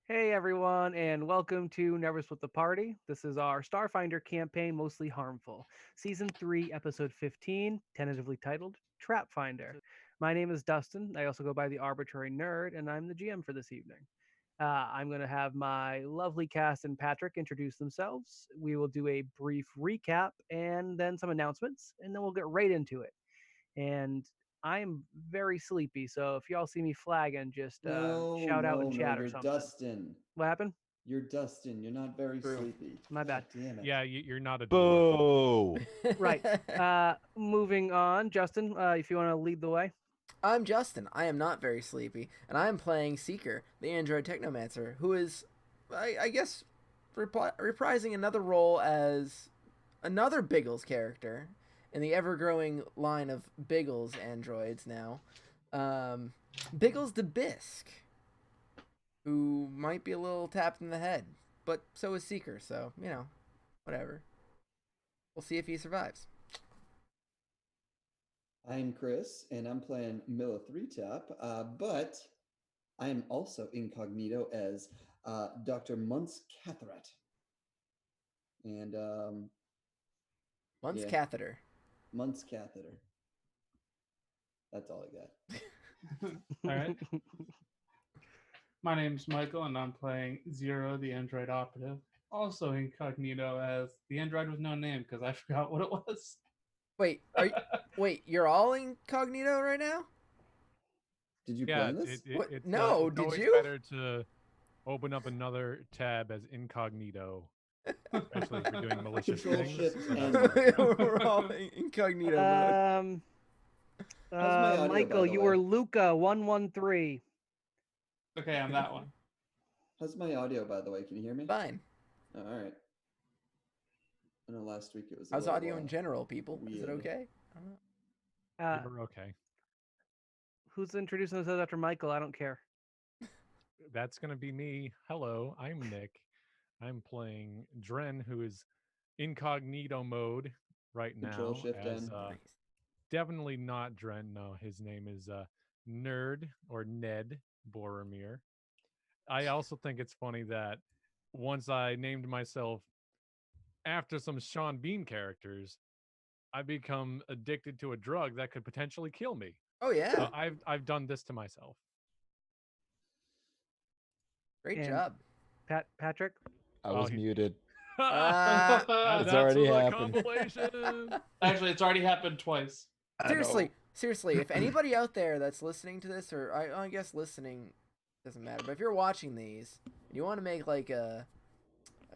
Hey everyone, and welcome to Never Split the Party. This is our Starfinder campaign, Mostly Harmful, Season 3, Episode 15, tentatively titled Trapfinder. My name is Dustin. I also go by the Arbitrary Nerd, and I'm the GM for this evening. I'm going to have my lovely cast and Patrick introduce themselves. We will do a brief recap and then some announcements, and then we'll get right into it. And I'm very sleepy, so if y'all see me flagging, just No, shout out in no, no, chat or you're something. Dustin. What happened? You're Dustin. You're not very True. sleepy. My God bad. damn it. Yeah, you're not a dwarf. Boo! Right. Moving on, Justin, if you want to lead the way. I'm Justin. I am not very sleepy, and I am playing Seeker, the android technomancer, who is, I guess, reprising another role as another Biggles character in the ever-growing line of Biggles androids now. Biggles the Bisque, who might be a little tapped in the head, but so is Seeker, so, whatever. We'll see if he survives. I'm Chris, and I'm playing Milla 3 Tap, but I am also incognito as Dr. Muntz Catharat. And, Once yeah, catheter. Muntz Catheter. That's all I got. All right. My name's Michael, and I'm playing Zero, the android operative. Also incognito as the android with no name because I forgot what it was. Wait, you're all incognito right now? Did you Yeah, plan this? No, it's did always you? better to open up another tab as incognito, especially if you're doing malicious Control things. shift So and- that's We're all incognito mode. How's my audio, by Michael, the you way? were Luca 113. Okay, I'm that one. How's my audio, by the way? Can you hear me? Fine. Oh, all right. I know last week it was a How's little, audio in general, people? Is it weird. okay? I don't know. you're okay. Who's introducing themselves after Michael? I don't care. That's gonna be me. Hello, I'm Nick. I'm playing Dren, who is incognito mode right Control now. shift As N. definitely not Dren. No, his name is Nerd or Ned Boromir. I also think it's funny that once I named myself after some Sean Bean characters, I become addicted to a drug that could potentially kill me. Oh yeah, So I've done this to myself. great And job. Patrick? Oh, Oh, I was he- muted. Ah, That's It's already a happened. compilation. Actually, it's already happened twice. seriously, if anybody out there that's listening to this, or I guess listening doesn't matter, but if you're watching these and you want to make like a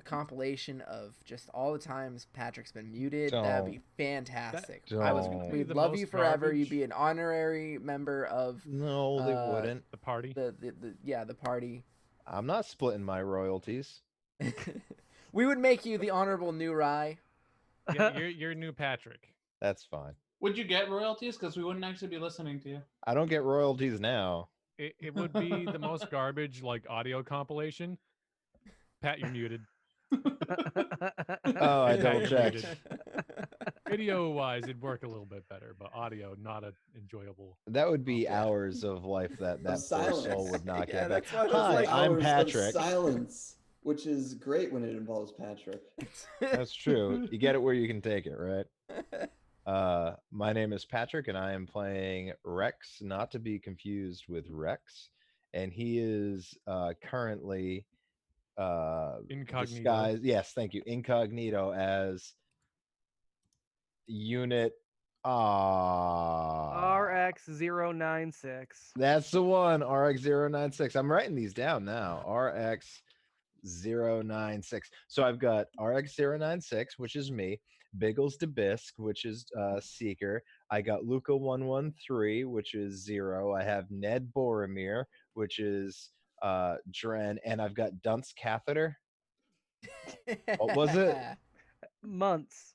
compilation of just all the times Patrick's been muted, that'd be fantastic. We'd the love most you forever. garbage. You'd be an honorary member of No, they wouldn't. The party. the party. I'm not splitting my royalties. We would make you the honorable new Rye. Yeah, you're new Patrick. That's fine. Would you get royalties? Because we wouldn't actually be listening to you. I don't get royalties now. It would be the most garbage like audio compilation. Pat, you're muted. Oh, I Pat, double you're checked. muted. Video wise, it'd work a little bit better, but audio not a enjoyable. That would be Okay. hours of life that poor silence. soul would not Yeah, get back. that's why I was Hi, like, I'm Hours of Patrick. silence, which is great when it involves Patrick. That's true. You get it where you can take it, right? My name is Patrick, and I am playing Rex, not to be confused with Rex. And he is currently Incognito. disguised. Yes, thank you. Incognito as unit RX096. That's the one, RX096. I'm writing these down now. RX096. So I've got RX096, which is me, Biggles the Bisque, which is Seeker. I got Luca113, which is Zero. I have Ned Boromir, which is Dren, and I've got Dunce Catheter. What was it? Months.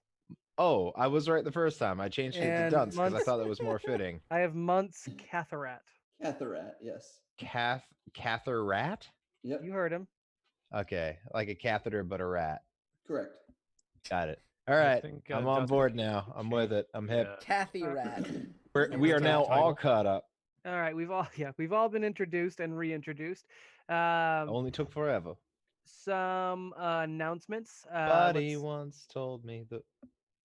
Oh, I was right the first time. I changed it to And Dunce because I months- thought that was more fitting. I have Months Catharat. Catharat, yes. Catherat? Yep, You heard him. Okay, like a catheter but a rat. correct. Got it. All I right, think, I'm on Justin board should now. I'm with it. I'm hip. Kathy Rat. We are now all title. caught up. All right, we've all been introduced and reintroduced. Only took forever. Some announcements. Buddy once told me that.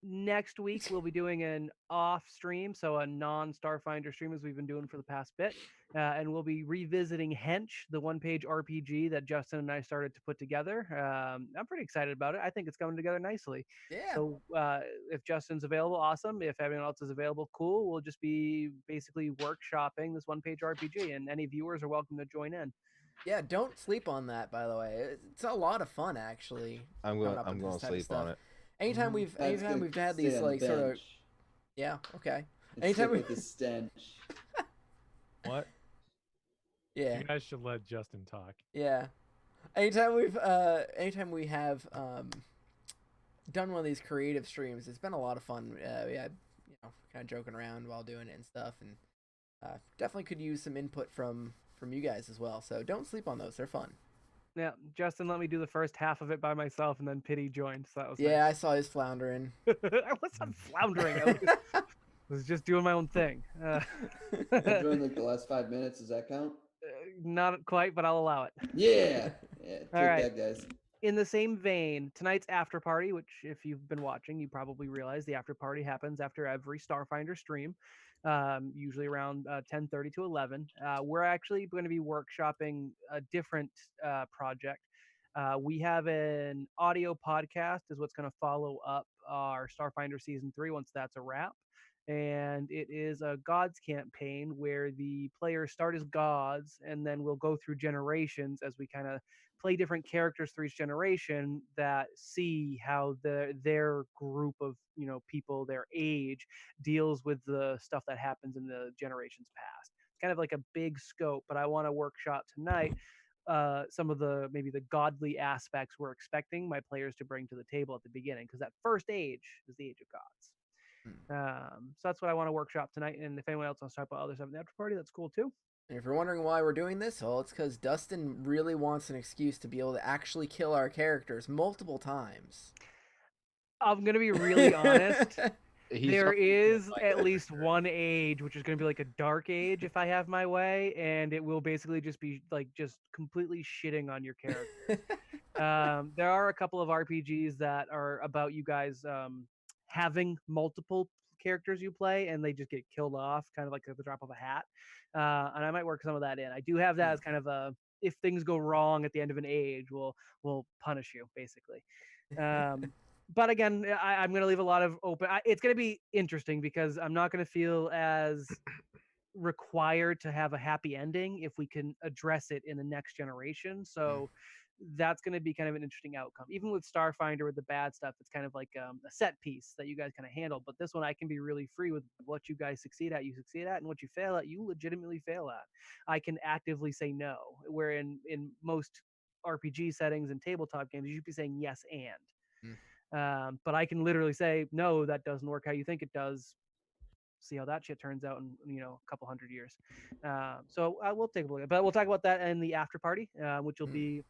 Next week we'll be doing an off stream, so a non-Starfinder stream as we've been doing for the past bit, and we'll be revisiting Hench, the one-page RPG that Justin and I started to put together. I'm pretty excited about it. I think it's coming together nicely. Yeah. So if Justin's available, awesome. If everyone else is available, cool. We'll just be basically workshopping this one-page RPG, and any viewers are welcome to join in. Yeah, don't sleep on that. By the way, it's a lot of fun actually. I'm going to sleep on it. Anytime we've That's anytime good. we've had Stay these on the like sort of bench yeah, okay. and Anytime stick we with the stench. What? yeah. You guys should let Justin talk. Yeah. Anytime we have done one of these creative streams, it's been a lot of fun. We had, kind of joking around while doing it and stuff, and definitely could use some input from you guys as well. So don't sleep on those; they're fun. Yeah, Justin let me do the first half of it by myself, and then Pity joined. So that was Yeah, I saw his floundering. nice. I wasn't floundering. I was just doing my own thing. I joined like the last 5 minutes. Does that count? Not quite, but I'll allow it. Yeah. Yeah. Take All right. that, guys. In the same vein, tonight's after party, which if you've been watching, you probably realize the after party happens after every Starfinder stream, usually around 10:30 to 11. We're actually going to be workshopping a different project. We have an audio podcast is what's going to follow up our Starfinder Season 3 once that's a wrap. And it is a gods campaign where the players start as gods and then we'll go through generations as we kind of play different characters through each generation that see how their group of people their age deals with the stuff that happens in the generations past. It's kind of like a big scope, but I want to workshop tonight some of maybe the godly aspects we're expecting my players to bring to the table at the beginning, because that first age is the age of gods. So that's what I want to workshop tonight. And if anyone else wants to talk about other stuff in the after party, that's cool too. And if you're wondering why we're doing this, well, it's because Dustin really wants an excuse to be able to actually kill our characters multiple times. I'm gonna be really honest. He's There already is like at that. least one age, which is going to be like a dark age if I have my way, and it will basically just be like just completely shitting on your character. There are a couple of RPGs that are about you guys having multiple characters you play, and they just get killed off, kind of like at the drop of a hat. And I might work some of that in. I do have that as kind of a if things go wrong at the end of an age, we'll punish you basically. But again, I'm going to leave a lot of open. It's going to be interesting because I'm not going to feel as required to have a happy ending if we can address it in the next generation. So that's going to be kind of an interesting outcome. Even with Starfinder, with the bad stuff, it's kind of like a set piece that you guys kind of handle. But this one, I can be really free with what you guys succeed at, and what you fail at, you legitimately fail at. I can actively say no, where in most RPG settings and tabletop games, you should be saying yes and. But I can literally say, no, that doesn't work how you think it does. See how that shit turns out in a couple hundred years. So we'll take a look at it. But we'll talk about that in the after party, which will be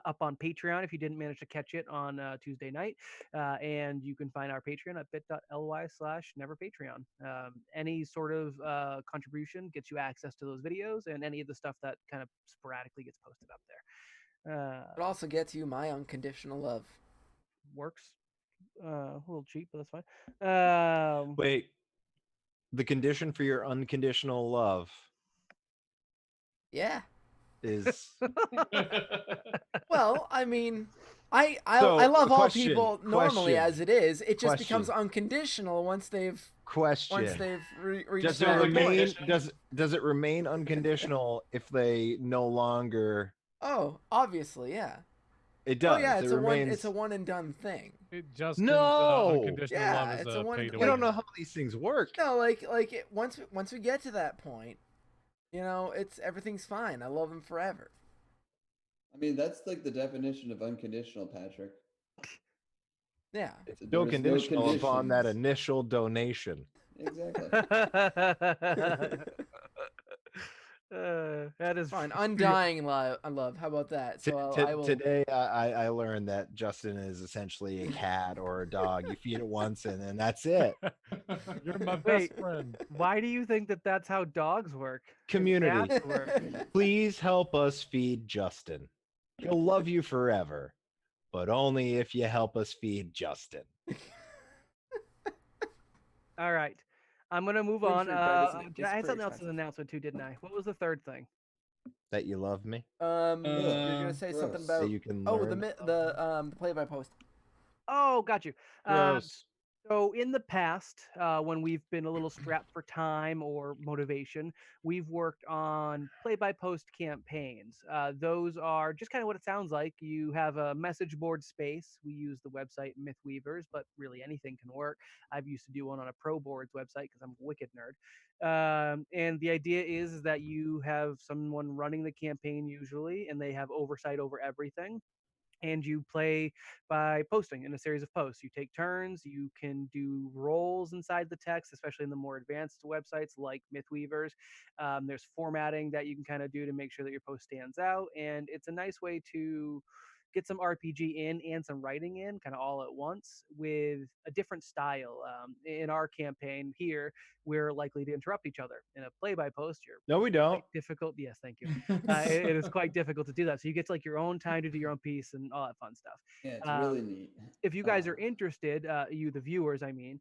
up on Patreon if you didn't manage to catch it on Tuesday night. And you can find our Patreon at bit.ly/neverpatreon. Any sort of contribution gets you access to those videos and any of the stuff that kind of sporadically gets posted up there. It also gets you my unconditional love. Works. A little cheap, but that's fine. Wait, the condition for your unconditional love Yeah. is Well, I mean, I So, love all question, people normally question, as it is. It just becomes question. unconditional once they've question. reached Does it that remain? point. Does it remain unconditional if they no longer? Oh, obviously, yeah. It does. Oh yeah, it it's remains. a one and done thing. Justin's No! unconditional Yeah, love is it's a a one- pay to You win. don't know how these things work. No, once we get to that point, it's everything's fine. I love him forever. I mean, that's like the definition of unconditional, Patrick. Yeah. So No there's conditional upon that conditions. initial donation. Exactly. That is Fine, undying love. How about that? So I will. Today, I learned that Justin is essentially a cat or a dog. You feed it once, and that's it. You're my best Wait. friend. Why do you think that that's how dogs work? and Community. cats work? Please help us feed Justin. He'll love you forever, but only if you help us feed Justin. All right. I'm gonna move Gluten on. free bread isn't- I is had pretty something else as expensive. an announcement too, didn't I? What was the third thing? That you love me. You're gonna say something gross. about That you can the learn. the play by post. Oh, got you. Gross. So in the past, when we've been a little strapped for time or motivation, we've worked on play-by-post campaigns. Those are just kind of what it sounds like. You have a message board space. We use the website Mythweavers, but really anything can work. I've used to do one on a Pro Boards website because I'm a wicked nerd. And the idea is that you have someone running the campaign usually, and they have oversight over everything, and you play by posting in a series of posts. You take turns, you can do roles inside the text, especially in the more advanced websites like Mythweavers. There's formatting that you can kind of do to make sure that your post stands out, and it's a nice way to get some RPG in and some writing in kind of all at once with a different style. In our campaign here, we're likely to interrupt each other. In a play-by post, you're No, we don't. quite difficult. Yes, thank you. It is quite difficult to do that. So you get like your own time to do your own piece and all that fun stuff. Yeah, it's really neat. If you guys are interested, you the viewers, I mean,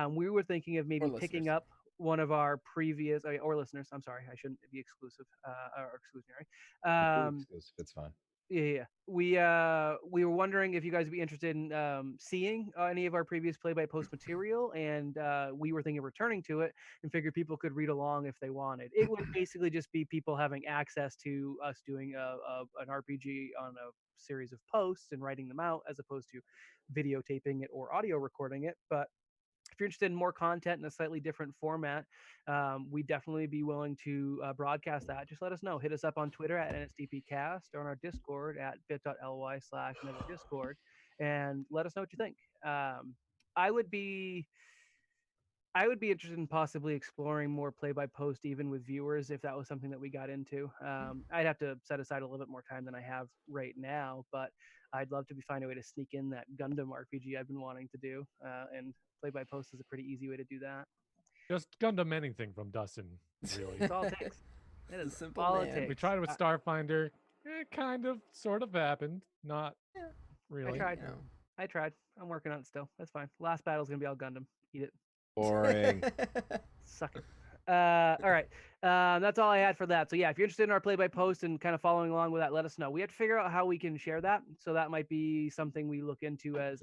we were thinking of maybe picking listeners. up one of our previous or listeners. I'm sorry, I shouldn't be exclusive or exclusionary. Exclusive, it's fine. Yeah. We were wondering if you guys would be interested in seeing any of our previous play-by-post material, and we were thinking of returning to it and figured people could read along if they wanted. It would basically just be people having access to us doing an RPG on a series of posts and writing them out, as opposed to videotaping it or audio recording it. But if you're interested in more content in a slightly different format, we'd definitely be willing to broadcast that. Just let us know. Hit us up on Twitter at NSDPcast or on our Discord at bit.ly/discord and let us know what you think. I would be interested in possibly exploring more play-by-post even with viewers if that was something that we got into. I'd have to set aside a little bit more time than I have right now, but I'd love to find a way to sneak in that Gundam RPG I've been wanting to do, and play-by-post is a pretty easy way to do that. Just Gundam anything from Dustin, really. That's all it takes. That It's is a simple all man. it takes. We tried it with Starfinder. It kind of, sort of happened. Not really. tried. You know. I tried. I'm working on it still. That's fine. Last battle's gonna be all Gundam. Eat it. Boring. Suck it. All right. That's all I had for that. So yeah, if you're interested in our play-by-post and kind of following along with that, let us know. We have to figure out how we can share that. So that might be something we look into as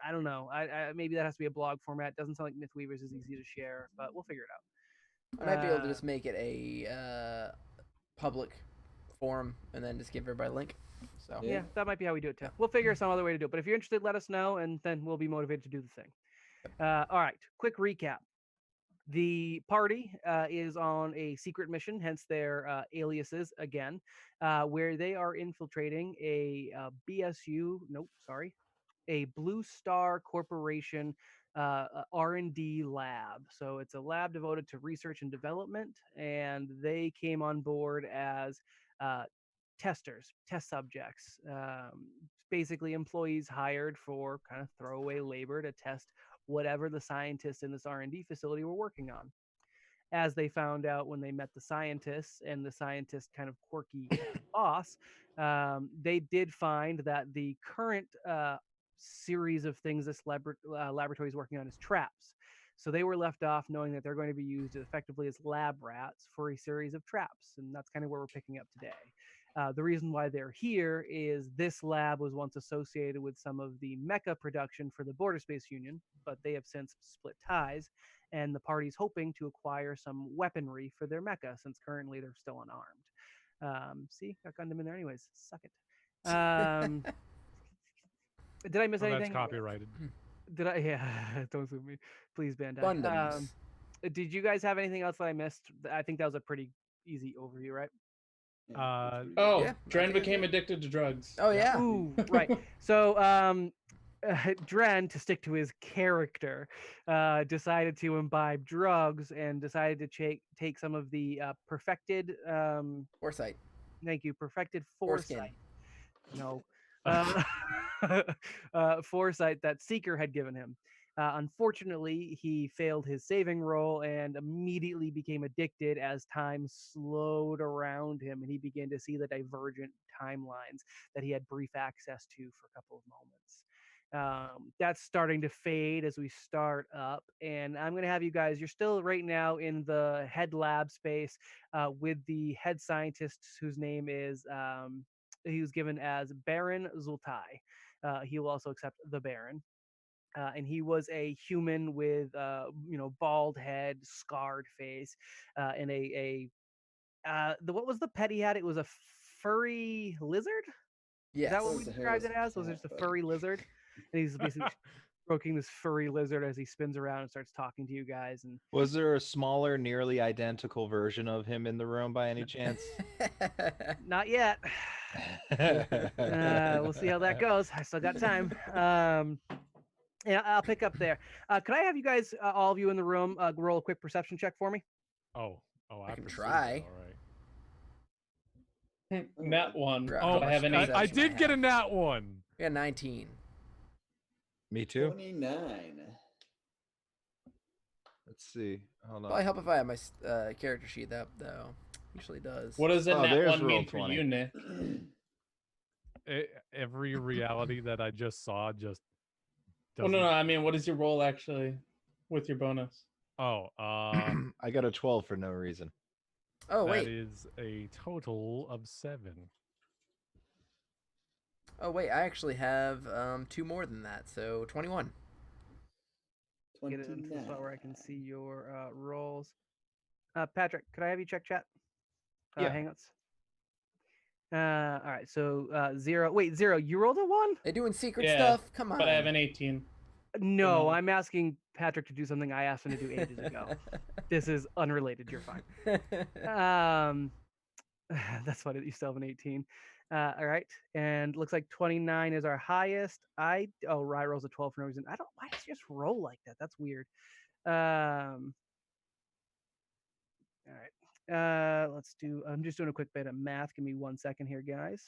I don't know. I maybe that has to be a blog format. Doesn't sound like Mythweavers is easy to share, but we'll figure it out. I might be able to just make it a public forum and then just give everybody a link. So Yeah, that might be how we do it too. We'll figure some other way to do it. But if you're interested, let us know, and then we'll be motivated to do the thing. All right. Quick recap. The party is on a secret mission, hence their aliases again, where they are infiltrating a a Blue Star Corporation R&D lab. So it's a lab devoted to research and development, and they came on board as testers, test subjects, basically employees hired for kind of throwaway labor to test whatever the scientists in this R&D facility were working on. As they found out when they met the scientists and the scientist kind of quirky boss, they did find that the current series of things this laboratory is working on is traps. So they were left off knowing that they're going to be used effectively as lab rats for a series of traps. And that's kind of where we're picking up today. The reason why they're here is this lab was once associated with some of the mecha production for the Border Space Union, but they have since split ties, and the party's hoping to acquire some weaponry for their mecha since currently they're still unarmed. See, got Gundam in there anyways. Suck it. Did I miss Well, anything? that's copyrighted. Did I? Yeah, don't sue me, please, Bandai. Gundams. Did you guys have anything else that I missed? I think that was a pretty easy overview, right? Oh, Yeah, I Dren think it's became good. addicted to drugs. Oh yeah. Ooh, right. So Dren, to stick to his character, decided to imbibe drugs and decided to take some of the perfected. Foresight. Thank you, perfected Foreskin. foresight. No. Foresight that Seeker had given him. Unfortunately, he failed his saving roll and immediately became addicted as time slowed around him and he began to see the divergent timelines that he had brief access to for a couple of moments. That's starting to fade as we start up, and I'm going to have you guys, you're still right now in the head lab space with the head scientist whose name is he was given as Baron Zultai. He will also accept the Baron. And he was a human with, bald head, scarred face, and what was the pet he had? It was a furry lizard. Is Yes. that what That we was a described it hairless as? Was it cat, just a but- furry lizard? And he's basically stroking this furry lizard as he spins around and starts talking to you guys. And Was there a smaller, nearly identical version of him in the room by any chance? not yet. We'll see how that goes. I still got time. Yeah, I'll pick up there. Could I have you guys, all of you in the room, roll a quick perception check for me? Oh, I can can see try. that, all right. Nat one. Forgot Do how Oh, I have much any? I perception did get a have. nat one. We got 19. Me too. 29. Let's see. Hold Probably on. help if I have my character sheet up, though. Usually does. What does a Oh, nat there's one mean roll for 20. you, Nick? Every reality that I just saw just Oh doesn't. no, I mean, what is your roll actually with your bonus? Oh, I got a 12 for no reason. Oh, that wait. is a total of 7. Oh, wait. I actually have 2 more than that, so 21. Get it into the 29. spot where I can see your rolls. Patrick, could I have you check chat? Yeah. Hangouts. All right. So 0. Wait, 0. You rolled a 1? They doing secret Yeah, stuff? Come on. But I have an 18. No, no. I'm asking Patrick to do something I asked him to do ages ago. This is unrelated. You're fine. That's funny that you still have an 18. All right, and looks like 29 is our highest. Rye rolls a 12 for no reason. Why does he just roll like that? That's weird. All right. I'm just doing a quick bit of math. Give me 1 second here, guys.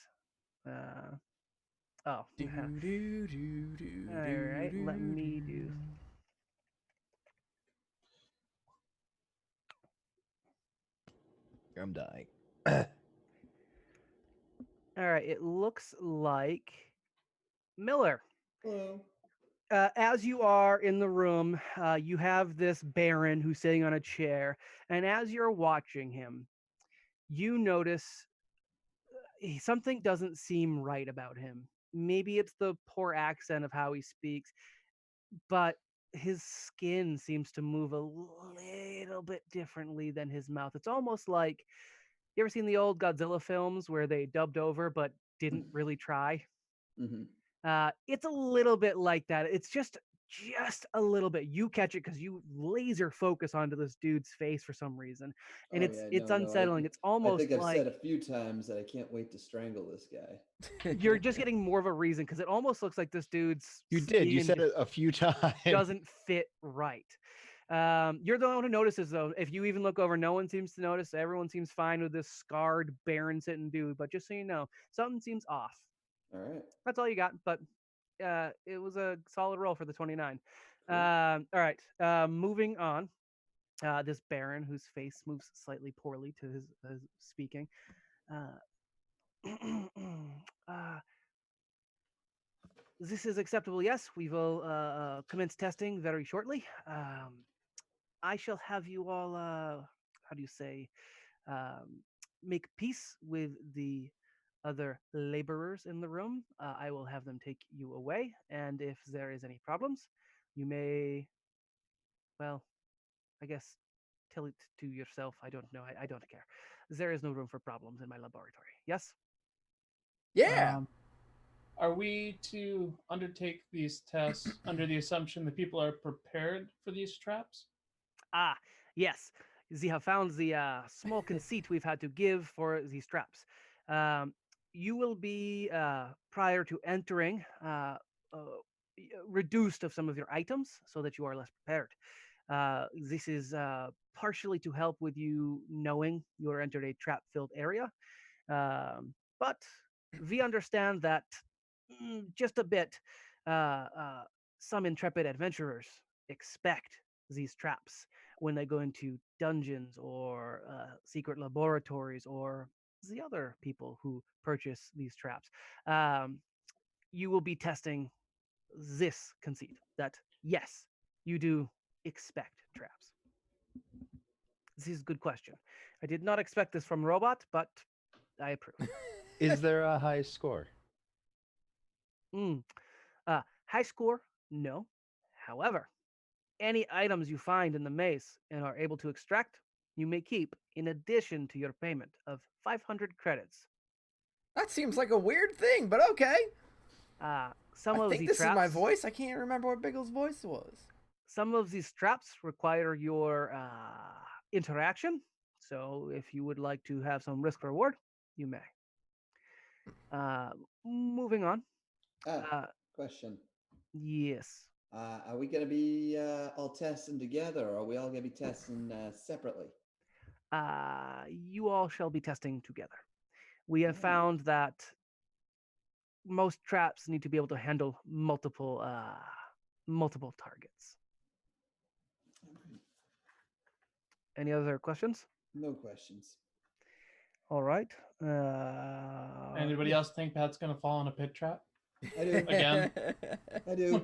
All right, let me do. I'm dying. All right, it looks like Miller. Hello. As you are in the room, you have this Baron who's sitting on a chair, and as you're watching him, you notice something doesn't seem right about him. Maybe it's the poor accent of how he speaks, but his skin seems to move a little bit differently than his mouth. It's almost like, you ever seen the old Godzilla films where they dubbed over but didn't really try? Mm-hmm. It's a little bit like that. It's just a little bit. You catch it because you laser focus onto this dude's face for some reason, and it's unsettling. It's I almost think I've like said a few times that I can't wait to strangle this guy. you're just getting more of a reason because it almost looks like this dude's You did. You skin said it a few times. doesn't fit right. You're the one who notices, though. If you even look over, no one seems to notice. Everyone seems fine with this scarred, barren sitting dude. But just so you know, something seems off. All right. That's all you got. But it was a solid roll for the 29. Cool. All right. Moving on. This Baron, whose face moves slightly poorly to his speaking. This is acceptable. Yes, we will commence testing very shortly. I shall have you all, how do you say, make peace with the other laborers in the room. I will have them take you away, and if there is any problems, you may, well, I guess, tell it to yourself. I don't know. I don't care. There is no room for problems in my laboratory. Yes? Yeah. Are we to undertake these tests under the assumption that people are prepared for these traps? Ah, yes. They have found the small conceit we've had to give for these traps. You will be, prior to entering, reduced of some of your items so that you are less prepared. This is partially to help with you knowing you are entered a trap-filled area, but we understand that just a bit. Some intrepid adventurers expect these traps when they go into dungeons or secret laboratories or the other people who purchase these traps. Um, you will be testing this conceit that yes, you do expect traps. This is a good question. I did not expect this from Robot, but I approve. Is there a high score? Mm. High score? No. However, any items you find in the maze and are able to extract, you may keep in addition to your payment of 500 credits. That seems like a weird thing, but okay. Some I of think the this traps, is my voice. I can't remember what Biggles' voice was. Some of these traps require your interaction. So if you would like to have some risk reward, you may. Moving on. Uh, Question. yes. Are we going to be all testing together, or are we all going to be testing separately? You all shall be testing together. We have Oh. found that most traps need to be able to handle multiple targets. Any other questions? No questions. All right. Anybody else think Pat's gonna fall in a pit trap? I do. Again. I do.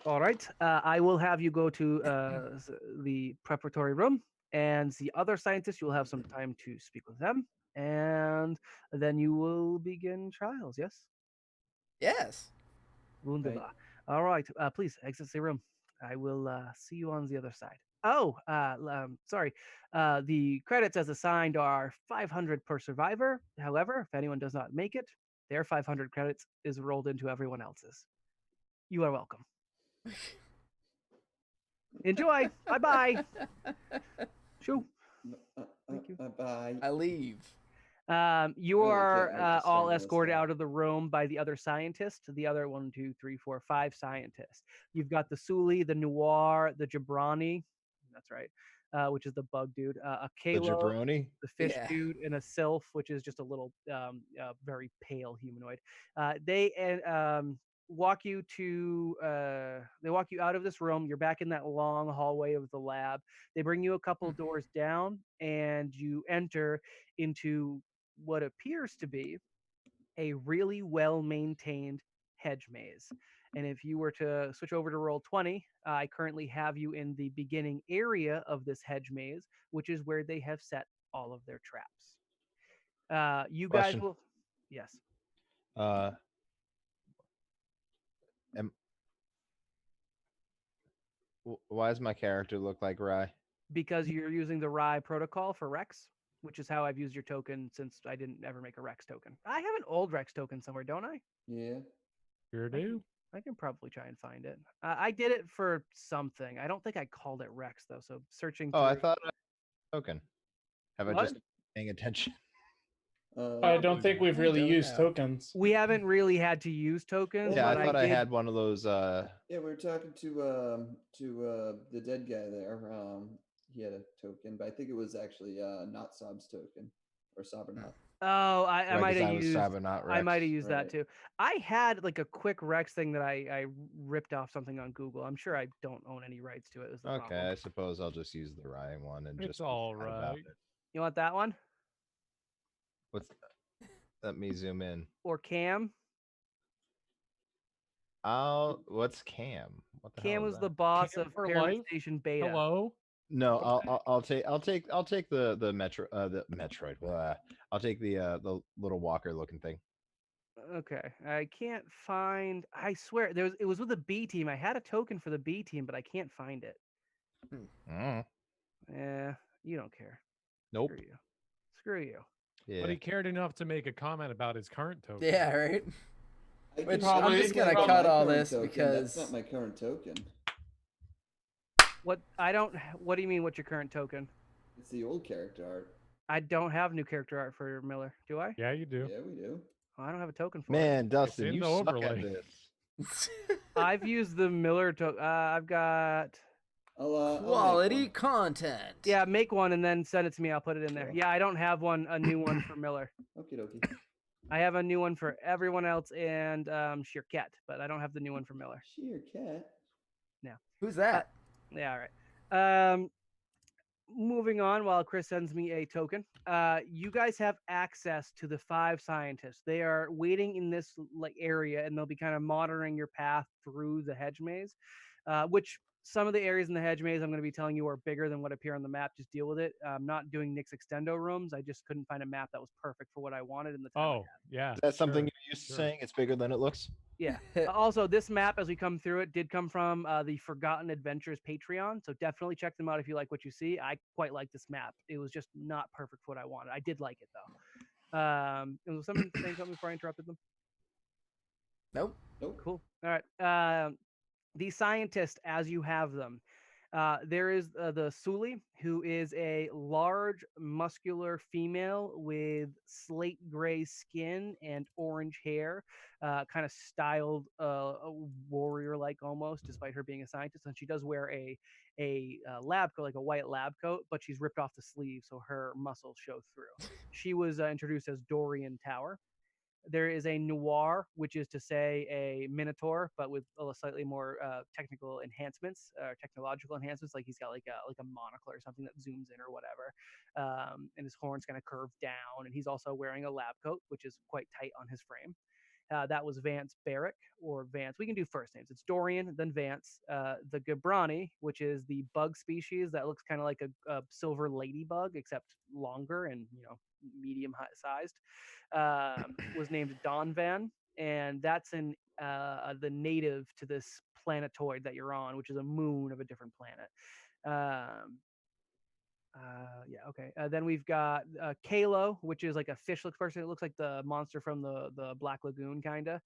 All right. I will have you go to the preparatory room, and the other scientists, you'll have some time to speak with them, and then you will begin trials. Yes. Yes. Wunderbar. Right. All right. Please exit the room. I will see you on the other side. Oh, sorry. The credits as assigned are 500 per survivor. However, if anyone does not make it, their 500 credits is rolled into everyone else's. You are welcome. Enjoy. Bye bye. Shoo. Thank you. Bye. I leave. You Really are can't wait to all strangle this escorted guy. out of the room by the other scientists, the other 1, 2, 3, 4, 5 scientists. You've got the Suli, the Noir, the Jabrani, that's right, which is the bug dude, a The Kalo, jabroni? the fish Yeah. dude, and a Sylph, which is just a little, very pale humanoid. They walk you to, they walk you out of this room. You're back in that long hallway of the lab. They bring you a couple doors down, and you enter into what appears to be a really well maintained hedge maze. And if you were to switch over to roll 20, I currently have you in the beginning area of this hedge maze, which is where they have set all of their traps. You guys Question. will. Yes. Uh, am, why does my character look like Rye? Because you're using the Rye protocol for Rex, which is how I've used your token since I didn't ever make a Rex token. I have an old Rex token somewhere, don't I? Yeah. Sure do. I can probably try and find it. I did it for something. I don't think I called it Rex though. So searching Oh, through. I thought I had a token. Have I What? just been paying attention? I don't think not. we've I really don't used know. tokens. We haven't really had to use tokens, Well, Yeah, I but thought I I did. had one of those. Yeah, we were talking to the dead guy there. He had a token, but I think it was actually not Sob's token or Sob or not. Oh, I Right, might 'cause have I was used. Cyber, not I might have Rex. used that Right. too. I had like a quick Rex thing that I ripped off something on Google. I'm sure I don't own any rights to it. Is the Okay, problem? I suppose I'll just use the Rye one and It's just be all sad about right. it. You want that one What's? Let me zoom in. or Cam? What's Cam? What the Cam hell is was that? the boss Cam of for Pyramid life? Station Beta. Hello? No, Okay. I'll take the Metro the Metroid. I'll take the little walker looking thing. Okay, I can't find. I swear it was with the B team. I had a token for the B team, but I can't find it. Mm, Eh, you don't care. nope. Screw you. Screw you. Yeah. But he cared enough to make a comment about his current token. Yeah, right. I Which can I'm just complain gonna about cut my all current this token. because- That's not my current token. What I don't. What do you mean? What's your current token? It's the old character art. I don't have new character art for Miller. Do I? Yeah, you do. Yeah, we do. Oh, I don't have a token for Man, Dustin, in you the suck overlay. at this. it. I've used the Miller token. I've got. I'll make Quality one. content. Yeah, make one and then send it to me. I'll put it in there. Sure. Yeah, I don't have a new one for Miller. Okie dokie. I have a new one for everyone else and Shirket, but I don't have the new one for Miller. Sheer cat. Who's that? Yeah, all right. Moving on while Chris sends me a token. You guys have access to the 5 scientists. They are waiting in this like area, and they'll be kind of monitoring your path through the hedge maze. Which some of the areas in the hedge maze I'm going to be telling you are bigger than what appear on the map. Just deal with it. I'm not doing Nick's extendo rooms. I just couldn't find a map that was perfect for what I wanted in the time. Oh, yeah. Is that something sure, you're used to sure. saying? It's bigger than it looks? Yeah. Also, this map, as we come through it, did come from the Forgotten Adventures Patreon. So definitely check them out if you like what you see. I quite like this map. It was just not perfect for what I wanted. I did like it though. Was someone saying something before I interrupted them? Nope. Nope. Cool. All right. The scientist, as you have them, there is the Suli, who is a large, muscular female with slate gray skin and orange hair, kind of styled warrior-like almost, despite her being a scientist. And she does wear a lab coat, like a white lab coat, but she's ripped off the sleeve, so her muscles show through. She was introduced as Dorian Tower. There is a noir, which is to say a minotaur, but with a slightly more technical enhancements, technological enhancements. Like he's got like a monocle or something that zooms in or whatever, and his horns kind of curve down. And he's also wearing a lab coat, which is quite tight on his frame. That was Vance Barrick, or Vance. We can do first names. It's Dorian, then Vance. The Gabrani, which is the bug species that looks kind of like a silver ladybug, except longer and medium sized, was named Don Van, and that's the native to this planetoid that you're on, which is a moon of a different planet. Yeah, okay. Then we've got Kalo, which is like a fish-looks person. It looks like the monster from the Black Lagoon, kind of.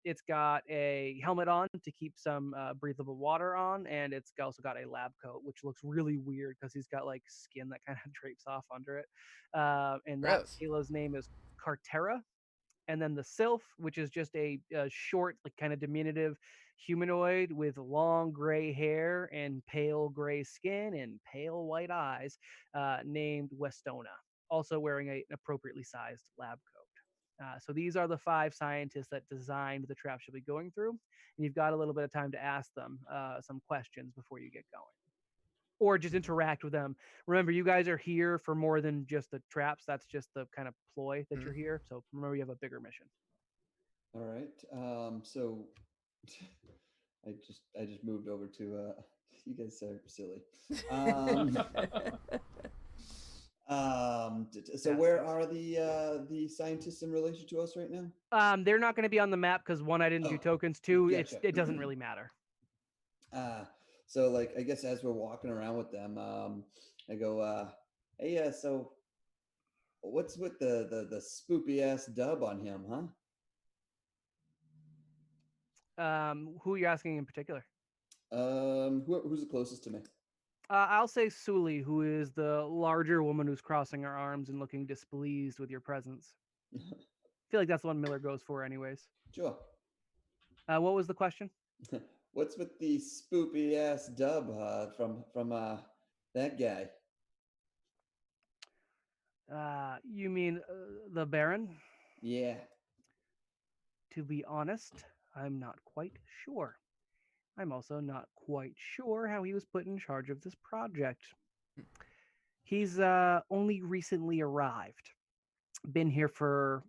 It's got a helmet on to keep some breathable water on, and it's also got a lab coat, which looks really weird because he's got like skin that kind of drapes off under it. And that Gross. Kalo's name is Cartera. And then the Sylph, which is just a short, like kind of diminutive humanoid with long gray hair and pale gray skin and pale white eyes, named Westona, also wearing an appropriately sized lab coat. So these are the 5 scientists that designed the traps you'll be going through, and you've got a little bit of time to ask them some questions before you get going, or just interact with them. Remember, you guys are here for more than just the traps. That's just the kind of ploy that you're here. So remember, you have a bigger mission. All right. So I just moved over to you guys are silly. So where are the scientists in relation to us right now? They're not going to be on the map because 1, I didn't do tokens. 2, gotcha. it doesn't really matter. So like I guess as we're walking around with them, I go, hey, so what's with the spoopy ass dub on him, huh? Who are you asking in particular? Who's the closest to me? I'll say Suli, who is the larger woman who's crossing her arms and looking displeased with your presence. I feel like that's the one Miller goes for anyways. Sure. What was the question? What's with the spoopy ass dub from that guy? You mean the Baron? Yeah. To be honest, I'm not quite sure. I'm also not quite sure how he was put in charge of this project. He's only recently arrived. Been here for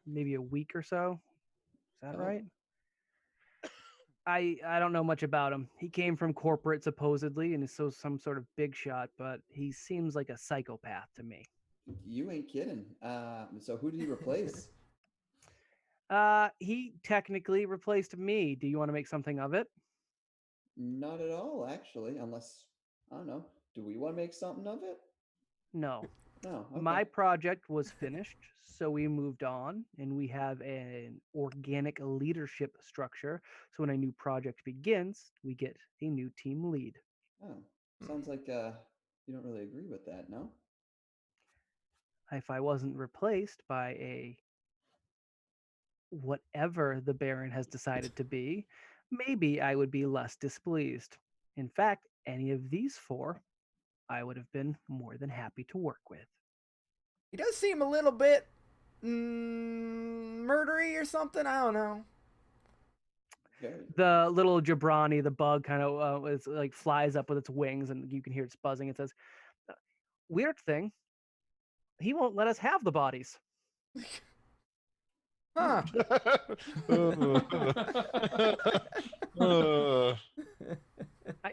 maybe a week or so. Is that right? I don't know much about him. He came from corporate supposedly and is so some sort of big shot, but he seems like a psychopath to me. You ain't kidding. So who did he replace? He technically replaced me. Do you want to make something of it? Not at all, actually, unless I don't know. Do we want to make something of it? No. No. Okay. My project was finished, so we moved on, and we have an organic leadership structure. So when a new project begins, we get a new team lead. Oh, sounds like you don't really agree with that, no? if I wasn't replaced by a whatever the Baron has decided to be, maybe I would be less displeased. In fact, any of these four, I would have been more than happy to work with. He does seem a little bit murdery or something. I don't know. Very. The little Jabrani, the bug, kind of is like flies up with its wings, and you can hear it's buzzing. It says, "Weird thing, he won't let us have the bodies." Huh.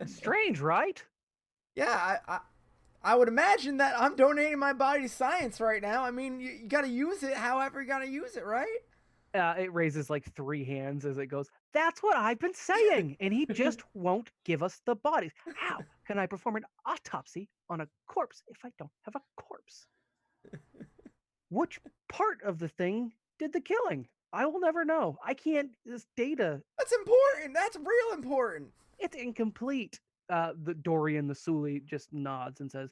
Strange, right? Yeah, I would imagine that I'm donating my body to science right now. I mean, you got to use it however you got to use it, right? It raises like 3 hands as it goes, "That's what I've been saying, and he just won't give us the bodies. How can I perform an autopsy on a corpse if I don't have a corpse? Which part of the thing did the killing? I will never know. I can't. This data, That's important. That's real important. it's incomplete." The Dorian, the Suli, just nods and says,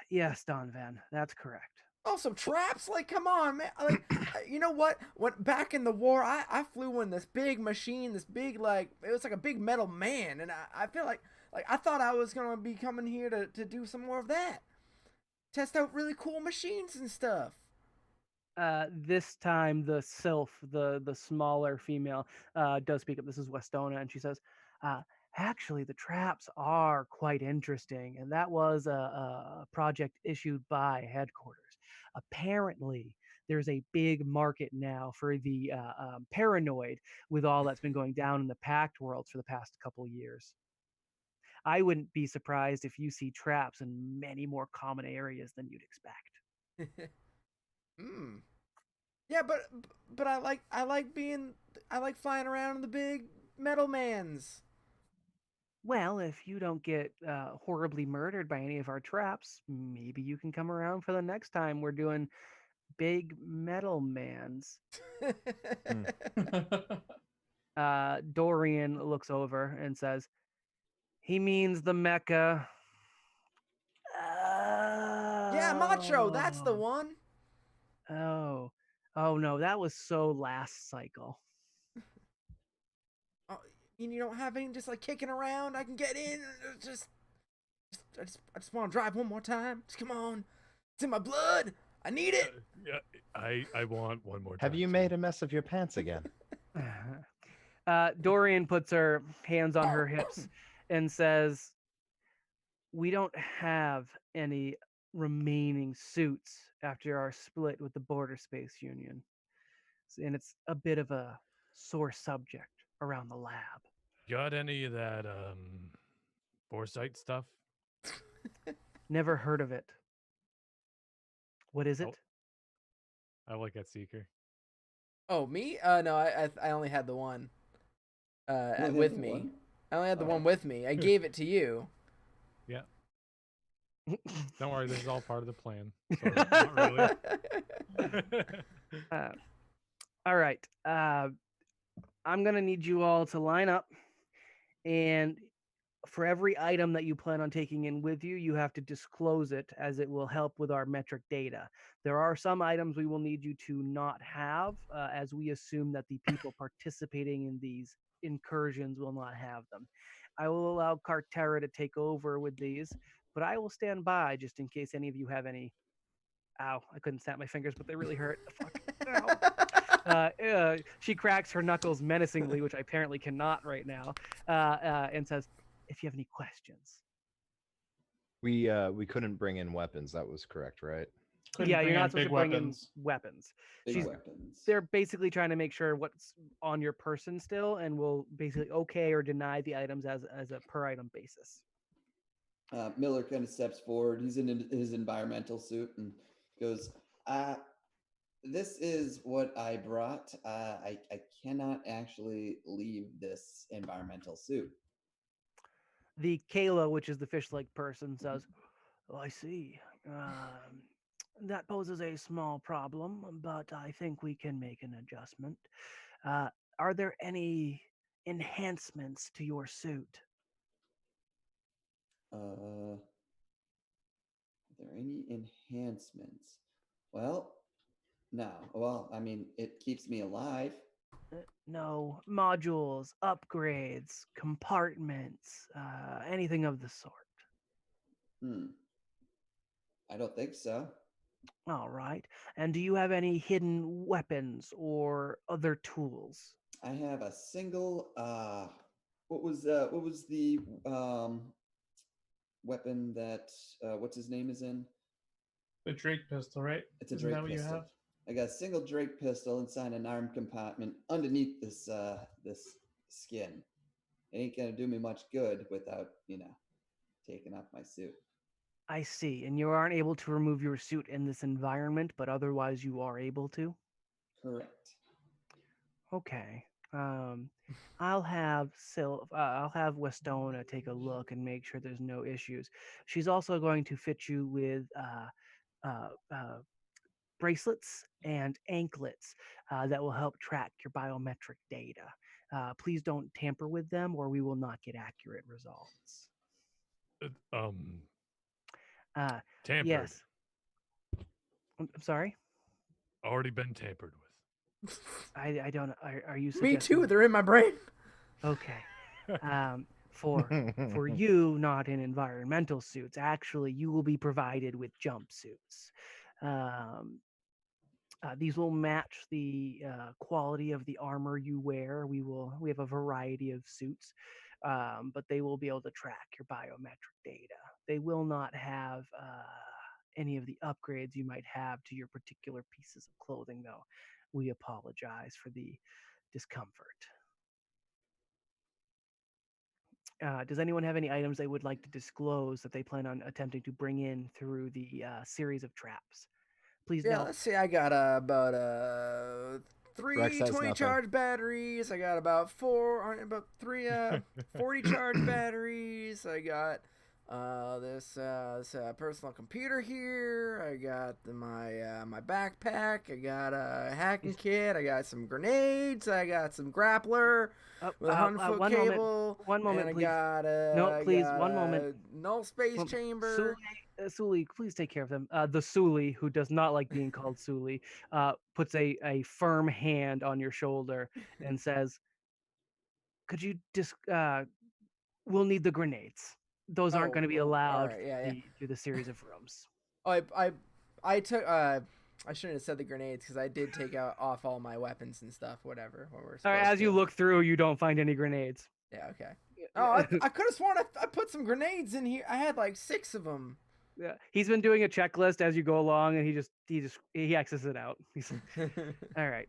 "Yes, Donvan, that's correct." Also, traps. Like, come on, man. Like, you know what? When back in the war, I flew in this big machine, this big it was like a big metal man, and I feel like I thought I was gonna be coming here to do some more of that, test out really cool machines and stuff. This time the sylph, the smaller female, does speak up. This is Westona, and she says, uh, "Actually, the traps are quite interesting, and that was a project issued by headquarters. Apparently, there's a big market now for the paranoid, with all that's been going down in the Pact worlds for the past couple years. I wouldn't be surprised if you see traps in many more common areas than you'd expect." Hmm. Yeah, but I like flying around in the big metal mans. Well, if you don't get horribly murdered by any of our traps, maybe you can come around for the next time we're doing big metal mans. Dorian looks over and says, "He means the mecha." Yeah, Macho, that's the Oh, one. oh, oh no, that was so last cycle. Oh, you don't have any just like kicking around. I can get in. I just want to drive one more time. Just come on. It's in my blood. I need it. Yeah, I want one more time. Have you too. made a mess of your pants again? Dorian puts her hands on her hips and says, "We don't have any remaining suits after our split with the Border Space Union. And it's a bit of a sore subject around the lab." Got any of that foresight stuff? "Never heard of it. What is it?" Oh. I like that seeker. Oh, me? No, I only had the one. only had With the me. one? I only had the Oh. one with me. I gave it to you. Yeah. Don't worry, this is all part of the plan. Sort of, not really. All right. I'm going to need you all to line up. And for every item that you plan on taking in with you, you have to disclose it, as it will help with our metric data. There are some items we will need you to not have, as we assume that the people participating in these incursions will not have them. I will allow Cartera to take over with these, but I will stand by just in case any of you have any. Ow, I couldn't snap my fingers, but they really hurt. Fuck. Ow. She cracks her knuckles menacingly, which I apparently cannot right now, and says, "If you have any questions." We couldn't bring in weapons. That was correct, right? Couldn't Yeah, bring you're in not supposed big to bring weapons. in weapons. Big She's weapons. They're basically trying to make sure what's on your person still, and will basically okay or deny the items as a per item basis. Miller kind of steps forward. He's in his environmental suit and goes, "This is what I brought. I cannot actually leave this environmental suit." The Kayla, which is the fish-like person, says, "Oh, I see. That poses a small problem, but I think we can make an adjustment. Uh, are there any enhancements to your suit?" Are there any enhancements? Well, no. Well, I mean, it keeps me alive. No, modules, upgrades, compartments, anything of the sort. Hmm. I don't think so. All right. And do you have any hidden weapons or other tools? I have a single. What was the weapon that what's his name is in? The Drake pistol, right? It's a Isn't that Drake what you pistol. have? I got a single Drake pistol inside an armed compartment underneath this skin. It ain't gonna do me much good without taking off my suit. I see. And you aren't able to remove your suit in this environment, but otherwise you are able to? Correct. Okay. I'll have I'll have Westona take a look and make sure there's no issues. She's also going to fit you with uh, uh, bracelets and anklets that will help track your biometric data. Please don't tamper with them, or we will not get accurate results. Uh, Tampered. yes. I'm sorry. Already been tampered with. I don't. Are you Me suggesting? too. They're in my brain. Okay. For you, not in environmental suits. Actually, you will be provided with jumpsuits. Um, these will match the quality of the armor you wear. We have a variety of suits, but they will be able to track your biometric data. They will not have any of the upgrades you might have to your particular pieces of clothing, though. We apologize for the discomfort. Does anyone have any items they would like to disclose that they plan on attempting to bring in through the series of traps? Please Yeah, note. let's see. I got about Rex three has 20 nothing. charge batteries. I got about three 40 charge batteries. I got this personal computer here. I got my backpack. I got a hacking kit. I got some grenades. I got some grappler with a 100-foot cable. One moment, and please. I got one moment. Null space chamber. Suli, please take care of them. The Suli, who does not like being called Suli, puts a firm hand on your shoulder and says, "Could you just? We'll need the grenades. Those aren't going to be All allowed right, yeah. through the series of rooms." Oh, I took I shouldn't have said the grenades because I did take off all my weapons and stuff. Whatever. What we're All right, as to. you look through, you don't find any grenades. Yeah. Okay. Oh, I could have sworn I put some grenades in here. I had like 6 of them. Yeah, he's been doing a checklist as you go along, and he X's it out. All right.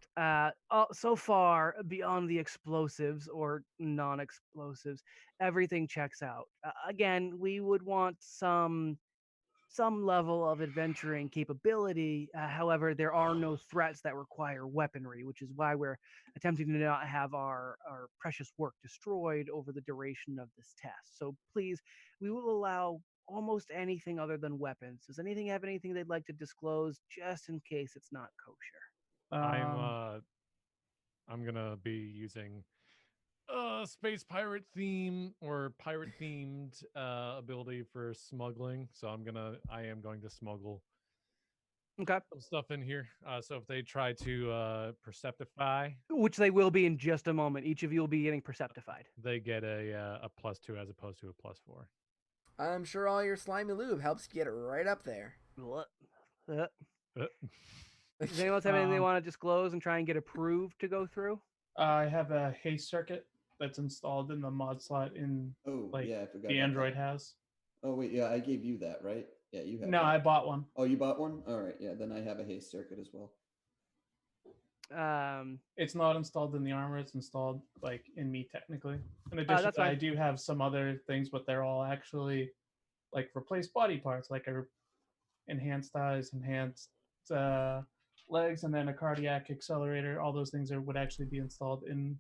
So far, beyond the explosives or non-explosives, everything checks out. Again, we would want some level of adventuring capability. However, there are no threats that require weaponry, which is why we're attempting to not have our precious work destroyed over the duration of this test. So please, we will allow almost anything other than weapons. Does anything have anything they'd like to disclose just in case it's not kosher? I'm gonna be using space pirate theme or pirate themed ability for smuggling. So I am going to smuggle Okay. some stuff in here. So if they try to perceptify, Which they will be in just a moment. Each of you will be getting perceptified. they get a +2 as opposed to a +4. I'm sure all your slimy lube helps get it right up there. Does anyone else have anything they want to disclose and try and get approved to go through? I have a haste circuit that's installed in the mod slot in I forgot the about Android that. has. Oh wait, yeah, I gave you that, right? Yeah, you have. No, that. I bought one. Oh, you bought one? All right, yeah. Then I have a haste circuit as well. It's not installed in the armor. It's installed like in me technically. In addition, I do have some other things, but they're all actually like replace body parts, like enhanced eyes, enhanced legs, and then a cardiac accelerator. All those things would actually be installed in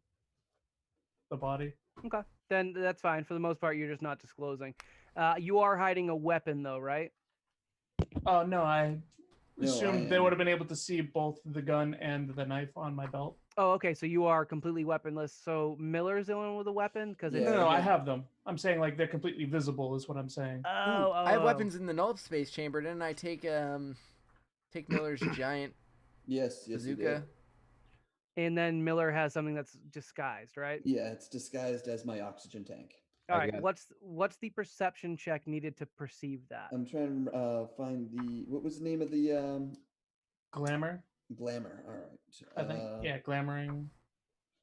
the body. Okay, then that's fine. For the most part, you're just not disclosing. You are hiding a weapon, though, right? Oh no, assumed they would have been able to see both the gun and the knife on my belt. Oh, okay. So you are completely weaponless. So Miller's the one with a weapon? Because No, I have them. I'm saying like they're completely visible is what I'm saying. I have weapons in the null space chamber. Didn't I take Miller's giant bazooka? And then Miller has something that's disguised, right? Yeah, it's disguised as my oxygen tank. All right. What's the perception check needed to perceive that? I'm trying to find what was the name of the Glamour. Glamour. All right. I think glamoring.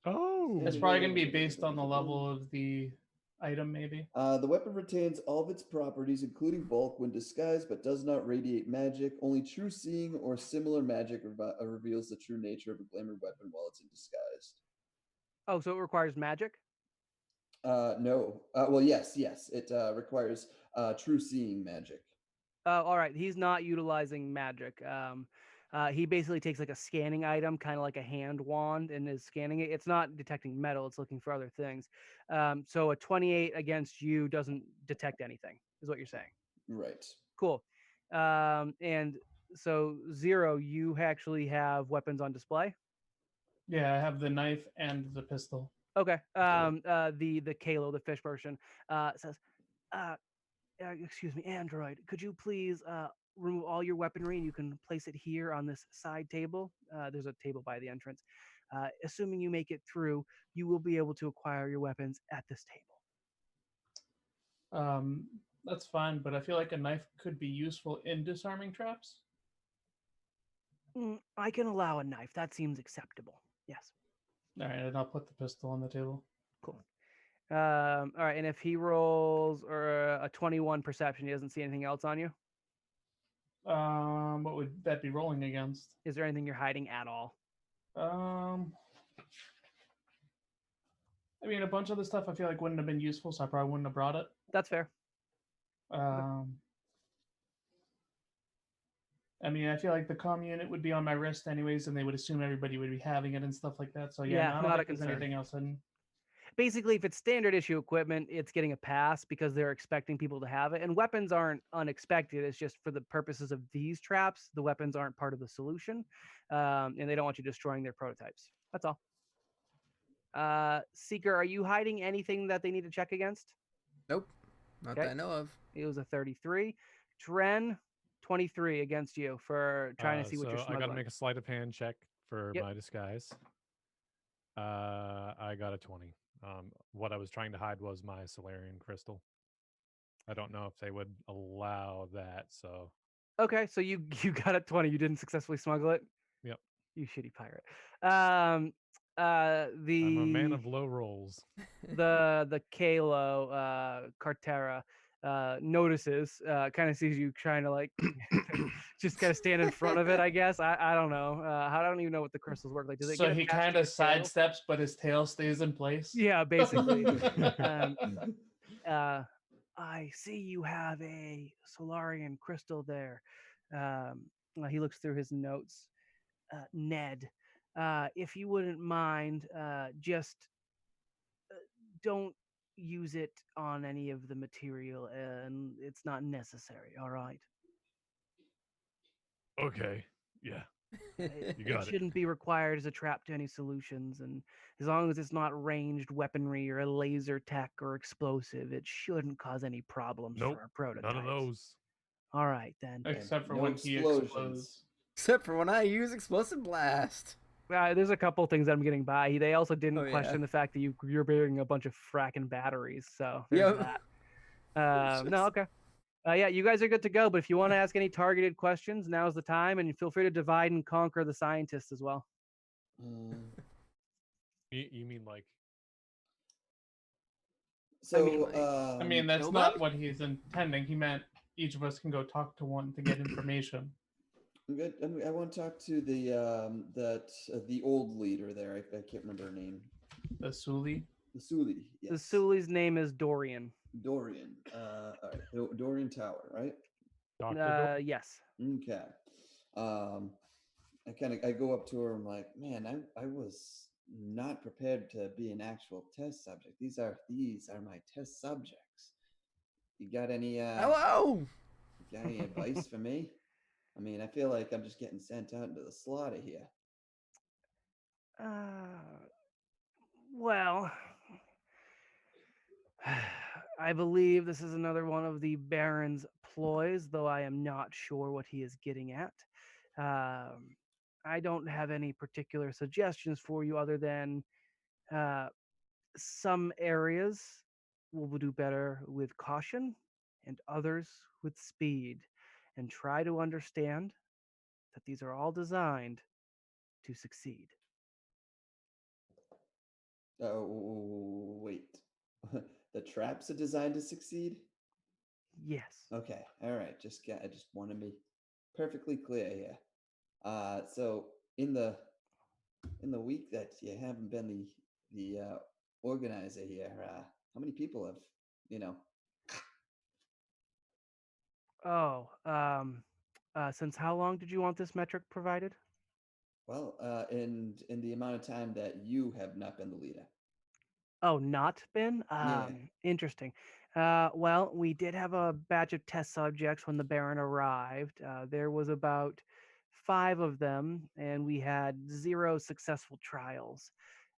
Oh, it's probably gonna be based on the level of the item, maybe. The weapon retains all of its properties, including bulk, when disguised, but does not radiate magic. Only true seeing or similar magic reveals the true nature of a glamour weapon while it's in disguise. Oh, so it requires magic? No. Well, yes. It requires true seeing magic. All right. He's not utilizing magic. He basically takes like a scanning item, kind of like a hand wand, and is scanning it. It's not detecting metal; it's looking for other things. So a 28 against you doesn't detect anything, is what you're saying. Right. Cool. And so 0, you actually have weapons on display. Yeah, I have the knife and the pistol. Okay. The Kalo, the fish person, says, excuse me, Android, could you please remove all your weaponry and you can place it here on this side table? There's a table by the entrance. Assuming you make it through, you will be able to acquire your weapons at this table. That's fine, but I feel like a knife could be useful in disarming traps. I can allow a knife. That seems acceptable. Yes. All right, and I'll put the pistol on the table. Cool. All right, and if he rolls or a 21 perception, he doesn't see anything else on you? What would that be rolling against? Is there anything you're hiding at all? I mean, a bunch of the stuff I feel like wouldn't have been useful, so I probably wouldn't have brought it. That's fair. I mean, I feel like the comm unit would be on my wrist anyways, and they would assume everybody would be having it and stuff like that. So yeah, I don't think there's anything else in. Basically, if it's standard issue equipment, it's getting a pass because they're expecting people to have it. And weapons aren't unexpected. It's just for the purposes of these traps, the weapons aren't part of the solution. And they don't want you destroying their prototypes. That's all. Seeker, are you hiding anything that they need to check against? Nope. Not that I know of. It was a 33. Dren, 23 against you for trying to see what you're smuggling. I got to make a sleight of hand check for my disguise. I got a 20. What I was trying to hide was my Solarian crystal. I don't know if they would allow that, so. Okay, so you got a 20. You didn't successfully smuggle it? Yep. You shitty pirate. I'm a man of low rolls. The Kalo, Cartera, notices, kind of sees you trying to like just kind of stand in front of it, I guess. I don't know. I don't even know what the crystals work like. Do they so he kind of sidesteps, but his tail stays in place? Yeah, basically. I see you have a Solarian crystal there. He looks through his notes. Ned, if you wouldn't mind, just don't use it on any of the material, and it's not necessary. All right. Okay. Yeah. It shouldn't be required as a trap to any solutions, and as long as it's not ranged weaponry or a laser tech or explosive, it shouldn't cause any problems for our prototypes. None of those. All right then. Except for when he explodes. Except for when I use explosive blast. There's a couple things that I'm getting by. They also didn't question the fact that you're building a bunch of fracking batteries. So there's that. No, okay. Yeah, you guys are good to go. But if you want to ask any targeted questions, now's the time, and feel free to divide and conquer the scientists as well. You mean like? So I mean that's not what he's intending. He meant each of us can go talk to one to get information. I'm good. I want to talk to the old leader there. I can't remember her name. The Suli. The Suli. Yes. The Suli's name is Dorian. Dorian. All right. Dorian Tower, right? Yes. Okay. I go up to her. I'm like, man, I was not prepared to be an actual test subject. These are my test subjects. You got any? Hello. You got any advice for me? I mean, I feel like I'm just getting sent out into the slaughter here. Well, I believe this is another one of the Baron's ploys, though I am not sure what he is getting at. I don't have any particular suggestions for you other than some areas will do better with caution and others with speed. And try to understand that these are all designed to succeed. Oh, wait. The traps are designed to succeed? Yes. Okay. All right. I just want to be perfectly clear here. So in the week that you haven't been the organizer here, how many people have, you know? Oh, since how long did you want this metric provided? Well, in the amount of time that you have not been the leader. Oh, not been? Yeah. Interesting. Well, we did have a batch of test subjects when the Baron arrived. There was about 5 of them, and we had 0 successful trials.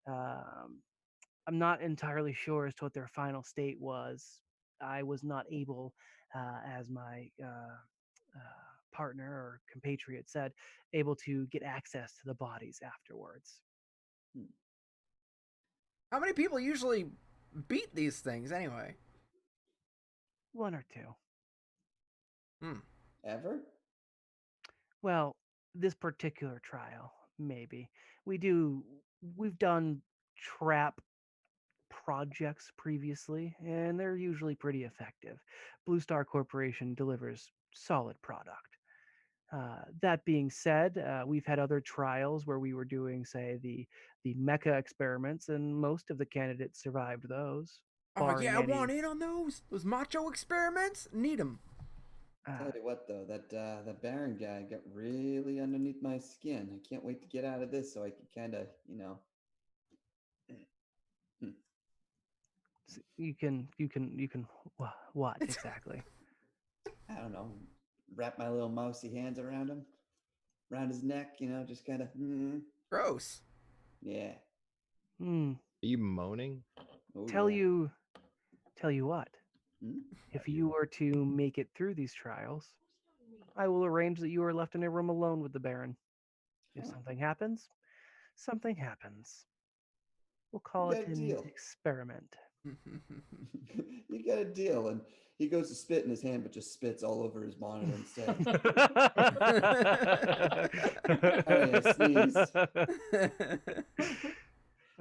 Um, I'm not entirely sure as to what their final state was. I was not able, as my partner or compatriot said, able to get access to the bodies afterwards. How many people usually beat these things anyway? 1 or 2. Ever? Well, this particular trial, maybe. We've done trap projects previously, and they're usually pretty effective. Blue Star Corporation delivers solid product. That being said, we've had other trials where we were doing, say, the mecha experiments, and most of the candidates survived those. Oh yeah, I Barring want any, in on those macho experiments. Need them. Tell you what, though, that Baron guy got really underneath my skin. I can't wait to get out of this so I can kind of, you can what exactly? I don't know, wrap my little mousy hands around him, around his neck, just kind of, Gross. yeah. Hmm. Are you moaning? Oh, Tell yeah. you what. Hmm? If you were to make it through these trials, I will arrange that you are left in a room alone with the Baron. If Huh. something happens, something happens. We'll call You it got a an deal. experiment. You got a deal. And he goes to spit in his hand, but just spits all over his monitor instead. Sorry, I sneezed.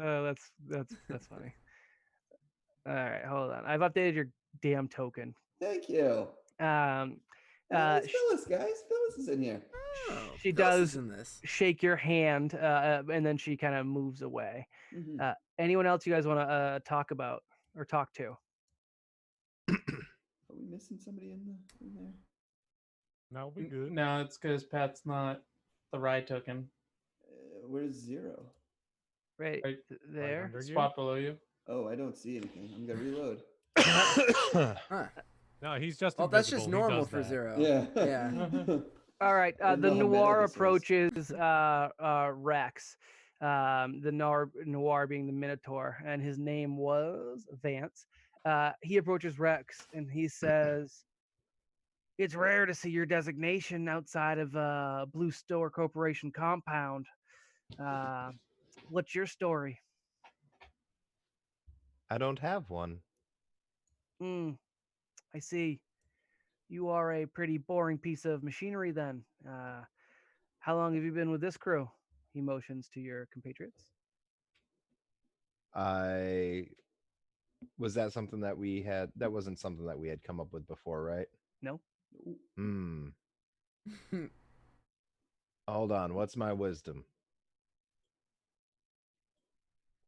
Oh, that's funny. All right, hold on. I've updated your damn token. Thank you. It's Phyllis, guys. Phyllis is in here. Oh, She Phyllis does is in this. shake your hand, and then she kind of moves away. Mm-hmm. Anyone else you guys want to talk about or talk to? Are we missing somebody in there? No, we good. No, it's because Pat's not the ride token. Where's 0? Right, Right there. under you? Spot below you. Oh, I don't see anything. I'm gonna reload. Huh. No, he's just Well, invisible. that's just He normal does for that. 0. Yeah. Yeah. All right. I didn't The know how meta Noir this was. approaches Rex. The Noir being the Minotaur, and his name was Vance. He approaches Rex and he says, "It's rare to see your designation outside of Blue Star Corporation compound. What's your story?" I don't have one. I see. You are a pretty boring piece of machinery then. How long have you been with this crew? He motions to your compatriots. Was that something that we had? That wasn't something that we had come up with before, right? No. Hmm. Hold on. What's my wisdom?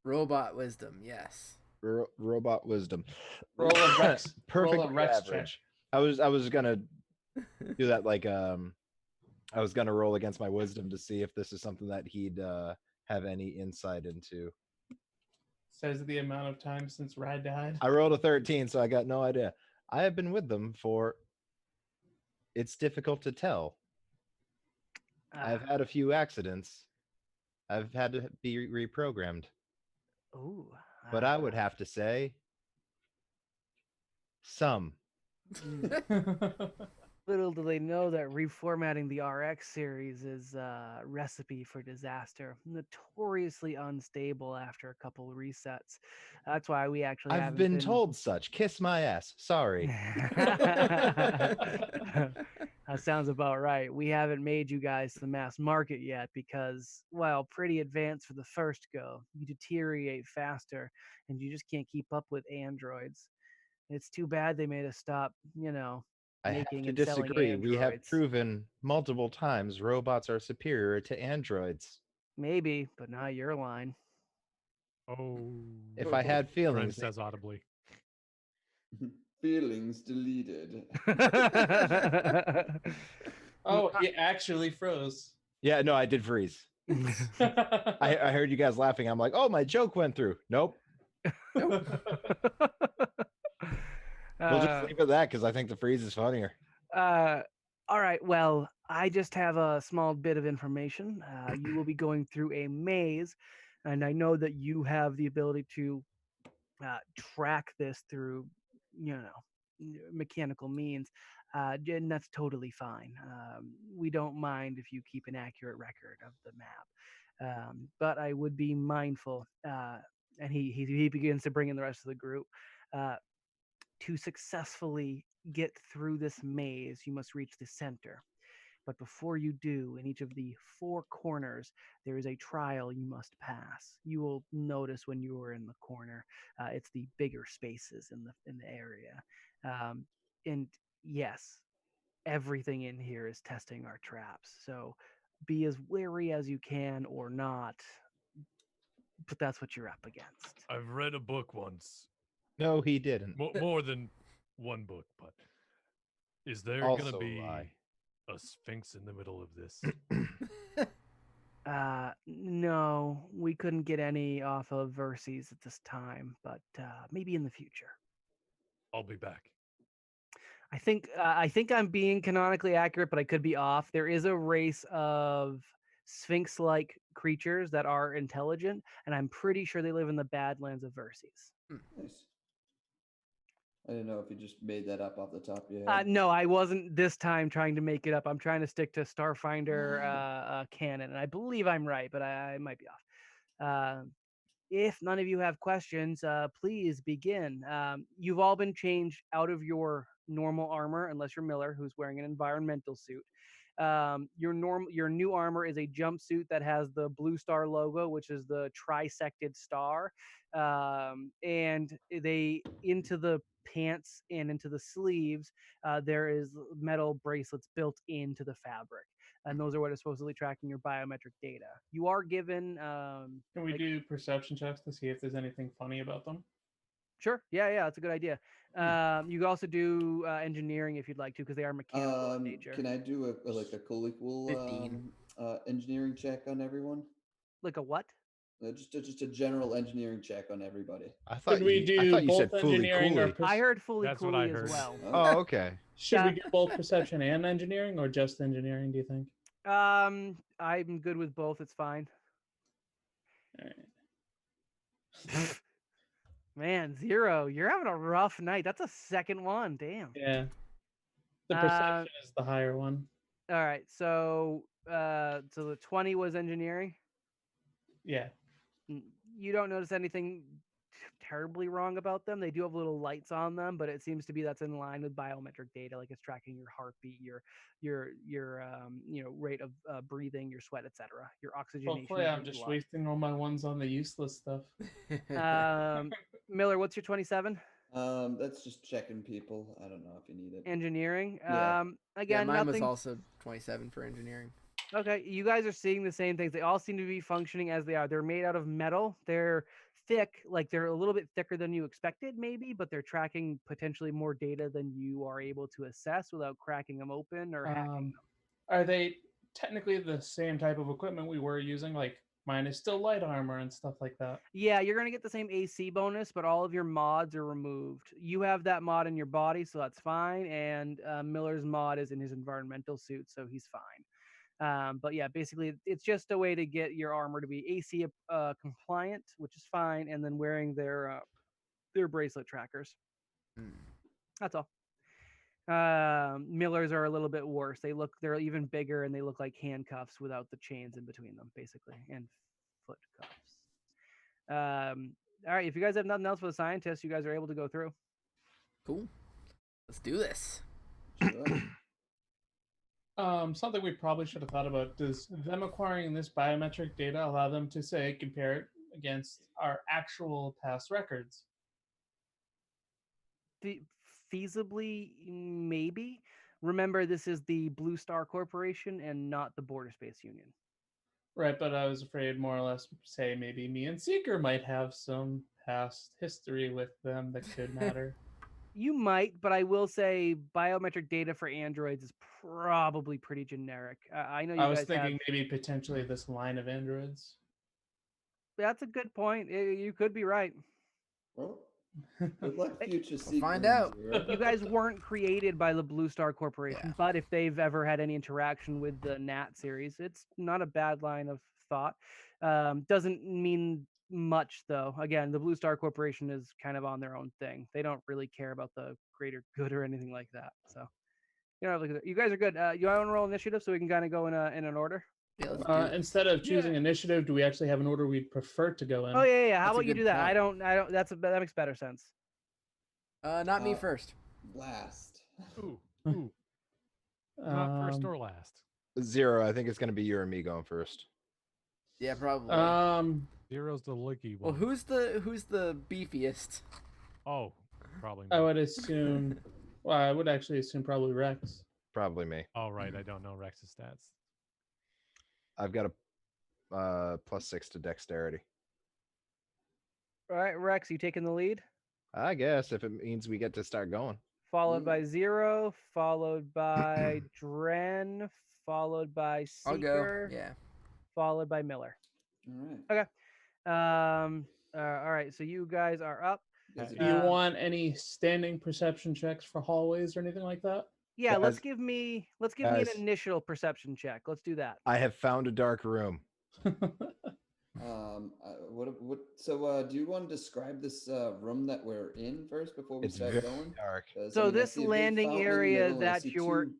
Robot wisdom, yes. Robot wisdom. Roll a Rex. Perfectly roll a Rex average. I was gonna do that like I was gonna roll against my wisdom to see if this is something that he'd have any insight into. Says the amount of time since Rad died. I rolled a 13, so I got no idea. I have been with them for. It's difficult to tell. I've had a few accidents. I've had to be reprogrammed. Ooh. But I would have to say some. Little do they know that reformatting the RX series is a recipe for disaster. Notoriously unstable after a couple resets. That's why we actually I've haven't been been. told such. Kiss my ass. Sorry. That sounds about right. We haven't made you guys the mass market yet because, while pretty advanced for the first go, you deteriorate faster and you just can't keep up with androids. It's too bad they made us stop, I have making to and selling disagree. We have androids. proven multiple times robots are superior to androids. Maybe, but not your line. Oh. If I had Dren feelings, says audibly. Feelings deleted. Oh, he actually froze. yeah, no, I did freeze. I heard you guys laughing. I'm like, oh, my joke went through. Nope. Nope. We'll just leave it at that because I think the freeze is funnier. All right. Well, I just have a small bit of information. You will be going through a maze, and I know that you have the ability to track this through, mechanical means, and that's totally fine. We don't mind if you keep an accurate record of the map, but I would be mindful. And he begins to bring in the rest of the group. Uh, to successfully get through this maze, you must reach the center. But before you do, in each of the four corners, there is a trial you must pass. You will notice when you are in the corner, it's the bigger spaces in the area. And yes, everything in here is testing our traps. So be as wary as you can or not, but that's what you're up against. I've read a book once. No, he didn't. More than one book, but is there Also gonna be lie. a sphinx in the middle of this? No, we couldn't get any off of Verses at this time, but maybe in the future. I'll be back. I think I'm being canonically accurate, but I could be off. There is a race of Sphinx-like creatures that are intelligent, and I'm pretty sure they live in the Badlands of Verses. Nice. I didn't know if you just made that up off the top of your head. No, I wasn't this time trying to make it up. I'm trying to stick to Starfinder canon, and I believe I'm right, but I might be off. If none of you have questions, please begin. You've all been changed out of your normal armor, unless you're Miller, who's wearing an environmental suit. Your new armor is a jumpsuit that has the Blue Star logo, which is the trisected star, and they into the pants and into the sleeves. There is metal bracelets built into the fabric, and those are what are supposedly tracking your biometric data. You are given. Can we do perception checks to see if there's anything funny about them? Sure. Yeah, that's a good idea. You can also do engineering if you'd like to, because they are mechanical in nature. Can I do a co-equal 15. engineering check on everyone? Like a what? Just a general engineering check on everybody. I thought Should we I do thought you both said fully engineering or coolly. I heard fully That's what I coolly as heard. well. Oh, okay. Should we do both perception and engineering, or just engineering? Do you think? I'm good with both. It's fine. All right. Man, 0. You're having a rough night. That's a second one. Damn. Yeah. The perception is the higher one. All right. So the 20 was engineering. Yeah. You don't notice anything terribly wrong about them. They do have little lights on them, but it seems to be that's in line with biometric data, like it's tracking your heartbeat, your rate of breathing, your sweat, etc., your oxygenation. Hopefully, I'm just wasting all my ones on the useless stuff. Miller, what's your 27? That's just checking people. I don't know if you need it. Engineering. Yeah. Again, mine nothing. was also 27 for engineering. Okay, you guys are seeing the same things. They all seem to be functioning as they are. They're made out of metal. They're thick, like they're a little bit thicker than you expected, maybe, but they're tracking potentially more data than you are able to assess without cracking them open or hacking them. Are they technically the same type of equipment we were using? Like mine is still light armor and stuff like that. Yeah, you're going to get the same AC bonus, but all of your mods are removed. You have that mod in your body, so that's fine. And Miller's mod is in his environmental suit, so he's fine. But yeah, basically, it's just a way to get your armor to be AC compliant, which is fine, and then wearing their bracelet trackers. That's all. Millers are a little bit worse. They're even bigger, and they look like handcuffs without the chains in between them, basically, and foot cuffs. All right, if you guys have nothing else for the scientists, you guys are able to go through. Cool. Let's do this. Sure. Something we probably should have thought about: does them acquiring this biometric data allow them to, say, compare it against our actual past records? Feasibly, maybe. Remember, this is the Blue Star Corporation and not the Border Space Union. Right, but I was afraid more or less, say, maybe me and Seeker might have some past history with them that could matter. You might, but I will say biometric data for androids is probably pretty generic. I know you I was guys thinking have... maybe potentially this line of androids. That's a good point. You could be right. Well, good luck, future We'll find sequels, out. right? You guys weren't created by the Blue Star Corporation, Yeah. but if they've ever had any interaction with the Nat series, it's not a bad line of thought. Doesn't mean much, though. Again, the Blue Star Corporation is kind of on their own thing. They don't really care about the greater good or anything like that. So, you guys are good. You want to roll initiative so we can kind of go in an order? Yeah, let's do it. Instead of choosing initiative, do we actually have an order we'd prefer to go in? Oh yeah. How That's a about you good do that? point. I don't. That makes better sense. Not me first. Last. Ooh. Not first or last. 0. I think it's going to be you or me going first. Yeah, probably. Zero's the licky Well, one. who's the beefiest? Oh, probably I me. would assume. Well, I would actually assume probably Rex. Probably me. Oh, right. I don't know Rex's stats. I've got a +6 to dexterity. All right, Rex, you taking the lead? I guess if it means we get to start going. Followed by Zero, followed by Dren, followed by I'll Seeker, go. Yeah. followed by Miller. All right. All right, so you guys are up. Do you want any standing perception checks for hallways or anything like that? Yeah, Guys- let's give me an guys. initial perception check. Let's do that. I have found a dark room. So do you want to describe this room that we're in first before we It's start very going? dark. So I this see a big landing fountain in the area middle, and I that see you're- two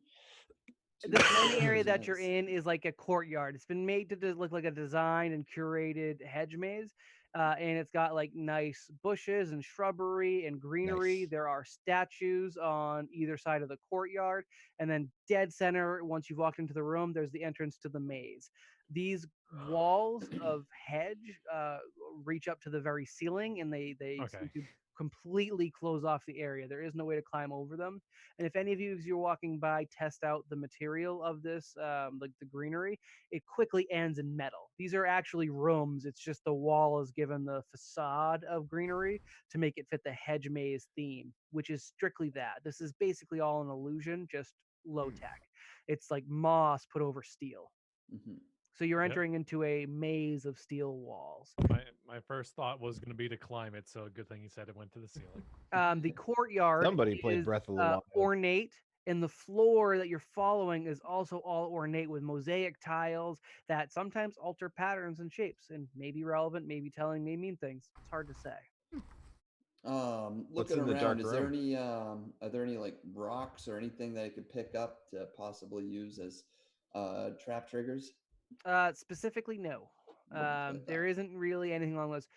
This landing area fountains. that you're in is like a courtyard. It's been made to look like a designed and curated hedge maze. And it's got like nice bushes and shrubbery and greenery. Nice. There are statues on either side of the courtyard. And then dead center, once you've walked into the room, there's the entrance to the maze. These walls of hedge reach up to the very ceiling, and they seem to completely close off the area. There is no way to climb over them. And if any of you, as you're walking by, test out the material of this, like the greenery, it quickly ends in metal. These are actually rooms. It's just the wall is given the facade of greenery to make it fit the hedge maze theme, which is strictly that. This is basically all an illusion, just low tech. It's like moss put over steel. Mm-hmm. So you're entering into a maze of steel walls. My first thought was going to be to climb it, so good thing you said it went to the ceiling. The courtyard Somebody played is Breath of the Wild. ornate, and the floor that you're following is also all ornate with mosaic tiles that sometimes alter patterns and shapes and may be relevant, maybe telling, may mean things. It's hard to say. What's Looking in the dark around, is there room? any are there any like rocks or anything that I could pick up to possibly use as trap triggers? Specifically, no. What I There thought. isn't really anything along those.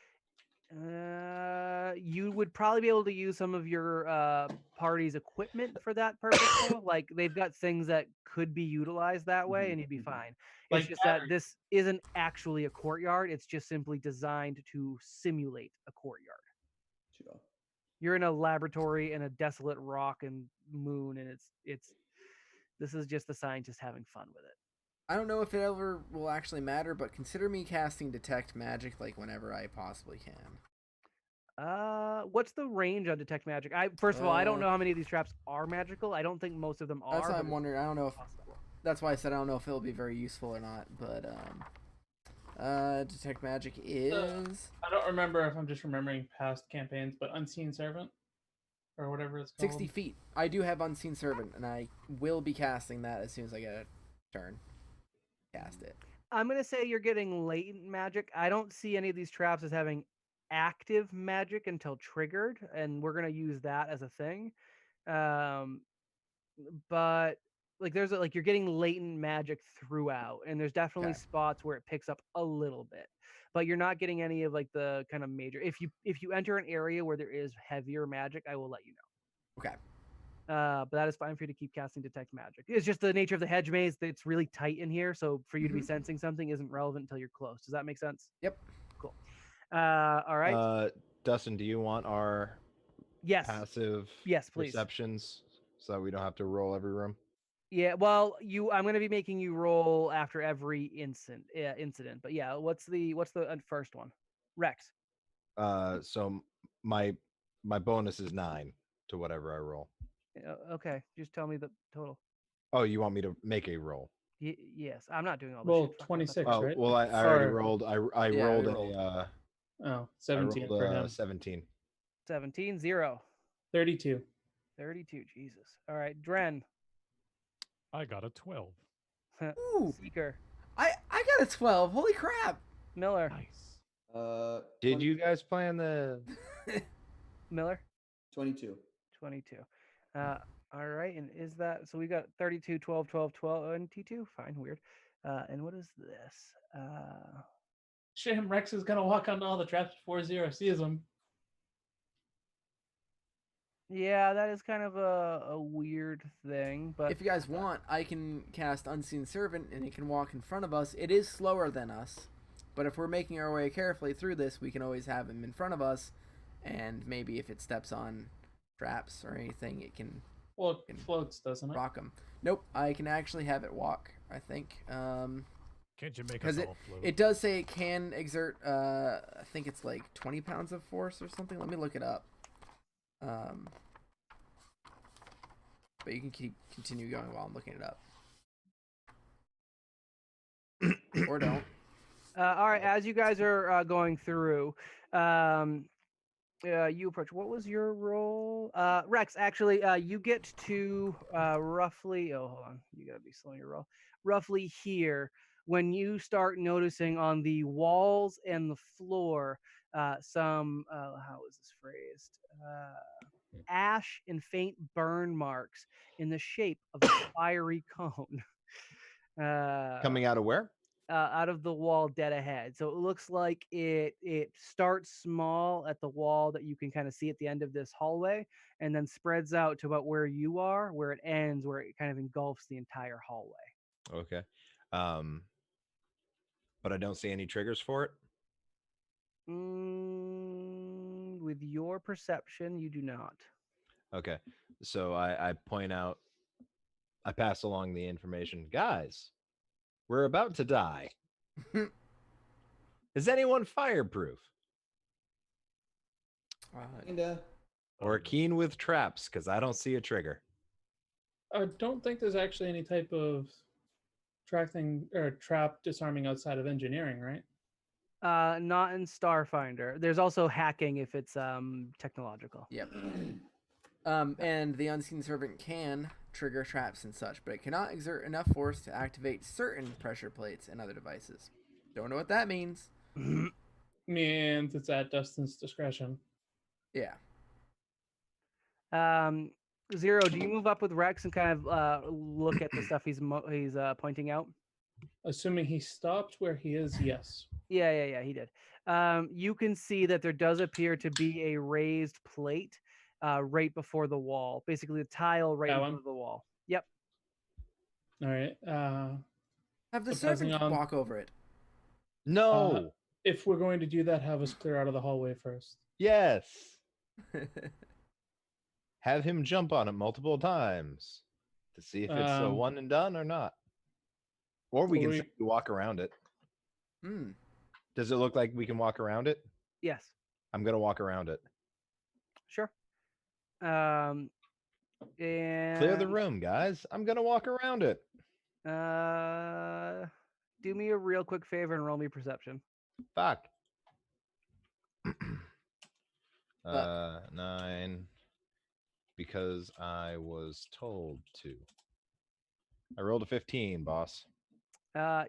You would probably be able to use some of your party's equipment for that purpose, though. Like they've got things that could be utilized that way, and you'd be fine. It's Like just that this isn't actually a courtyard. It's just simply designed to simulate a courtyard. Sure. You're in a laboratory in a desolate rock and moon, and this is just the scientist having fun with it. I don't know if it ever will actually matter, but consider me casting Detect Magic like whenever I possibly can. What's the range on Detect Magic? First of all, I don't know how many of these traps are magical. I don't think most of them are. That's why I'm wondering. I don't know if possible. that's why I said I don't know if it'll be very useful or not. But Detect Magic is I don't remember if I'm just remembering past campaigns, but Unseen Servant or whatever it's called. 60 feet. I do have Unseen Servant, and I will be casting that as soon as I get a turn. cast it. I'm gonna say you're getting latent magic. I don't see any of these traps as having active magic until triggered, and we're gonna use that as a thing. Um, but like like you're getting latent magic throughout, and there's definitely Okay. spots where it picks up a little bit, but you're not getting any of like the kind of major. If you enter an area where there is heavier magic, I will let you know. Okay. But that is fine for you to keep casting detect magic. It's just the nature of the hedge maze that it's really tight in here, so for you to be sensing something isn't relevant until you're close. Does that make sense? Yep. Cool. All right. Dustin, do you want our Yes. passive Yes, please. perceptions so that we don't have to roll every room? Yeah. Well, I'm going to be making you roll after every incident. But yeah, what's the first one? Rex. So my bonus is 9 to whatever I roll. Okay. Just tell me the total. Oh, you want me to make a roll? Yes. I'm not doing all this Well, shit. Fuck that, 26, Oh, right? well, I already Or- rolled. I Yeah, rolled we a rolled. 17 I rolled for him. 17. 17, 0. 32. 32. Jesus. All right. Dren. I got a 12. Ooh. Seeker. I got a 12. Holy crap. Miller. Nice. Did you guys plan the Miller. 22. 22. All right. And is that so? We got 32, 12, 12, 12, and T2. Fine. Weird. And what is this? Shame Rex is gonna walk onto all the traps before Zero sees him. Yeah, that is kind of a weird thing. But If you guys want, I can cast Unseen Servant and it can walk in front of us. It is slower than us, but if we're making our way carefully through this, we can always have him in front of us, and maybe if it steps on traps or anything, it can. Well, it floats, doesn't it? Rock him. Nope, I can actually have it walk. I think. Can't you make Because us all float? it does say it can exert. I think it's like 20 pounds of force or something. Let me look it up. But you can continue going while I'm looking it up. Or don't. all right, as you guys are going through, you approach. What was your role, Rex? Actually, you get to roughly. Oh, hold on. You gotta be slow in your roll. Roughly here, when you start noticing on the walls and the floor some. How is this phrased? Ash and faint burn marks in the shape of a fiery cone. coming out of where? Out of the wall dead ahead. So it looks like it starts small at the wall that you can kind of see at the end of this hallway, and then spreads out to about where you are, where it ends, where it kind of engulfs the entire hallway. Okay. But I don't see any triggers for it. With your perception, you do not. Okay. So I point out, I pass along the information. Guys, we're about to die. Is anyone fireproof? Kinda. Or keen with traps? Because I don't see a trigger. I don't think there's actually any type of trap disarming outside of engineering, right? Not in Starfinder. There's also hacking if it's technological. Yep. And the Unseen Servant can trigger traps and such, but it cannot exert enough force to activate certain pressure plates and other devices. Don't know what that means. Means it's at Dustin's discretion. Yeah. Zero, do you move up with Rex and kind of look at the stuff he's pointing out? Assuming he stopped where he is, yes. Yeah, he did. You can see that there does appear to be a raised plate right before the wall. Basically, the tile right in front of the wall. Yep. All right. Have the So passing servant on- walk over it. No. If we're going to do that, have us clear out of the hallway first. Yes. Have him jump on it multiple times to see if it's a one and done or not. Or we can simply walk around it. Does it look like we can walk around it? Yes. I'm going to walk around it. Sure. And clear the room, guys. I'm going to walk around it. Do me a real quick favor and roll me perception. Fuck. 9. Because I was told to. I rolled a 15, boss.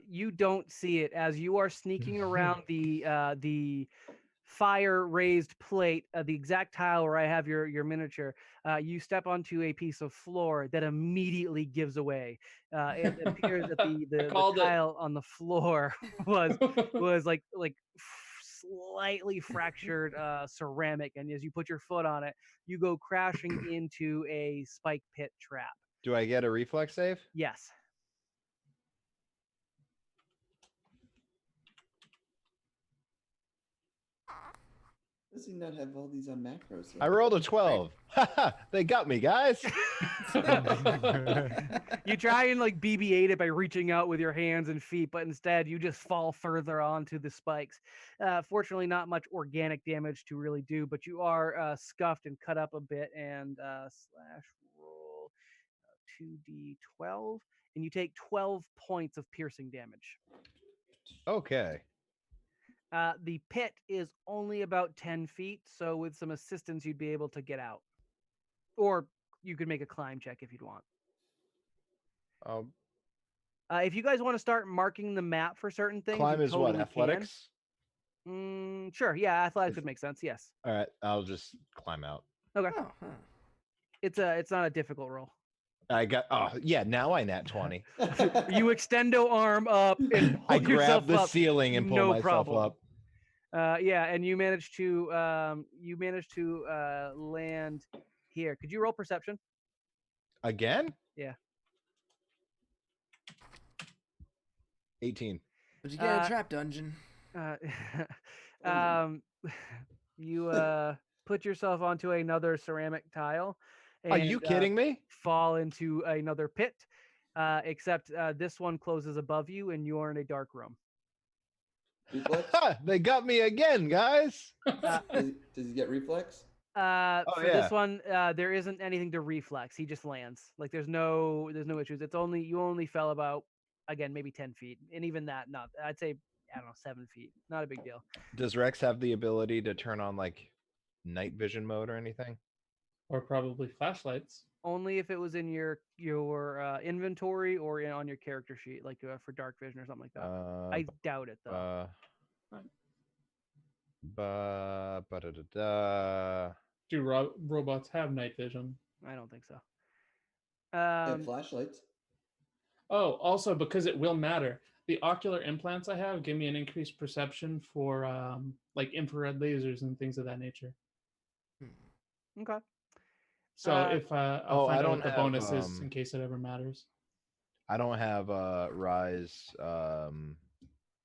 You don't see it as you are sneaking around the fire raised plate, the exact tile where I have your miniature. You step onto a piece of floor that immediately gives away. It appears that the tile on the floor was like slightly fractured ceramic, and as you put your foot on it, you go crashing into a spike pit trap. Do I get a reflex save? Yes. Does he not have all these on macros? I rolled a 12. Haha, they got me, guys. You try and like BB-8 it by reaching out with your hands and feet, but instead you just fall further onto the spikes. Fortunately, not much organic damage to really do, but you are scuffed and cut up a bit. And slash roll 2d12, and you take 12 points of piercing damage. Okay. The pit is only about 10 feet, so with some assistance, you'd be able to get out. Or you could make a climb check if you'd want. If you guys want to start marking the map for certain things, Climb you is totally what? Athletics? Sure. Yeah, athletics would make sense. Yes. All right, I'll just climb out. Okay. Oh, huh. It's not a difficult roll. I got. Oh yeah, now I nat 20. You extendo arm up and pull I yourself grab the up. ceiling and pull No myself problem. up. Yeah, and you managed to land here. Could you roll perception? Again? Yeah. 18. But you get a trap dungeon. You put yourself onto another ceramic tile. And, Are you kidding me? fall into another pit, except this one closes above you, and you are in a dark room. Reflex? They got me again, guys. Does he get reflex? For yeah. this one, there isn't anything to reflex. He just lands. Like there's no issues. It's only you only fell about, again, maybe 10 feet, and even that, not I'd say, I don't know, 7 feet. Not a big deal. Does Rex have the ability to turn on like night vision mode or anything? Or probably flashlights. Only if it was in your inventory or on your character sheet, like for dark vision or something like that. I doubt it though. Do robots have night vision? I don't think so. And flashlights. Oh, also because it will matter. The ocular implants I have give me an increased perception for like infrared lasers and things of that nature. Okay. So if I'll find out what the bonus is in case it ever matters. I don't have Rise.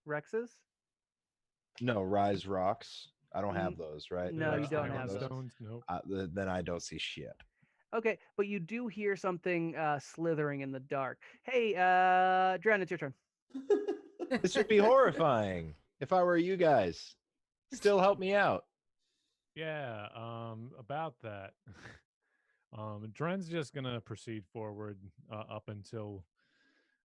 Rexes? No, Rise rocks. I don't have those, right? No, you don't have those. Stones, nope. Then I don't see shit. Okay, but you do hear something slithering in the dark. Hey, Dren, it's your turn. This would be horrifying if I were you guys. Still help me out. Yeah, about that. Dren's just gonna proceed forward up until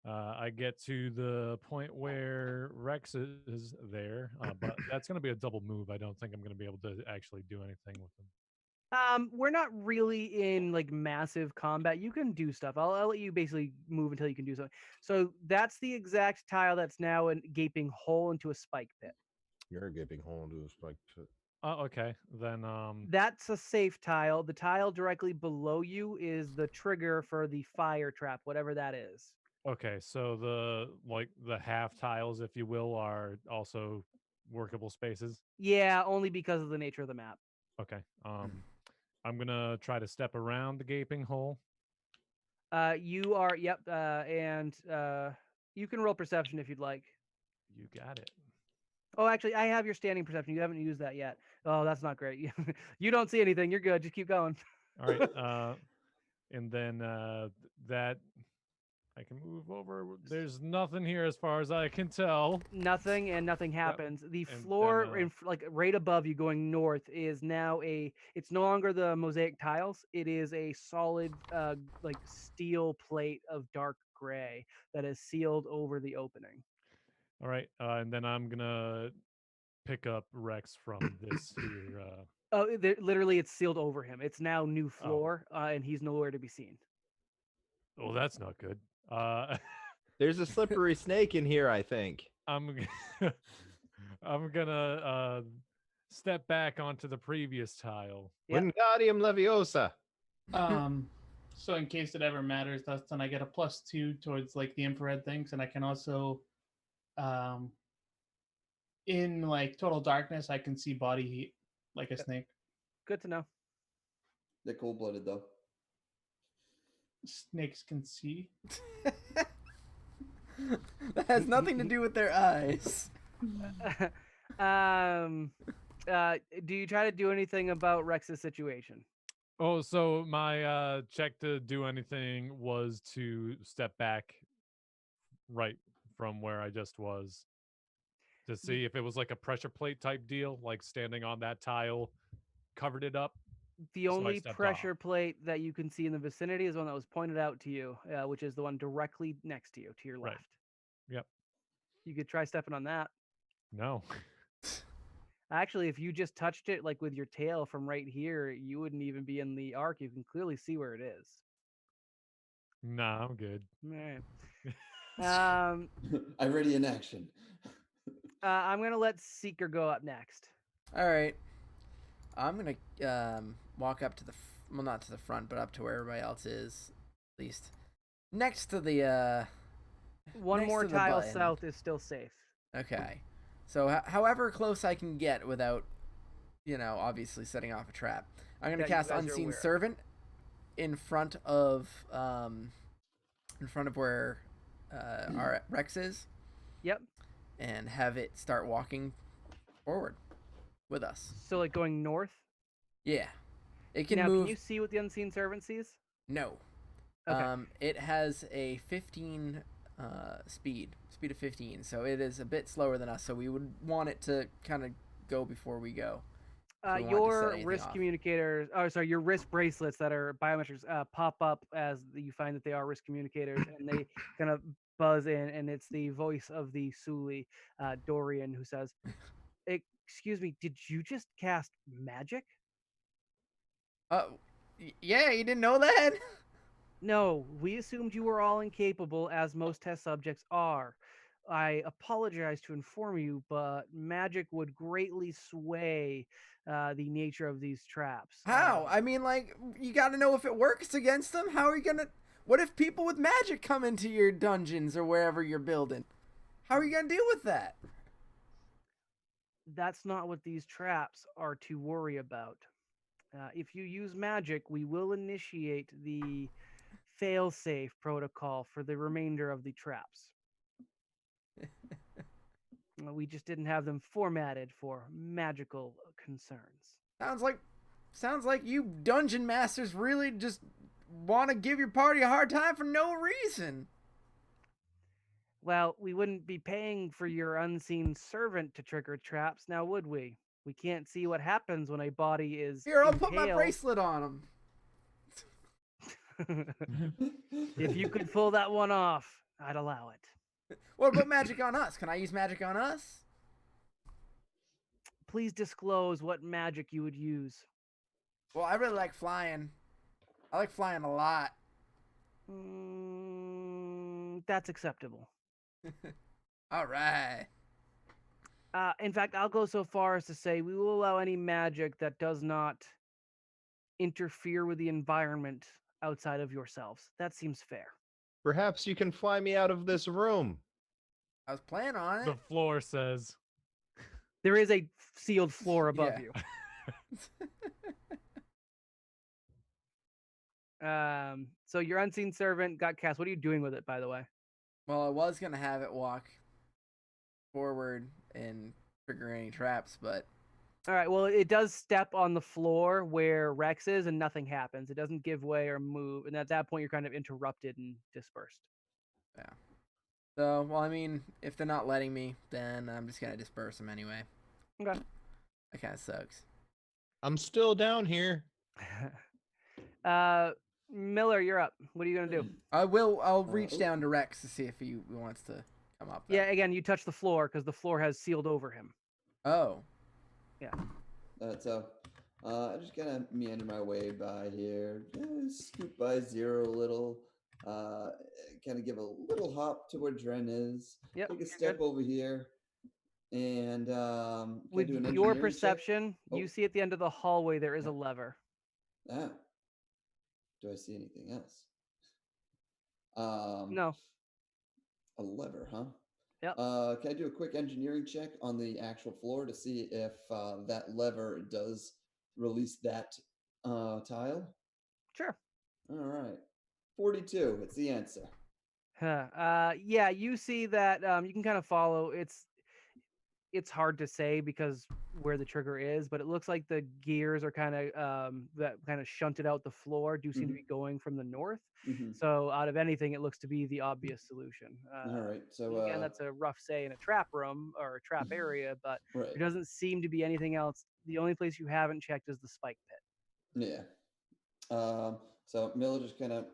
I get to the point where Rex is there, but that's gonna be a double move. I don't think I'm gonna be able to actually do anything with him. We're not really in like massive combat. You can do stuff. I'll let you basically move until you can do something. So that's the exact tile that's now a gaping hole into a spike pit. You're a gaping hole into a spike pit. Oh, okay. Then that's a safe tile. The tile directly below you is the trigger for the fire trap, whatever that is. Okay, so the half tiles, if you will, are also workable spaces. Yeah, only because of the nature of the map. Okay. I'm gonna try to step around the gaping hole. You are, yep, and you can roll perception if you'd like. You got it. Oh, actually, I have your standing perception. You haven't used that yet. Oh, that's not great. You don't see anything. You're good. Just keep going. All right. And then that I can move over. There's nothing here as far as I can tell. Nothing, and nothing happens. The floor, like right above you, going north, is now it's no longer the mosaic tiles. It is a solid, like steel plate of dark gray that is sealed over the opening. All right, and then I'm gonna pick up Rex from this here. Oh, literally, it's sealed over him. It's now new floor, and he's nowhere to be seen. Oh, that's not good. There's a slippery snake in here, I think. I'm gonna step back onto the previous tile. Yep. Wingardium Leviosa. So in case it ever matters, Dustin, I get a +2 towards like the infrared things, and I can also, in like total darkness, I can see body heat like a snake. Good to know. They're cold-blooded though. Snakes can see. That has nothing to do with their eyes. Do you try to do anything about Rex's situation? Oh, so my check to do anything was to step back right from where I just was to see if it was like a pressure plate type deal, like standing on that tile covered it up. The So I only stepped pressure off. plate that you can see in the vicinity is one that was pointed out to you, which is the one directly next to you, to your Right. left. Yep. You could try stepping on that. No. Actually, if you just touched it like with your tail from right here, you wouldn't even be in the arc. You can clearly see where it is. Nah, I'm good. All right. Already in action. I'm gonna let Seeker go up next. All right. I'm gonna walk up to the well, not to the front, but up to where everybody else is, at least next to the One next more to the tile button. south is still safe. Okay. So however close I can get without, obviously setting off a trap, I'm gonna Yeah, you cast guys are Unseen aware. Servant in front of where our Rex is. Yep. And have it start walking forward with us. So like going north. Yeah, it can now, move. Can you see what the Unseen Servant sees? No. Okay. It has a 15 speed of 15, so it is a bit slower than us. So we would want it to kind of go before we go. Your wrist communicators, your wrist bracelets that are biometrics pop up as you find that they are wrist communicators, and they kind of buzz in, and it's the voice of the Suli, Dorian, who says, "Excuse me, did you just cast magic?" Yeah, you didn't know that? No, we assumed you were all incapable, as most test subjects are. I apologize to inform you, but magic would greatly sway the nature of these traps. How? I mean, like, you got to know if it works against them. How are you gonna? What if people with magic come into your dungeons or wherever you're building? How are you gonna deal with that? That's not what these traps are to worry about. If you use magic, we will initiate the fail-safe protocol for the remainder of the traps. We just didn't have them formatted for magical concerns. Sounds like you dungeon masters really just want to give your party a hard time for no reason. Well, we wouldn't be paying for your unseen servant to trigger traps, now would we? We can't see what happens when a body is Here, I'll impaled. put my bracelet on him. If you could pull that one off, I'd allow it. What about magic on us? Can I use magic on us? Please disclose what magic you would use. Well, I really like flying. I like flying a lot. That's acceptable. All right. In fact, I'll go so far as to say we will allow any magic that does not interfere with the environment outside of yourselves. That seems fair. Perhaps you can fly me out of this room. I was planning on it. The floor says. There is a sealed floor above Yeah. you. So your unseen servant got cast. What are you doing with it, by the way? Well, I was gonna have it walk forward and trigger any traps, but All right. Well, it does step on the floor where Rex is, and nothing happens. It doesn't give way or move, and at that point, you're kind of interrupted and dispersed. yeah. So, well, I mean, if they're not letting me, then I'm just gonna disperse them anyway. Okay. That kind of sucks. I'm still down here. Miller, you're up. What are you gonna do? I'll reach down to Rex to see if he wants to come up. Yeah. Again, you touch the floor because the floor has sealed over him. Oh. Yeah. So I'm just gonna meander my way by here. Scoot by Zero a little. kind of give a little hop to where Dren is. Yep. Take a step over here, and can I With do an your engineering check? perception, Oh. you see at the end of the hallway there is a lever. Ah. Do I see anything else? No. A lever, huh? Yep. Can I do a quick engineering check on the actual floor to see if that lever does release that tile? Sure. All right. 42. It's the answer. Yeah, you see that you can kind of follow. It's hard to say because where the trigger is, but it looks like the gears are kind of that kind of shunted out the floor do seem to be going from the north. So out of anything, it looks to be the obvious solution. All right. So again, that's a rough say in a trap room or a trap area, but right. there doesn't seem to be anything else. The only place you haven't checked is the spike pit. Yeah. So Miller just kind of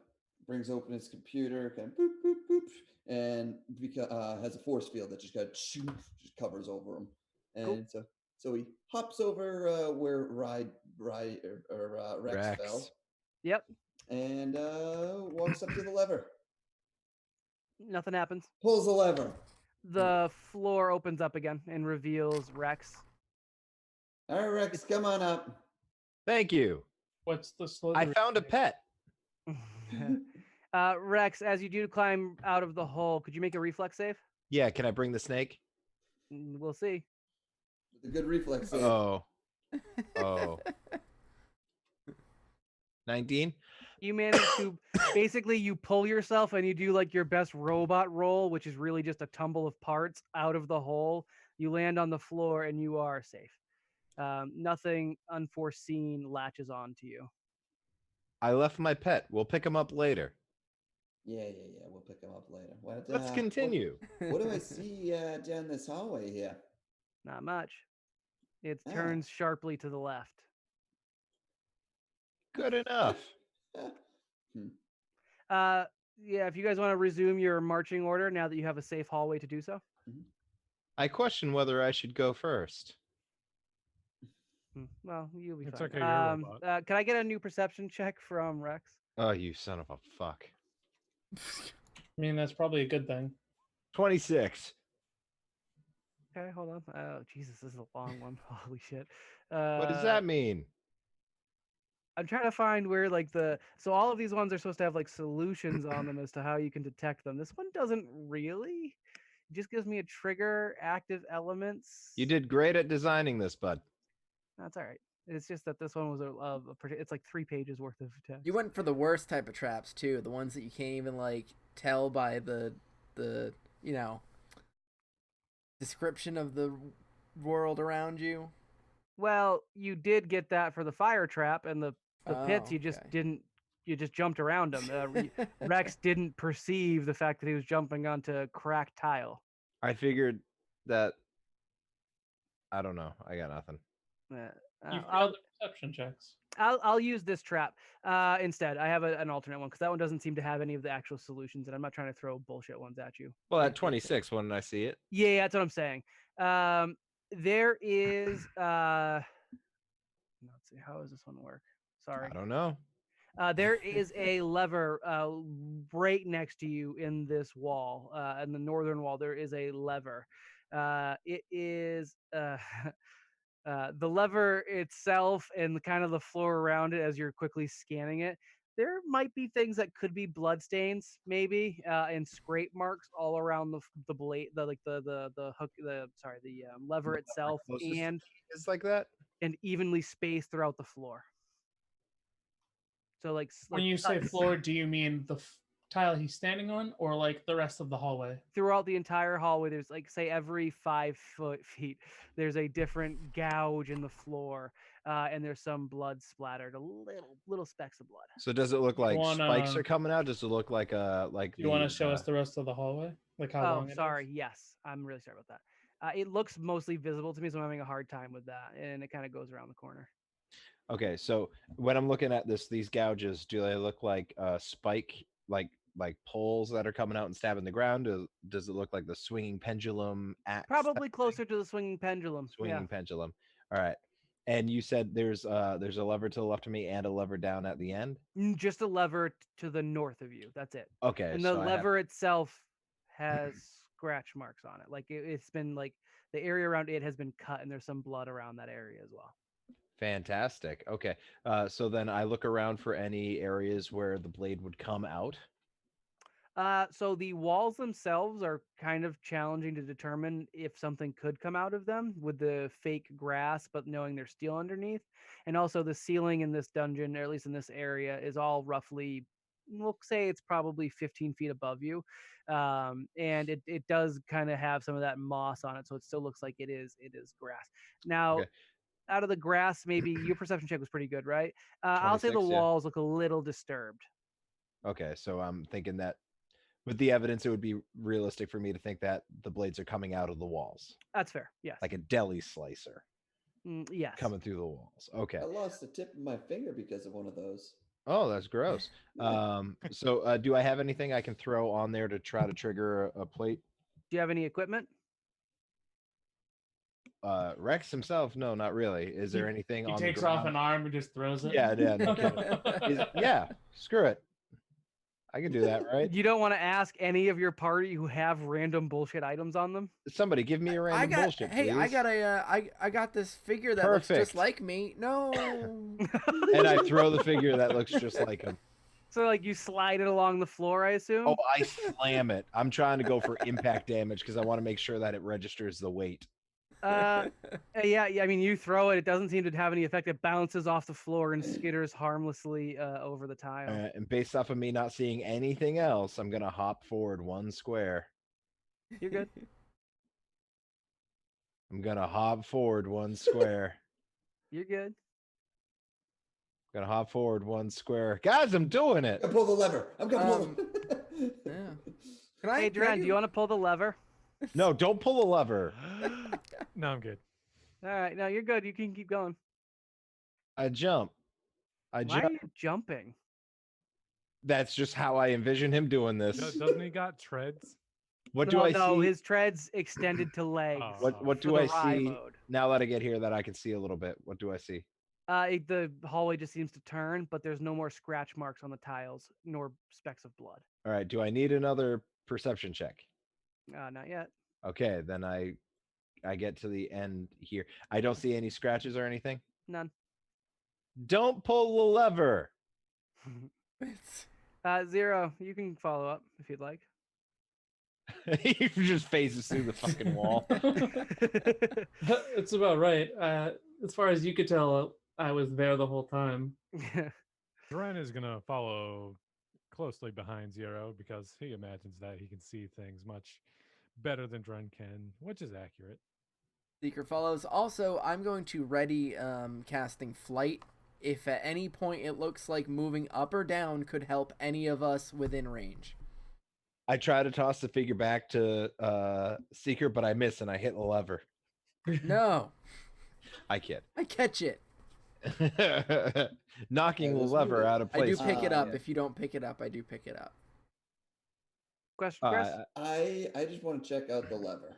brings open his computer, kind of boop boop boop, and has a force field that just covers over him, and Cool. so he hops over where Rex fell. Yep. And walks up to the lever. Nothing happens. Pulls the lever. The floor opens up again and reveals Rex. All right, Rex, come on up. Thank you. What's the slow? I found a pet. Rex, as you do climb out of the hole, could you make a reflex save? Yeah, can I bring the snake? We'll see. With a good reflex save. Oh. 19? You manage to basically you pull yourself and you do like your best robot roll, which is really just a tumble of parts out of the hole. You land on the floor and you are safe. Nothing unforeseen latches on to you. I left my pet. We'll pick him up later. Yeah. We'll pick him up later. Let's continue. What do I see down this hallway here? Not much. It turns sharply to the left. Good enough. Yeah, if you guys want to resume your marching order now that you have a safe hallway to do so. I question whether I should go first. Well, you'll be It's fine. okay, you're a robot. Can I get a new perception check from Rex? Oh, you son of a fuck. I mean, that's probably a good thing. 26. Okay, hold on. Oh, Jesus, this is a long one. Holy shit. What does that mean? I'm trying to find where so all of these ones are supposed to have like solutions on them as to how you can detect them. This one doesn't really. It just gives me a trigger, active elements. You did great at designing this, bud. That's all right. It's just that this one was it's like 3 pages worth of text. You went for the worst type of traps too, the ones that you can't even like tell by the description of the world around you. Well, you did get that for the fire trap and the pits. You just didn't. You just jumped around them. Rex didn't perceive the fact that he was jumping onto cracked tile. I figured that. I don't know. I got nothing. You failed the perception checks. I'll use this trap instead. I have an alternate one because that one doesn't seem to have any of the actual solutions, and I'm not trying to throw bullshit ones at you. Well, at 26, when did I see it? Yeah, that's what I'm saying. There is. Let's see. How does this one work? Sorry. I don't know. There is a lever right next to you in this wall. In the northern wall, there is a lever. It is the lever itself and kind of the floor around it as you're quickly scanning it. There might be things that could be blood stains, maybe, and scrape marks all around the blade, the hook, the lever itself, and it's like that, and evenly spaced throughout the floor. So when you say floor, do you mean the tile he's standing on, or like the rest of the hallway? Throughout the entire hallway, there's like say every 5 feet, there's a different gouge in the floor, and there's some blood splattered, little specks of blood. So does it look like spikes are coming out? Does it look like you want to show us the rest of the hallway, like how long? Sorry. Yes, I'm really sorry about that. It looks mostly visible to me, so I'm having a hard time with that, and it kind of goes around the corner. Okay, so when I'm looking at these gouges, do they look like spike, like poles that are coming out and stabbing the ground? Does it look like the swinging pendulum axe? Probably closer to the swinging pendulum. Pendulum. All right. And you said there's a lever to the left of me and a lever down at the end. Just a lever to the north of you. That's it. Okay, And the so lever itself has scratch marks on it. Like it's been like the area around it has been cut, and there's some blood around that area as well. Fantastic. Okay, so then I look around for any areas where the blade would come out. So the walls themselves are kind of challenging to determine if something could come out of them with the fake grass, but knowing there's steel underneath. And also the ceiling in this dungeon, or at least in this area, is all roughly, we'll say it's probably 15 feet above you. And it does kind of have some of that moss on it, so it still looks like it is grass. Now, Okay. out of the grass, maybe your perception check was pretty good, right? I'll say the 26, yeah. walls look a little disturbed. Okay, so I'm thinking that with the evidence, it would be realistic for me to think that the blades are coming out of the walls, That's fair. Yes. like a deli slicer Yes. coming through the walls. Okay. I lost the tip of my finger because of one of those. Oh, that's gross. So do I have anything I can throw on there to try to trigger a plate? Do you have any equipment? Rex himself, no, not really. Is there anything He on takes the ground? off an arm and just throws it. Yeah, no kidding. Yeah, screw it. I can do that, right? You don't want to ask any of your party who have random bullshit items on them? Somebody give me a random bullshit, hey, please. I got this figure that looks Perfect. just like me. No. And I throw the figure that looks just like him. So like you slide it along the floor, I assume? Oh, I slam it. I'm trying to go for impact damage because I want to make sure that it registers the weight. Yeah. I mean, you throw it. It doesn't seem to have any effect. It bounces off the floor and skitters harmlessly over the tile. And based off of me not seeing anything else, I'm gonna hop forward 1 square. You're good. I'm gonna hop forward 1 square. You're good. Gonna hop forward 1 square. Guys, I'm doing it. I'm gonna pull the lever. I'm gonna pull Yeah. Hey, Duran, do you want to pull the lever? No, don't pull the lever. No, I'm good. All right. No, you're good. You can keep going. I jump. Why are you jumping? That's just how I envision him doing this. Doesn't he got treads? What do I No, see? his treads extended to legs. What do for I the ride see mode. now that I get here that I can see a little bit? What do I see? The hallway just seems to turn, but there's no more scratch marks on the tiles, nor specks of blood. All right. Do I need another perception check? Not yet. Okay, then I get to the end here. I don't see any scratches or anything. None. Don't pull the lever. Zero. You can follow up if you'd like. He just phases through the fucking wall. It's about right. As far as you could tell, I was there the whole time. Dren is gonna follow closely behind Zero because he imagines that he can see things much better than Dren can, which is accurate. Seeker follows. Also, I'm going to ready casting flight. If at any point it looks like moving up or down could help any of us within range. I try to toss the figure back to Seeker, but I miss and I hit the lever. No. I kid. I catch it. Knocking the lever out of place. I do pick it up. Yeah. If you don't pick it up, I do pick it up. Question, Chris? I just want to check out the lever.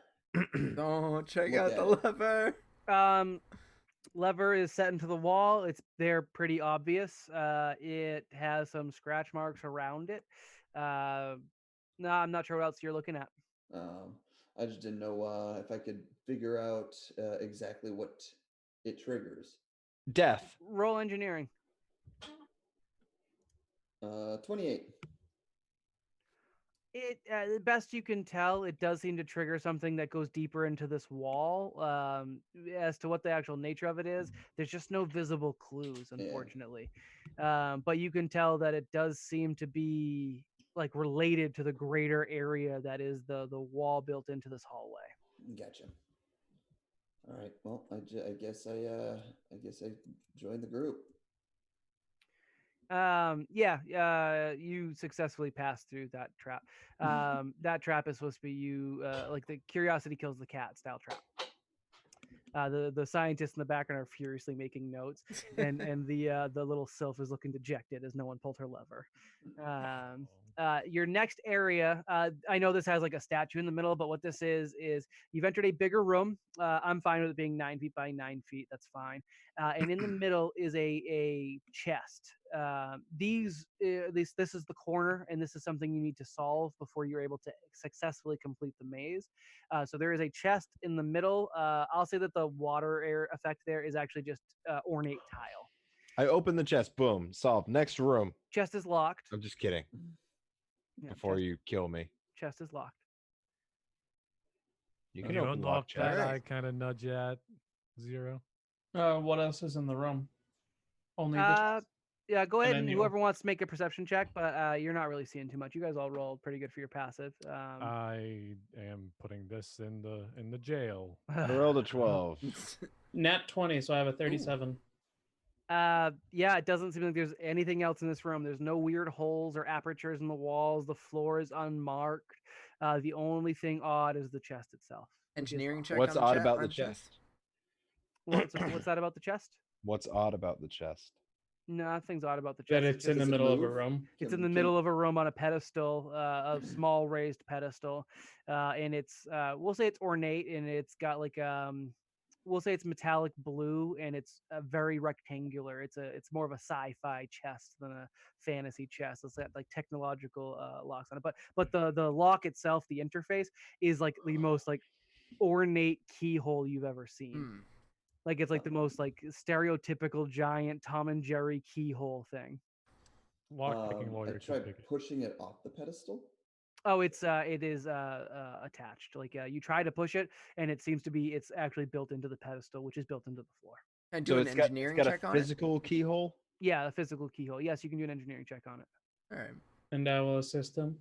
Don't check Look out at the lever. Lever is set into the wall. They're pretty obvious. It has some scratch marks around it. No, I'm not sure what else you're looking at. I just didn't know if I could figure out exactly what it triggers. Death. Roll engineering. 28. The best you can tell, it does seem to trigger something that goes deeper into this wall. As to what the actual nature of it is, there's just no visible clues, unfortunately. But you can tell that it does seem to be like related to the greater area that is the wall built into this hallway. Gotcha. All right. Well, I guess I joined the group. You successfully passed through that trap. That trap is supposed to be you like the curiosity kills the cat style trap. The scientists in the background are furiously making notes, and the little sylph is looking dejected as no one pulled her lever. Your next area, I know this has like a statue in the middle, but what this is you've entered a bigger room. I'm fine with it being 9 feet by 9 feet. That's fine. And in the middle is a chest. This is the corner, and this is something you need to solve before you're able to successfully complete the maze. So there is a chest in the middle. I'll say that the water air effect there is actually just ornate tile. I open the chest. Boom. Solved. Next room. Chest is locked. I'm just kidding. Yeah, Before you kill me. chest is locked. You Can can you open unlock lock that? chest. I kind of nudge at 0. What else is in the room? Only the chest? Yeah, go ahead then and you- whoever wants to make a perception check, but you're not really seeing too much. You guys all rolled pretty good for your passive. I am putting this in the jail. I rolled a 12. Nat 20, so I have a 37. Yeah, it doesn't seem like there's anything else in this room. There's no weird holes or apertures in the walls. The floor is unmarked. The only thing odd is the chest itself. which is Engineering odd. check. What's on odd the about on the chest? What's that about the chest? What's odd about the chest? Nothing's odd about the chest. That it's in the Does it middle of a move? room. It's in the middle of a room on a pedestal, a small raised pedestal, and it's we'll say it's ornate, and it's got like we'll say it's metallic blue, and it's very rectangular. It's more of a sci-fi chest than a fantasy chest. It's got like technological locks on it, but the lock itself, the interface, is like the most like ornate keyhole you've ever seen. Hmm. Like it's like the most like stereotypical giant Tom and Jerry keyhole thing. Lock picking I lawyer. tried pushing it off the pedestal. Oh, it is attached. Like you try to push it, and it seems to be it's actually built into the pedestal, which is built into the floor. And do So an it's got engineering check a on it. physical keyhole. Yeah, a physical keyhole. Yes, you can do an engineering check on it. All right. And I will assist him.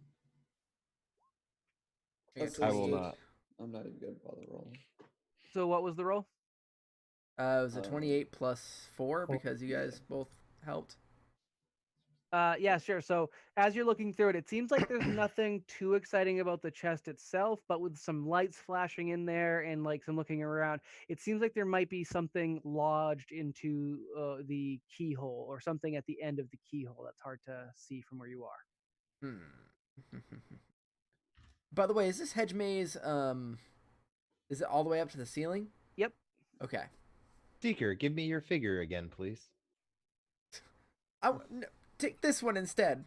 I got I will 28. not. I'm not even gonna bother rolling. So what was the roll? It was a 28 plus 4 because you guys both helped. Yeah, sure. So as you're looking through it, it seems like there's nothing too exciting about the chest itself, but with some lights flashing in there and like some looking around, it seems like there might be something lodged into the keyhole or something at the end of the keyhole that's hard to see from where you are. By the way, is this hedge maze? Is it all the way up to the ceiling? Yep. Okay. Seeker, give me your figure again, please. Take this one instead.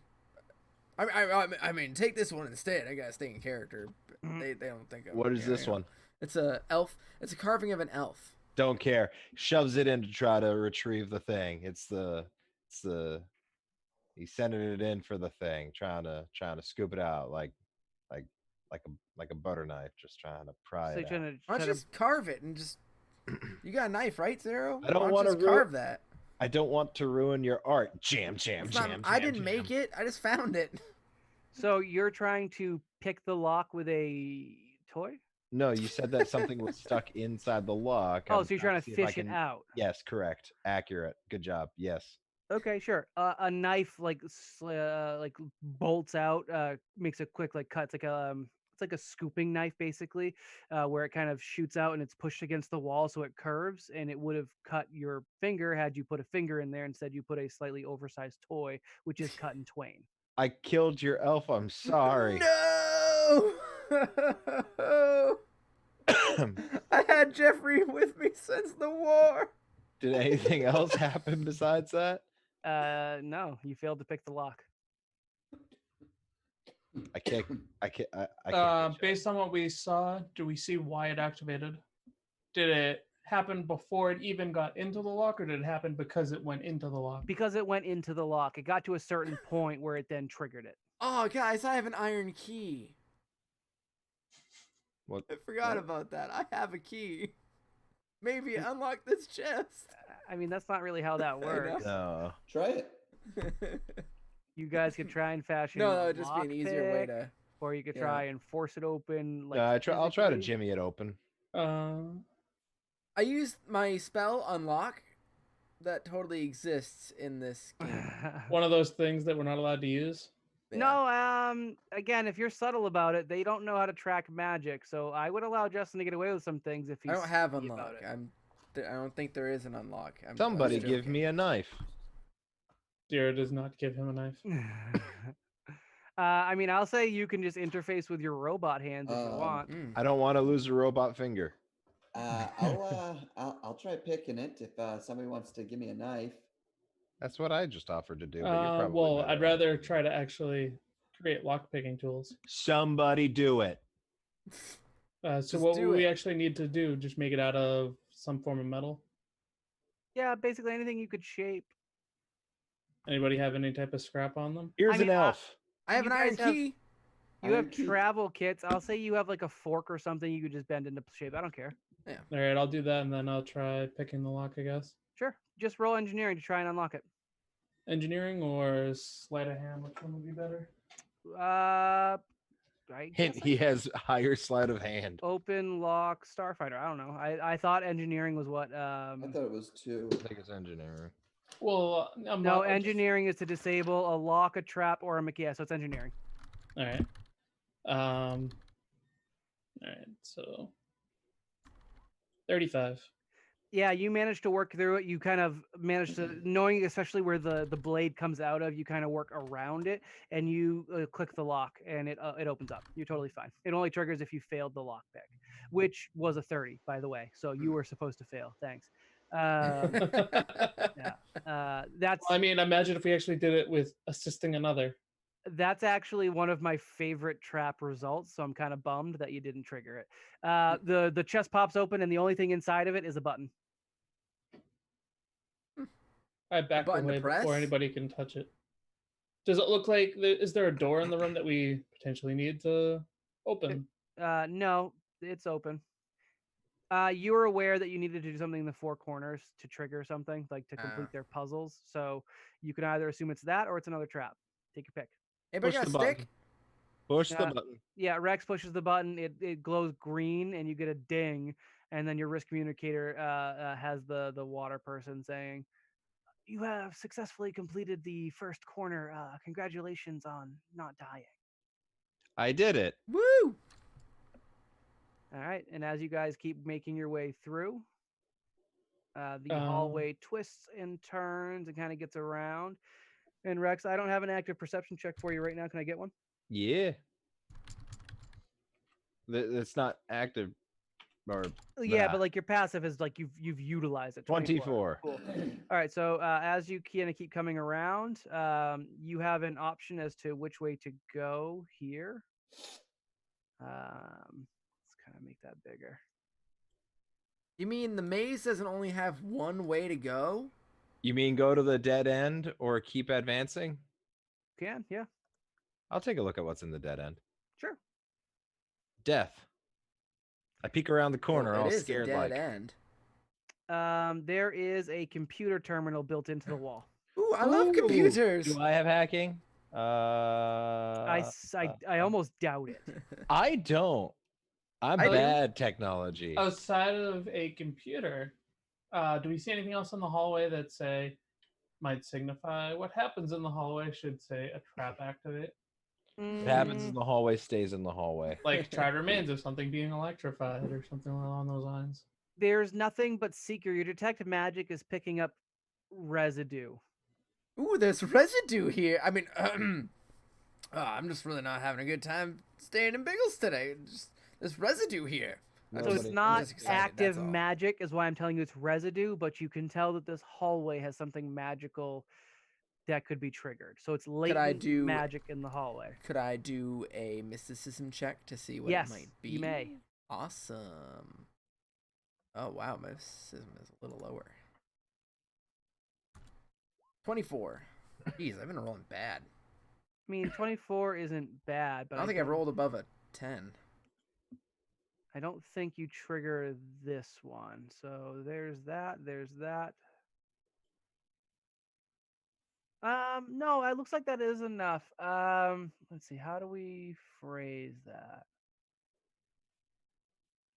I mean, take this one instead. I gotta stay in character. They don't think. What is this one? It's a elf. It's a carving of an elf. Don't care. Shoves it in to try to retrieve the thing. It's the he's sending it in for the thing, trying to scoop it out like a butter knife, just trying to pry So it you're out. Why don't you just carve it and just? You got a knife, right, Zero? I don't Why want you to just carve that. I don't want to ruin your art. Jam. I didn't make it. I just found it. So you're trying to pick the lock with a toy? No, you said that something was stuck inside the lock. Oh, so you're trying to see if I fish it can- out. Yes, correct. Accurate. Good job. Yes. Okay, sure. A knife like bolts out, makes a quick like cut. It's like a scooping knife basically, where it kind of shoots out and it's pushed against the wall, so it curves, and it would have cut your finger had you put a finger in there. Instead, you put a slightly oversized toy, which is cut in twain. I killed your elf. I'm sorry. No. I had Jeffrey with me since the war. Did anything else happen besides that? No, you failed to pick the lock. I can't. Based on what we saw, do we see why it activated? Did it happen before it even got into the lock, or did it happen because it went into the lock? Because it went into the lock. It got to a certain point where it then triggered it. Oh, guys, I have an iron key. What? I forgot What? about that. I have a key. Maybe unlock this chest. I mean, that's not really how that works. No. Try it. You guys could try and fashion. No, a that would just be an easier way lockpick, to. or you could yeah. try and force it open. Like I'll try to physically. jimmy it open. I used my spell unlock that totally exists in this game. One of those things that we're not allowed to use. Yeah. No, again, if you're subtle about it, they don't know how to track magic. So I would allow Justin to get away with some things if he's I don't have sneaky unlock. about it. I'm I don't think there is an unlock. Somebody give me a knife. Zero does not give him a knife. I mean, I'll say you can just interface with your robot hands if you want. I don't want to lose a robot finger. I'll try picking it if somebody wants to give me a knife. That's what I just offered to do, but you're probably well, better I'd off. rather try to actually create lock picking tools. Somebody do it. So what would we actually need to do? Just make it out of some form of metal? Yeah, basically anything you could shape. Anybody have any type of scrap on them? Here's an elf. I have an iron key. You have travel kits. I'll say you have like a fork or something you could just bend into shape. I don't care. Yeah. All right, I'll do that, and then I'll try picking the lock, I guess. Sure. Just roll engineering to try and unlock it. Engineering or sleight of hand? Which one would be better? Hint: he has higher sleight of hand. Open lock Starfinder. I don't know. I thought engineering was what. I thought it was 2. I think it's engineering. Well, no, engineering is to disable a lock, a trap, or a mechanic. So it's engineering. All right. All right. So 35. Yeah, you managed to work through it. You kind of managed to, knowing especially where the blade comes out of, you kind of work around it, and you click the lock, and it opens up. You're totally fine. It only triggers if you failed the lock pick, which was a 30, by the way. So you were supposed to fail. Thanks. Yeah. That's. Well, I mean, imagine if we actually did it with assisting another. That's actually one of my favorite trap results, so I'm kind of bummed that you didn't trigger it. The chest pops open, and the only thing inside of it is a button. I back away before anybody can touch it. Does it look like, is there a door in the room that we potentially need to open? No, it's open. You were aware that you needed to do something in the 4 corners to trigger something, like to complete their puzzles. So you can either assume it's that or it's another trap. Take your pick. Anybody got a stick? Push the button. Yeah, Rex pushes the button. It glows green, and you get a ding. And then your risk communicator has the water person saying, "You have successfully completed the first corner. Congratulations on not dying." I did it. Woo! All right, and as you guys keep making your way through, the hallway twists and turns and kind of gets around. And Rex, I don't have an active perception check for you right now. Can I get one? Yeah. It's not active. Or yeah, but like your passive is like you've utilized it. 24. Cool. All right, so as you kind of keep coming around, you have an option as to which way to go here. Let's kind of make that bigger. You mean the maze doesn't only have one way to go? You mean go to the dead end or keep advancing? Can, yeah. I'll take a look at what's in the dead end. Sure. Death. I peek around the corner, all scared like. End. There is a computer terminal built into the wall. Ooh, I love computers. Do I have hacking? I almost doubt it. I don't. I'm bad technology. Outside of a computer, do we see anything else in the hallway that might signify what happens in the hallway? Should say a trap activate. What happens in the hallway stays in the hallway. Like tried remains of something being electrified or something along those lines. There's nothing but Seeker. Your detect magic is picking up residue. Ooh, there's residue here. I mean, I'm just really not having a good time staying in Biggles today. There's residue here. So it's not active magic is why I'm telling you it's residue, but you can tell that this hallway has something magical that could be triggered. So it's latent magic in the hallway. Could I do a mysticism check to see what it might be? You may. Awesome. Oh, wow. Mysticism is a little lower. 24. Jeez, I've been rolling bad. I mean, 24 isn't bad, but I don't think I've rolled above a 10. I don't think you trigger this one. So there's that. There's that. No, it looks like that is enough. Let's see. How do we phrase that?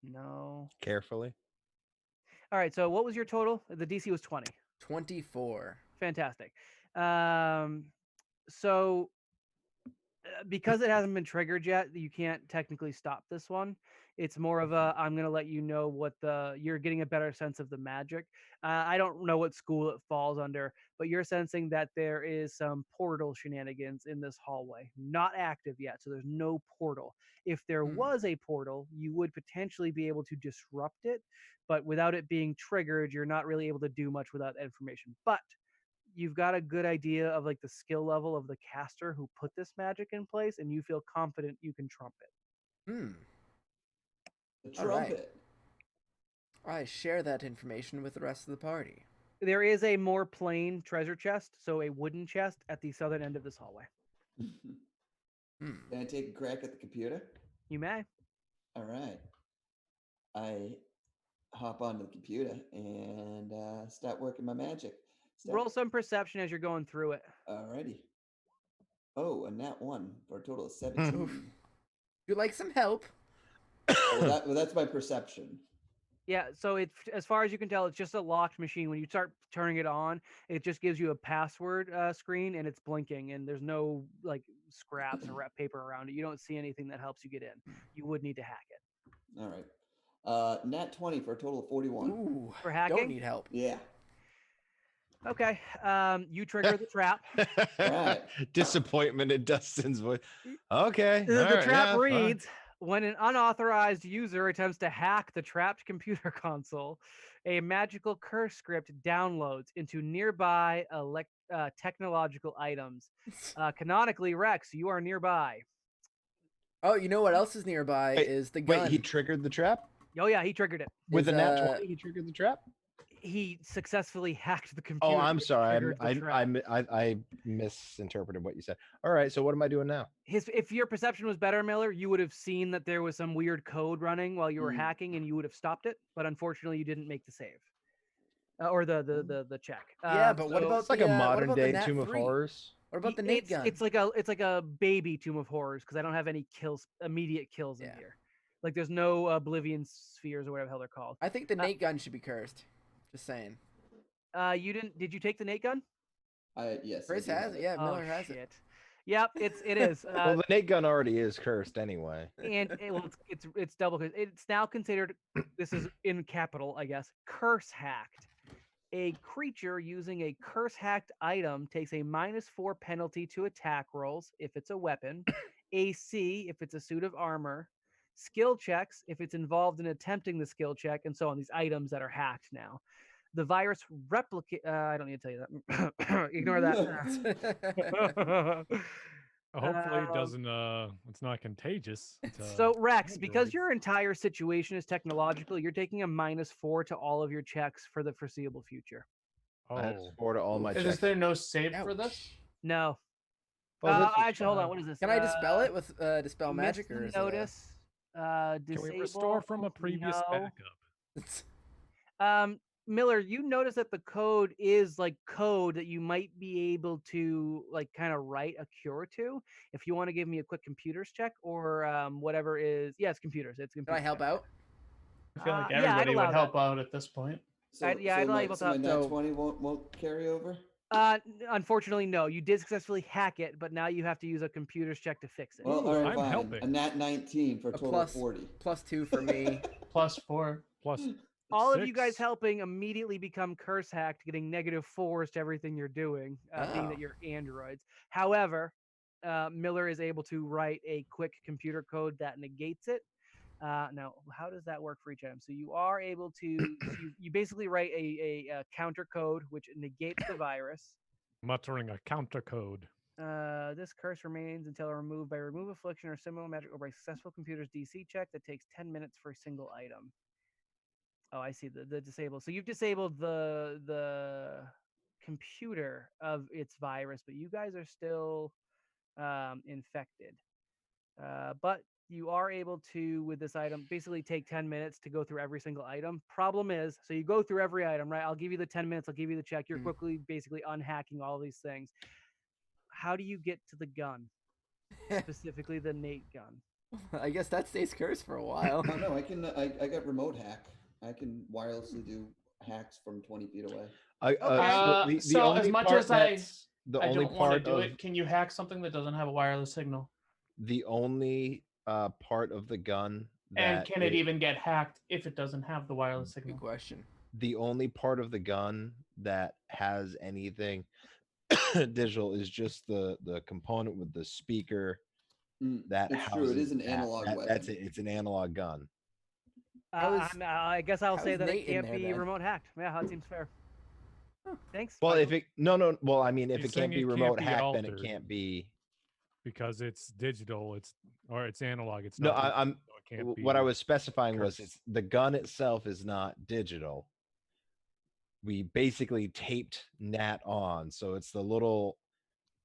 No. Carefully. All right. So what was your total? The DC was 20. 24. Fantastic. So because it hasn't been triggered yet, you can't technically stop this one. It's more of a I'm going to let you know what you're getting a better sense of the magic. I don't know what school it falls under, but you're sensing that there is some portal shenanigans in this hallway. Not active yet, so there's no portal. If there was a portal, you would potentially be able to disrupt it, but without it being triggered, you're not really able to do much without that information. But you've got a good idea of like the skill level of the caster who put this magic in place, and you feel confident you can trump it. The trumpet. I share that information with the rest of the party. There is a more plain treasure chest, so a wooden chest at the southern end of this hallway. Can I take a crack at the computer? You may. All right. I hop onto the computer and start working my magic. Roll some perception as you're going through it. Alrighty. Oh, a nat 1 for a total of 17. You like some help? well, that's my perception. Yeah, so it's as far as you can tell, it's just a locked machine. When you start turning it on, it just gives you a password screen, and it's blinking, and there's no like scraps or wrap paper around it. You don't see anything that helps you get in. You would need to hack it. All right. Nat 20 for a total of 41. Ooh, for hacking? Don't need help. Yeah. Okay. You trigger the trap. Right. Disappointment in Dustin's voice. Okay. The trap reads, when an unauthorized user attempts to hack the trapped computer console, a magical curse script downloads into nearby technological items. Canonically, Rex, you are nearby. Oh, you know what else is nearby is the gun. Wait, he triggered the trap? Oh, yeah, he triggered it. With a nat 20, he triggered the trap? He successfully hacked the computer. Oh, I'm sorry. I misinterpreted what you said. All right, so what am I doing now? If your perception was better, Miller, you would have seen that there was some weird code running while you were hacking, and you would have stopped it. But unfortunately, you didn't make the save or the check. Yeah, but what about it's like a modern day Tomb of Horrors? What about the Nate gun? It's like a baby Tomb of Horrors because I don't have any immediate kills in here. Like there's no Oblivion spheres or whatever the hell they're called. I think the Nate gun should be cursed. Just saying. You didn't? Did you take the Nate gun? Yes. Chris has it. Yeah, Miller has it. Yep, it is. Well, the Nate gun already is cursed anyway. And it's double cursed. It's now considered. This is in capital, I guess. Curse hacked. A creature using a curse hacked item takes a -4 penalty to attack rolls if it's a weapon, AC if it's a suit of armor, skill checks if it's involved in attempting the skill check, and so on. These items that are hacked now. The virus replicate. I don't need to tell you that. Ignore that. Hopefully it doesn't. It's not contagious. So Rex, because your entire situation is technological, you're taking a -4 to all of your checks for the foreseeable future. Oh, I have 4 to all my checks. Is there no save for this? No. Actually, hold on. What is this? Can I dispel it with dispel magic or is notice? Can we restore from a previous backup? Miller, you notice that the code is like code that you might be able to like kind of write a cure to. If you want to give me a quick computers check or whatever is, it's computers. It's computers. Can I help out? I feel like everybody would help out at this point. I'd allow you to help. So 20 won't carry over. Unfortunately, no. You did successfully hack it, but now you have to use a computers check to fix it. Well, all right, I'm helping. A nat 19 for a total of 40. +2 for me. +4. All of you guys helping immediately become curse hacked, getting -4s to everything you're doing, being that you're androids. However, Miller is able to write a quick computer code that negates it. Now, how does that work for each item? So you are able to, you basically write a counter code which negates the virus. Muttering a counter code. This curse remains until removed by remove affliction or similar magic or by successful computer's DC check that takes 10 minutes for a single item. Oh, I see the disable. So you've disabled the computer of its virus, but you guys are still infected. But you are able to, with this item, basically take 10 minutes to go through every single item. Problem is, so you go through every item, right? I'll give you the 10 minutes. I'll give you the check. You're quickly basically unhacking all these things. How do you get to the gun? Specifically the Nate gun. I guess that stays cursed for a while. No, I can. I got remote hack. I can wirelessly do hacks from 20 feet away. So as much as I don't want to do of it, can you hack something that doesn't have a wireless signal? The only part of the gun And can it even get hacked if it doesn't have the wireless signal? Good question. The only part of the gun that has anything digital is just the component with the speaker that It's houses true. It is an that. analog weapon. That's it. It's an analog gun. I guess I'll say that Nate it in can't there, be then? remote hacked. Yeah, that seems fair. Thanks. Well, if it no, well, I mean, if He's it can't saying be it can't remote be hacked, then it altered. can't be. Because it's digital, it's analog. It's No, not. Digital, I'm. so it can't be What I was specifying was cursed. it's the gun itself is not digital. We basically taped Nat on, so it's the little.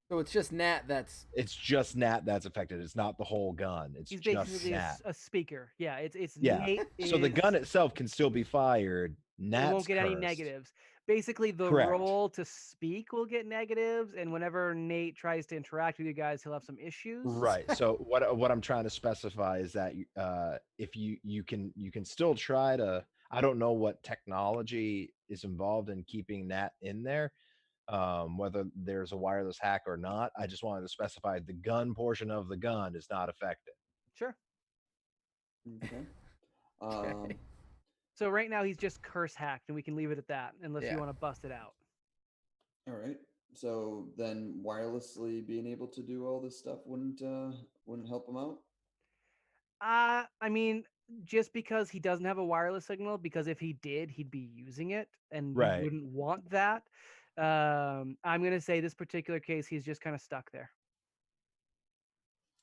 So it's just Nat that's. It's just Nat that's affected. It's not the whole gun. It's He's just basically Nat. a speaker. Yeah, it's Yeah. Nate. So the gun itself can still be fired. Nat's it won't get any cursed. negatives. Basically, the Correct. roll to speak will get negatives, and whenever Nate tries to interact with you guys, he'll have some issues. Right. So what I'm trying to specify is that if you can still try to. I don't know what technology is involved in keeping Nat in there, whether there's a wireless hack or not. I just wanted to specify the gun portion of the gun is not affected. Sure. Okay. Okay. So right now he's just curse hacked, and we can leave it at that, unless Yeah. you want to bust it out. All right. So then, wirelessly being able to do all this stuff wouldn't help him out. I mean, just because he doesn't have a wireless signal, because if he did, he'd be using it, and we Right. wouldn't want that. I'm gonna say this particular case, he's just kind of stuck there.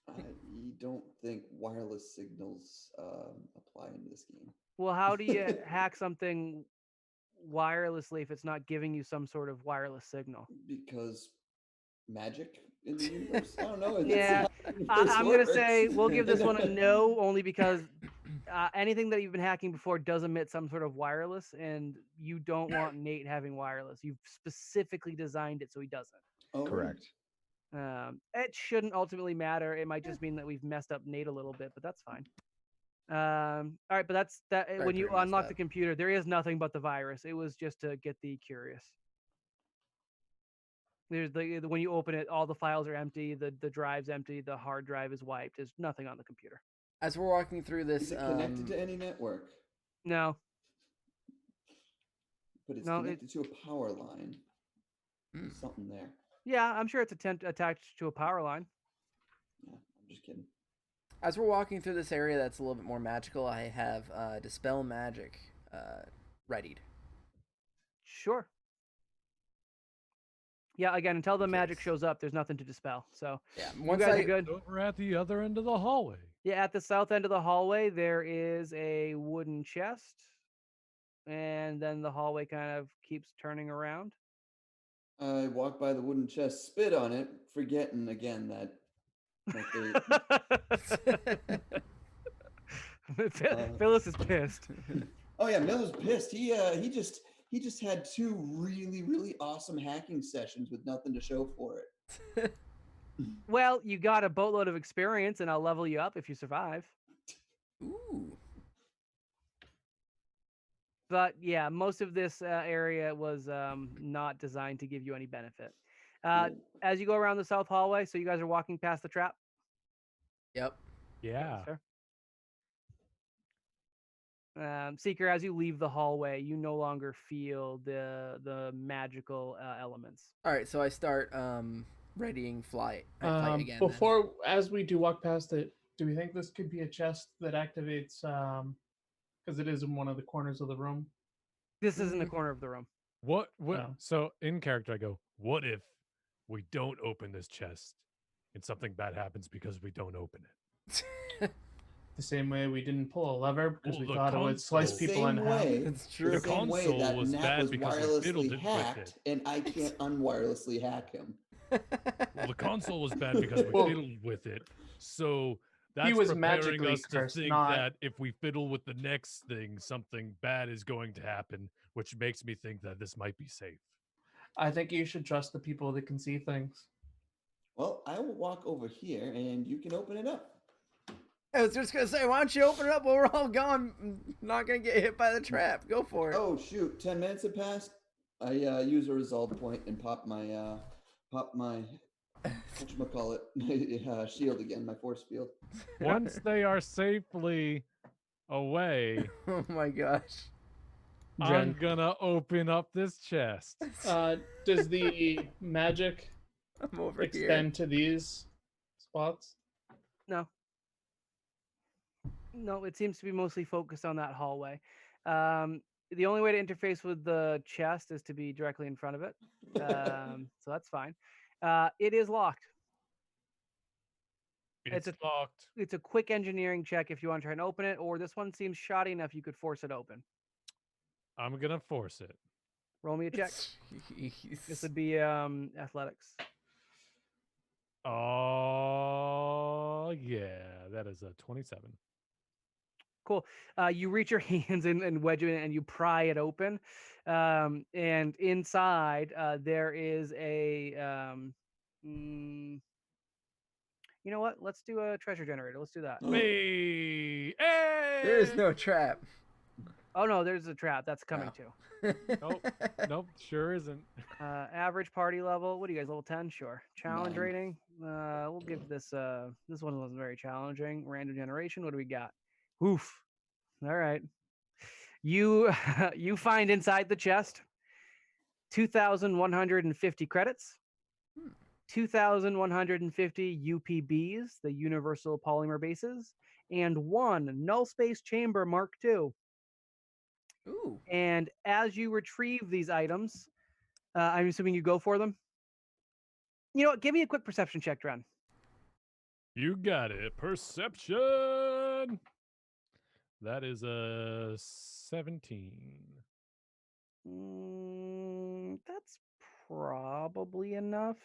I don't think wireless signals apply in this game. Well, how do you hack something wirelessly if it's not giving you some sort of wireless signal? Because magic in the universe. I don't know. Yeah, I'm gonna say we'll give this one a no, only because anything that you've been hacking before does emit some sort of wireless, and you don't want Nate having wireless. You've specifically designed it so he doesn't. Oh, Correct. It shouldn't ultimately matter. It might just mean that we've messed up Nate a little bit, but that's fine. All right, but that's that. When you unlock the computer, there is nothing but the virus. It was just to get the curious. There's when you open it, all the files are empty. The drive's empty. The hard drive is wiped. There's nothing on the computer. As we're walking through this, is it connected to any network? No. But it's connected to a power line. There's something there. Yeah, I'm sure it's attached to a power line. Yeah, I'm just kidding. As we're walking through this area that's a little bit more magical, I have Dispel Magic readied. Sure. Yeah, again, until the magic shows up, there's nothing to dispel. So yeah, you guys are good. Over at the other end of the hallway. Yeah, at the south end of the hallway, there is a wooden chest. And then the hallway kind of keeps turning around. I walk by the wooden chest, spit on it, forgetting again that Phyllis is pissed. Oh yeah, Miller's pissed. He just had 2 really awesome hacking sessions with nothing to show for it. Well, you got a boatload of experience, and I'll level you up if you survive. Ooh. But yeah, most of this area was not designed to give you any benefit. As you go around the south hallway, so you guys are walking past the trap? Yep. Yeah. Seeker, as you leave the hallway, you no longer feel the magical elements. All right, so I start readying flight. I fight again. Before, as we do walk past it, do we think this could be a chest that activates? Because it is in one of the corners of the room. This is in the corner of the room. What? So in character, I go, what if we don't open this chest and something bad happens because we don't open it? The same way we didn't pull a lever because we thought it would slice people in half. It's true. The same way that Nat was wirelessly hacked, and I can't unwirelessly hack him. Well, the console was bad because we fiddled with it. So that's he was preparing magically us to cursed, think not... that if we fiddle with the next thing, something bad is going to happen, which makes me think that this might be safe. I think you should trust the people that can see things. Well, I will walk over here, and you can open it up. I was just going to say, why don't you open it up while we're all gone? Not going to get hit by the trap. Go for it. Oh, shoot. 10 minutes have passed. I use a resolve point and pop my whatchamacallit, shield again, my force field. Once they are safely away, Oh my gosh. I'm Dren, gonna open up this chest. does the magic I'm over here. extend to these spots? No. No, it seems to be mostly focused on that hallway. The only way to interface with the chest is to be directly in front of it. So that's fine. It is locked. It's locked. It's a quick engineering check if you want to try and open it, or this one seems shoddy enough you could force it open. I'm gonna force it. Roll me a check. This would be athletics. Oh yeah, that is a 27. Cool. You reach your hands in and wedge it in and you pry it open. And inside there is a you know what? Let's do a treasure generator. Let's do that. Hey! There is no trap. Oh no, there's a trap. That's coming too. Nope, sure isn't. Average party level. What are you guys? Level 10? Sure. Challenge 9. rating. We'll give this this one wasn't very challenging. Random generation. What do we got? Oof. All right. You you find inside the chest 2,150 credits, 2,150 UPBs, the Universal Polymer Bases, and 1 Null Space Chamber Mark II. Ooh. And as you retrieve these items, I'm assuming you go for them. You know what? Give me a quick perception check, Dren. You got it. Perception. That is a 17. That's probably enough.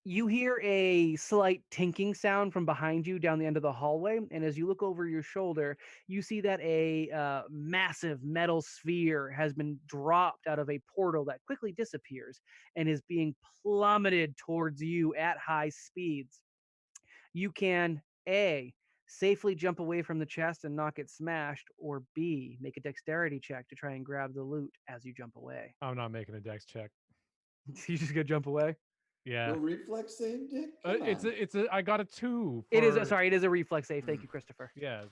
You hear a slight tinking sound from behind you down the end of the hallway, and as you look over your shoulder, you see that a massive metal sphere has been dropped out of a portal that quickly disappears and is being plummeted towards you at high speeds. You can A, safely jump away from the chest and not get smashed, or B, make a dexterity check to try and grab the loot as you jump away. I'm not making a dex check. You just gonna jump away? Yeah. No reflex save, Dick? Come It's on. a I got a 2. It is sorry, it is a reflex save. Thank you, Christopher. Yeah,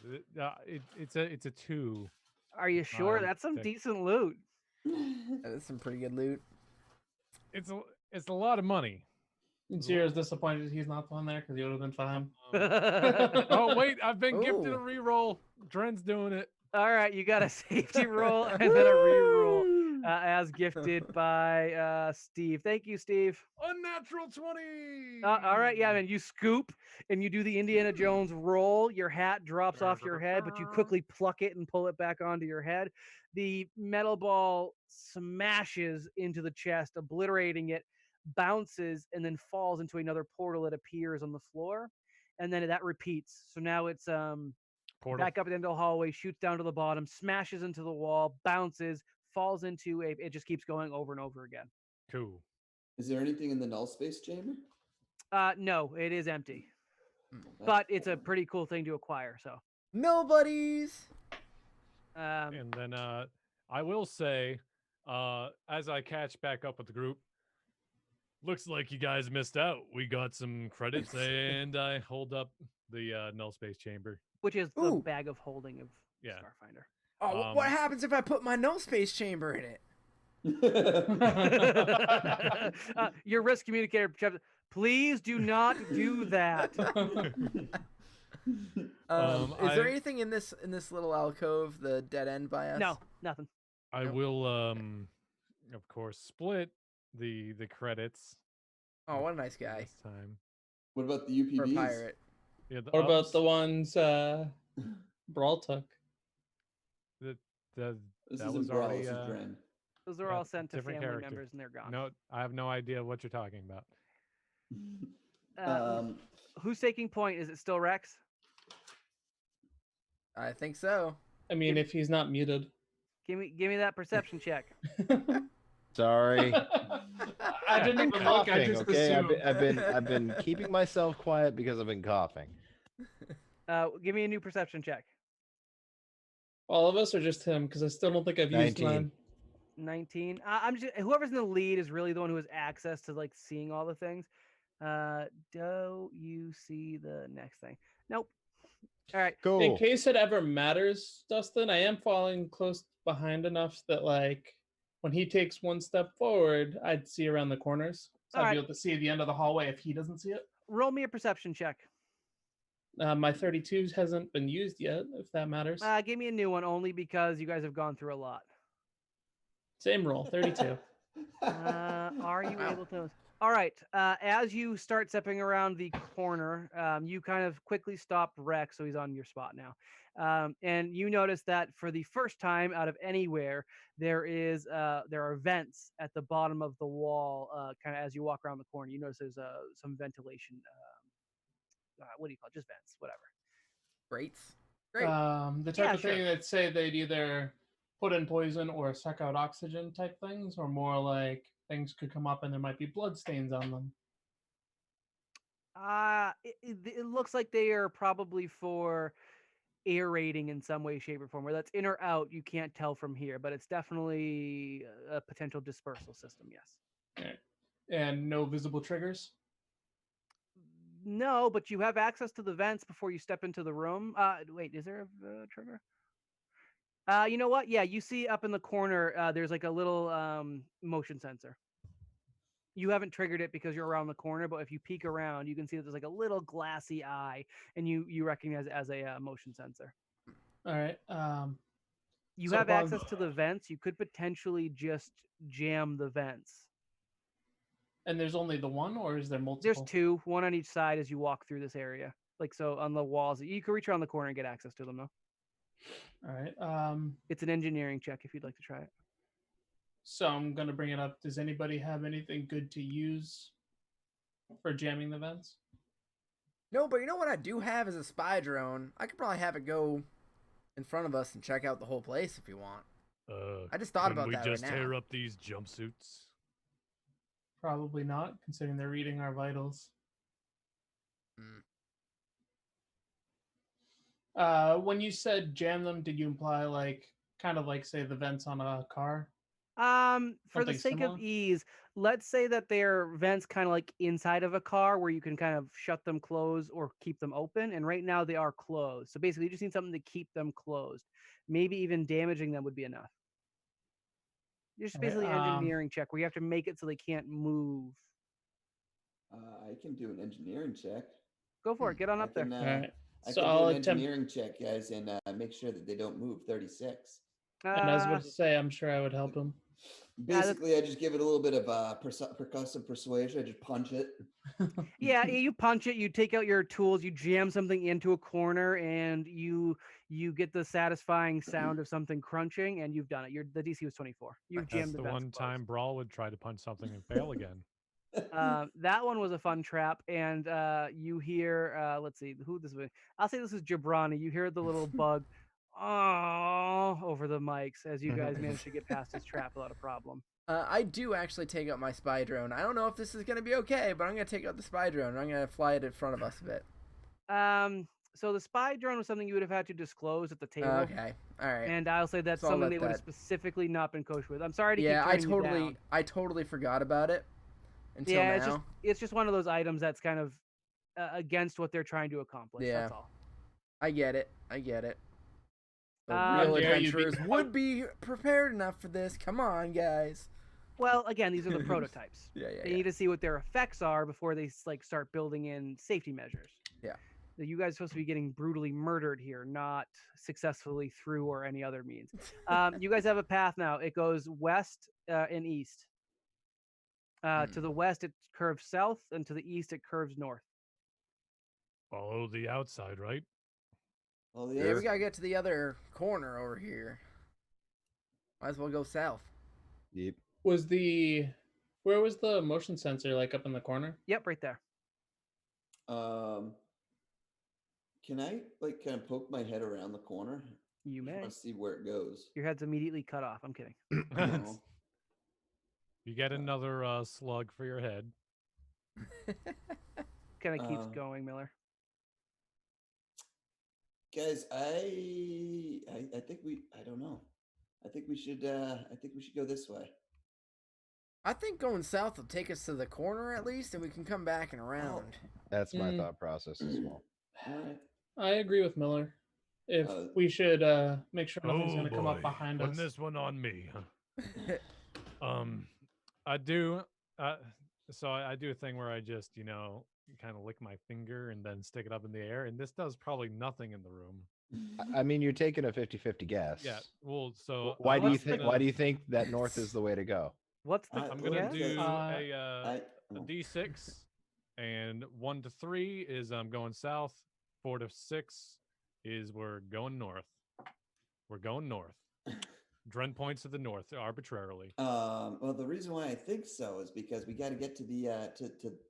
it's a 2. Are you sure? Um, That's some dex- decent loot. That is some pretty good loot. It's a lot of money. Zero disappointed he's not the one there because he would have been fine. Oh wait, I've been gifted a Ooh. reroll. Dren's doing it. All right, you got a safety roll and then a reroll as gifted by Steve. Thank you, Steve. Unnatural 20. All right, yeah, man. You scoop and you do the Indiana Jones roll. Your hat drops off your head, but you quickly pluck it and pull it back onto your head. The metal ball smashes into the chest, obliterating it, bounces, and then falls into another portal that appears on the floor. And then that repeats. So now it's Portal. back up at the end of the hallway, shoots down to the bottom, smashes into the wall, bounces, falls into a. It just keeps going over and over again. Cool. Is there anything in the null space chamber? No, it is empty, but it's a pretty cool thing to acquire. So Nobody's. And then I will say, as I catch back up with the group, looks like you guys missed out. We got some credits, and I hold up the null space chamber. which is the Ooh. bag of holding of Yeah. Starfinder. Oh, what happens if I put my null space chamber in it? Your risk communicator, please do not do that. Is there anything in this little alcove, the dead end by us? No, nothing. I Nope. will, of course, split the credits Oh, what a nice guy. this time. What about the For a UPBs? pirate. Yeah, the What about ups, the ones Brawl took? This that isn't was Brawl, already this is Dren. Those are Yeah, all sent to different family character. members and they're gone. No, I have no idea what you're talking about. Who's taking point? Is it still Rex? I think so. I mean, if he's not muted. Give me that perception check. Sorry. I didn't even look. I Coughing, just okay? assumed. I've been keeping myself quiet because I've been coughing. Give me a new perception check. All of us or just him? Because I still don't think I've used 19. mine. 19. I'm just whoever's in the lead is really the one who has access to like seeing all the things. Do you see the next thing? Nope. All right. Cool. In case it ever matters, Dustin, I am falling close behind enough that like when he takes one step forward, I'd see around the corners. So I'd be able to see the end of the hallway if he doesn't see it. Roll me a perception check. My 32 hasn't been used yet, if that matters. Give me a new one only because you guys have gone through a lot. Same roll, 32. Are you able to? All right. As you start stepping around the corner, you kind of quickly stop Rex, so he's on your spot now. And you notice that for the first time out of anywhere, there are vents at the bottom of the wall. Kind of as you walk around the corner, you notice there's some ventilation. What do you call it? Just vents, whatever. Grates. Great. The type of thing that say they'd either put in poison or suck out oxygen type things, or more like things could come up and there might be blood stains on them. It looks like they are probably for aerating in some way, shape, or form. Whether that's in or out, you can't tell from here, but it's definitely a potential dispersal system. Yes. Okay. And no visible triggers? No, but you have access to the vents before you step into the room. Wait, is there a trigger? You know what? Yeah, you see up in the corner, there's like a little motion sensor. You haven't triggered it because you're around the corner, but if you peek around, you can see that there's like a little glassy eye, and you recognize it as a motion sensor. All right. You have access to the vents. You could potentially just jam the vents. And there's only the one, or is there multiple? There's two, one on each side as you walk through this area. Like so on the walls. You can reach around the corner and get access to them though. All right. It's an engineering check if you'd like to try it. So I'm gonna bring it up. Does anybody have anything good to use for jamming the vents? No, but you know what I do have is a spy drone. I could probably have it go in front of us and check out the whole place if you want. I just thought about that right now. We just tear up these jumpsuits? Probably not, considering they're reading our vitals. When you said jam them, did you imply like kind of like say the vents on a car? For the sake of ease, let's say that they're vents kind of like inside of a car where you can kind of shut them closed or keep them open. And right now they are closed. So basically you just need something to keep them closed. Maybe even damaging them would be enough. It's just basically an engineering check where you have to make it so they can't move. I can do an engineering check. Go for it. Get on up there. All right. I can do an engineering check, guys, and make sure that they don't move 36. And I was about to say, I'm sure I would help him. Basically, I just give it a little bit of percussive persuasion. I just punch it. Yeah, you punch it. You take out your tools. You jam something into a corner, and you get the satisfying sound of something crunching, and you've done it. The DC was 24. You've jammed the one time Brawl would try to punch something and fail again. That one was a fun trap, and you hear. Let's see who this is. I'll say this is Jabrani. You hear the little bug. Oh, over the mics as you guys manage to get past his trap without a problem. I do actually take out my spy drone. I don't know if this is going to be okay, but I'm going to take out the spy drone. I'm going to fly it in front of us a bit. So the spy drone was something you would have had to disclose at the table. Okay, all right. And I'll say that's something they would have specifically not been kosher with. I'm sorry to keep turning you down. I totally forgot about it until now. It's just one of those items that's kind of against what they're trying to accomplish. Yeah. That's all. I get it. Real adventurers would be prepared enough for this. Come on, guys. Well, again, these are the prototypes. They need to see what their effects are before they start building in safety measures. Yeah. You guys are supposed to be getting brutally murdered here, not successfully through or any other means. You guys have a path now. It goes west and east. To the west, it curves south, and to the east, it curves north. Follow the outside, right? Well, yeah, we gotta get to the other corner over here. Might as well go south. Yep. Where was the motion sensor? Like up in the corner? Yep, right there. Can I kind of poke my head around the corner? You may. I want to see where it goes. Your head's immediately cut off. I'm kidding. You get another slug for your head. Kind of keeps going, Miller. Guys, I think I don't know. I think we should go this way. I think going south will take us to the corner at least, and we can come back and around. That's my thought process as well. All right. I agree with Miller. If we should make sure nothing's going to come up behind Putting us. this one on me, huh? I do. So I do a thing where I just, kind of lick my finger and then stick it up in the air, and this does probably nothing in the room. I mean, you're taking a 50-50 guess. Yeah. Well, so why do you think? Why do you think that north is the way to go? What's the? I'm gonna do a D6, and 1 to 3 is going south. 4 to 6 is we're going north. We're going north. Dren points to the north arbitrarily. Well, the reason why I think so is because we got to get to the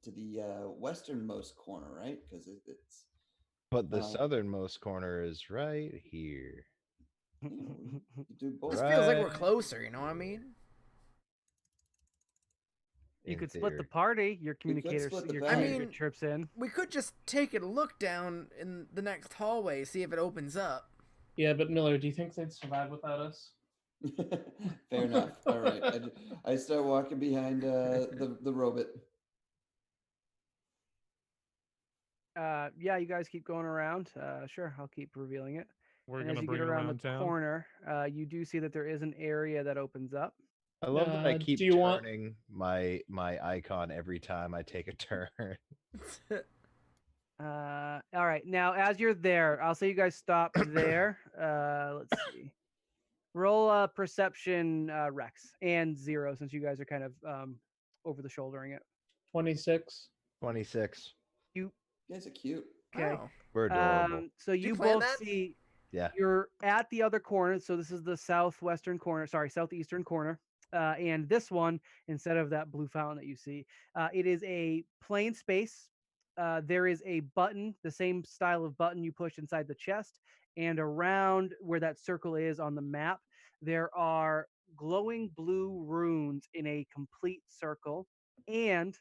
to the westernmost corner, right? Because it's. But the southernmost corner is right here. Do both. This feels like we're closer. You know what I mean? You could split the party. Your communicator trips in. We could just take a look down in the next hallway, see if it opens up. Yeah, but Miller, do you think they'd survive without us? Fair enough. All right, I start walking behind the robot. Yeah, you guys keep going around. Sure, I'll keep revealing it. We're and gonna as you bring get it around the town. corner, you do see that there is an area that opens up. I love that I keep turning my icon every time I take a turn. All right, now as you're there, I'll say you guys stop there. Let's see. Roll perception, Rex, and 0 since you guys are kind of over the shouldering it. 26. 26. You guys are cute. Okay. Oh. We're adorable. So you both see. Yeah. You're at the other corner. So this is the southwestern corner. Sorry, southeastern corner. And this one, instead of that blue fountain that you see, it is a plain space. There is a button, the same style of button you push inside the chest. And around where that circle is on the map, there are glowing blue runes in a complete circle. And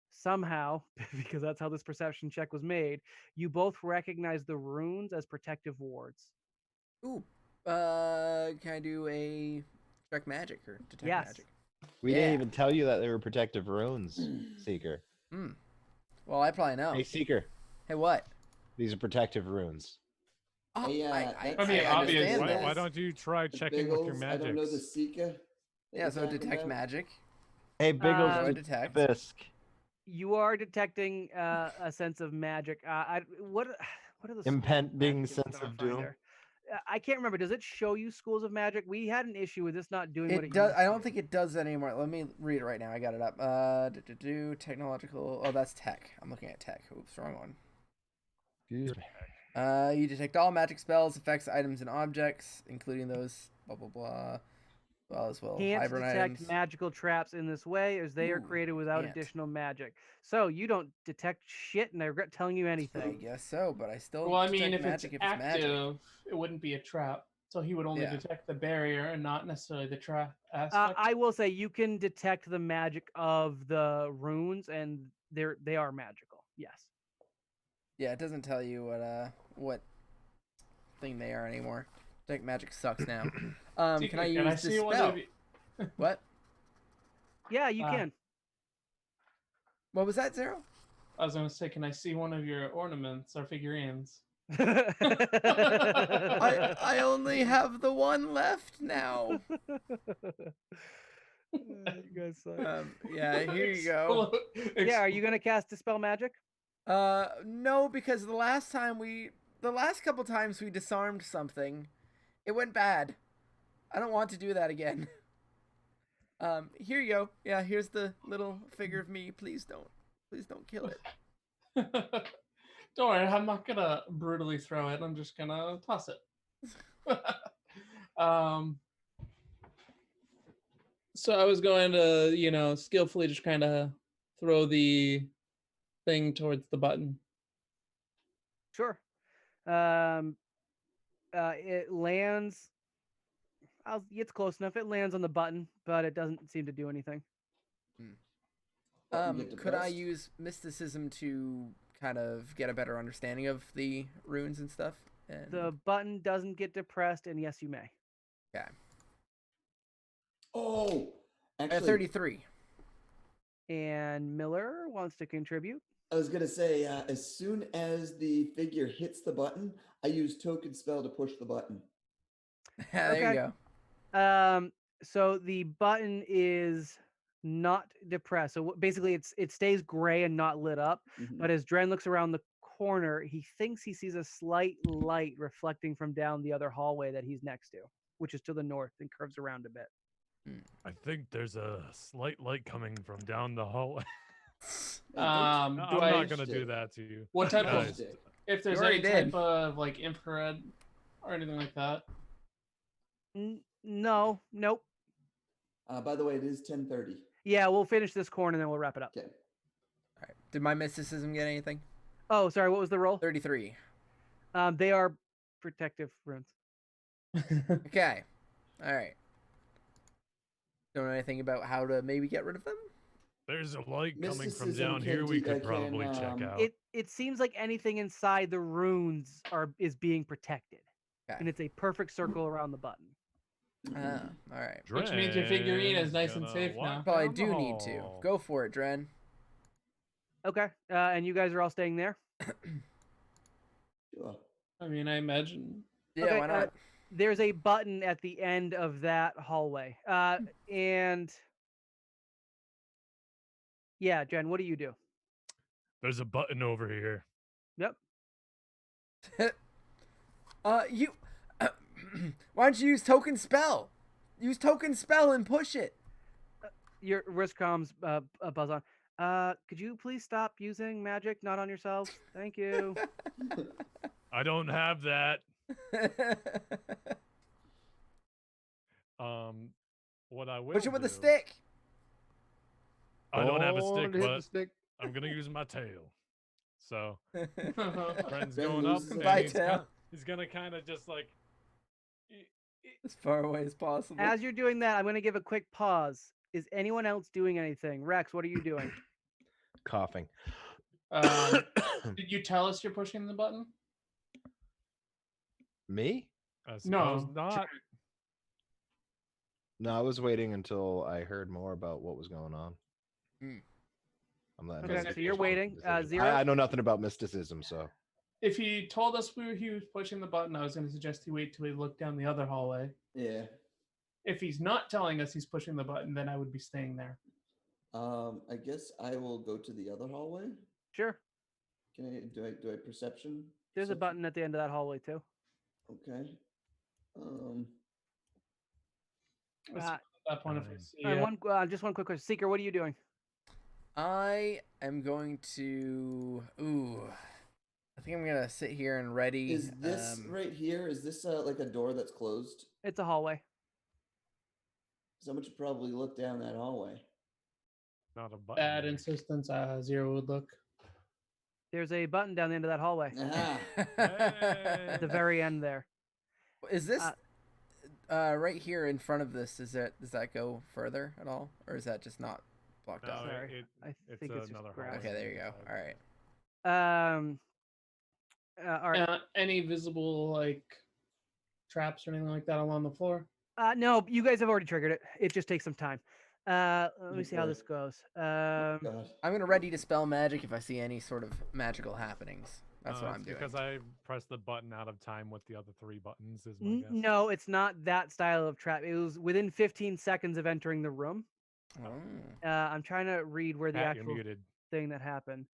somehow, because that's how this perception check was made, you both recognize the runes as protective wards. Ooh. Can I do a detect magic or detect magic? We didn't even tell you that they were protective runes, Seeker. Well, I probably know. Hey, Seeker. Hey, what? These are protective runes. Oh, I mean, obvious. Why don't you try checking with your magic? I don't know the Seeker. Yeah, so detect magic. Hey, Biggles, detect. Bisque. You are detecting a sense of magic. What are the impending sense of doom? I can't remember. Does it show you schools of magic? We had an issue with this not doing what it does. Used I don't think it does that anymore. Let me read it right now. I got it up. Technological. Oh, that's tech. I'm looking at tech. Oops, wrong one. Excuse me. You detect all magic spells, effects, items, and objects, including those blah blah blah. Well, as well. Can't hybrid detect items. magical traps in this way, as they are created without additional magic. So you don't detect shit, and I regret telling you anything. I guess so, but I still. Well, I mean, if magic, it's active, it wouldn't be a trap. So he would only detect the barrier and not necessarily the trap aspect. I will say you can detect the magic of the runes, and they are magical. Yes. Yeah, it doesn't tell you what thing they are anymore. Detect magic sucks now. Can I use dispel? What? Yeah, you can. What was that, Zero? I was gonna say, can I see one of your ornaments or figurines? I only have the one left now. You guys suck. Yeah, here you go. Yeah, are you gonna cast dispel magic? No, because the last couple times we disarmed something, it went bad. I don't want to do that again. Here you go. Yeah, here's the little figure of me. Please don't kill it. Don't worry, I'm not gonna brutally throw it. I'm just gonna toss it. So I was going to, skillfully just kind of throw the thing towards the button. Sure. It lands. It's close enough. It lands on the button, but it doesn't seem to do anything. Could I use mysticism to kind of get a better understanding of the runes and stuff? The button doesn't get depressed, and yes, you may. Okay. Oh, actually, 33. And Miller wants to contribute. I was gonna say, as soon as the figure hits the button, I use token spell to push the button. There you go. So the button is not depressed. So basically, it stays gray and not lit up. But as Dren looks around the corner, he thinks he sees a slight light reflecting from down the other hallway that he's next to, which is to the north and curves around a bit. I think there's a slight light coming from down the hallway. I'm not gonna do that to you. What type Guys, of? If there's any type of like infrared or anything like that. No, nope. By the way, it is 10:30. Yeah, we'll finish this corner and then we'll wrap it up. Okay. All right. Did my mysticism get anything? Oh, sorry. What was the roll? 33. They are protective runes. Okay. All right. Don't know anything about how to maybe get rid of them? There's a light coming from Mysticism down here. We could can, probably check out. It seems like anything inside the runes is being protected, and it's a perfect circle around the button. All right. Which means your figurine is nice and safe now. Probably do need to. Go for it, Dren. Okay. And you guys are all staying there? Sure. I mean, I imagine. Yeah, okay, why not? There's a button at the end of that hallway. And yeah, Jen, what do you do? There's a button over here. Yep. You why don't you use token spell? Use token spell and push it. Your wrist comms buzz on. Could you please stop using magic not on yourselves? Thank you. I don't have that. What I will push it with do, a stick. I don't have a stick, hit but the stick. I'm gonna use my tail. So Friends friend's Ben going up, loses and my tail. he's gonna kind of just like. As far away as possible. As you're doing that, I'm going to give a quick pause. Is anyone else doing anything? Rex, what are you doing? Coughing. Did you tell us you're pushing the button? Me? I suppose No. not. No, I was waiting until I heard more about what was going on. I'm letting Okay, him so you're make waiting. decisions. Zero? I know nothing about mysticism, so. If he told us he was pushing the button, I was going to suggest he wait till we look down the other hallway. Yeah. If he's not telling us he's pushing the button, then I would be staying there. I guess I will go to the other hallway. Sure. Can I do I perception? There's a perception? button at the end of that hallway too. Okay. At that point, if I see, Just one quick question. Seeker, what are you doing? I am going to. I think I'm gonna sit here and ready. Is this right here? Is this like a door that's closed? It's a hallway. Someone should probably look down that hallway. Not a button. Bad there. insistence. Zero would look. There's a button down the end of that hallway. Ah, At the very end there. Is this right here in front of this? Does that go further at all, or is that just not blocked No, off? Sorry. I think it's just another grass. hallway. Okay, there you go. All right. All right. Any visible like traps or anything like that along the floor? No, you guys have already triggered it. It just takes some time. Let me see how boy. this goes. God. I'm gonna ready to spell magic if I see any sort of magical happenings. That's what I'm doing. Because I pressed the button out of time with the other three buttons. Is my guess. No, it's not that style of trap. It was within 15 seconds of entering the room. I'm trying to read where the Pat, you're actual muted. thing that happened.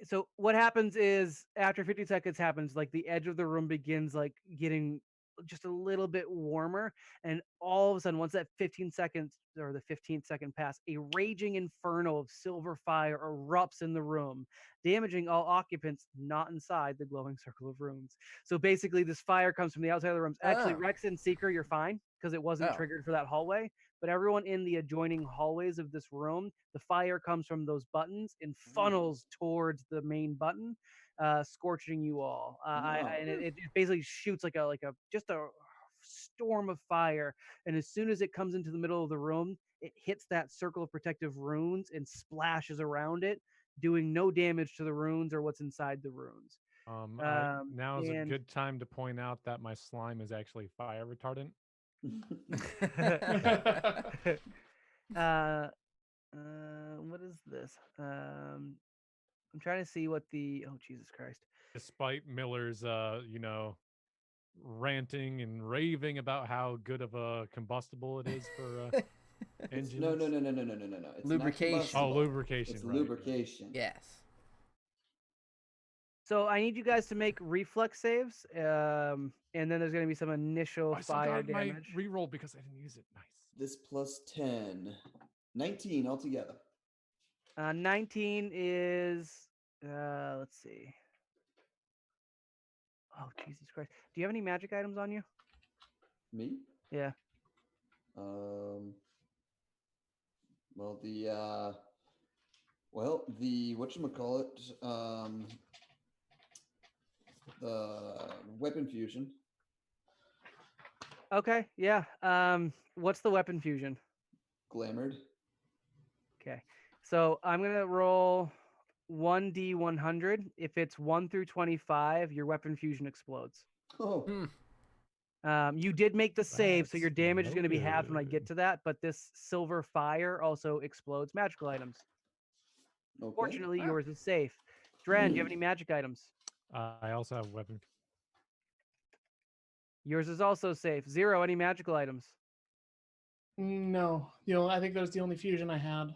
So what happens is after 50 seconds happens, like the edge of the room begins like getting just a little bit warmer, and all of a sudden, once that 15 seconds or the 15th second pass, a raging inferno of silver fire erupts in the room, damaging all occupants not inside the glowing circle of rooms. So basically, this fire comes from the outside of the rooms. Actually, Rex and Seeker, you're fine because it wasn't triggered for that hallway. But everyone in the adjoining hallways of this room, the fire comes from those buttons and funnels towards the main button, scorching you all. And it basically shoots like a just a storm of fire. And as soon as it comes into the middle of the room, it hits that circle of protective runes and splashes around it, doing no damage to the runes or what's inside the runes. Now is a good time to point out that my slime is actually fire retardant. What is this? I'm trying to see what the. Oh Jesus Christ! Despite Miller's, ranting and raving about how good of a combustible it is for engines. No. It's Lubrication. not Oh, lubrication. It's right. lubrication. Yes. So I need you guys to make reflex saves, and then there's going to be some initial I still fire got my damage. reroll because I didn't use it. Nice. This plus 10. 19 altogether. 19 is. Let's see. Oh Jesus Christ! Do you have any magic items on you? Me? Yeah. Well, the whatchamacallit, the weapon fusion. Okay. Yeah. What's the weapon fusion? Glamored. Okay. So I'm gonna roll 1d100. If it's 1 through 25, your weapon fusion explodes. Oh. You did make the save, so your That's damage is no going to be halved when I get good. to that. But this silver fire also explodes magical items. Okay. Fortunately, yours is safe. Dren, do you have any magic items? I also have weapon. Yours is also safe. Zero, any magical items? No, I think that was the only fusion I had.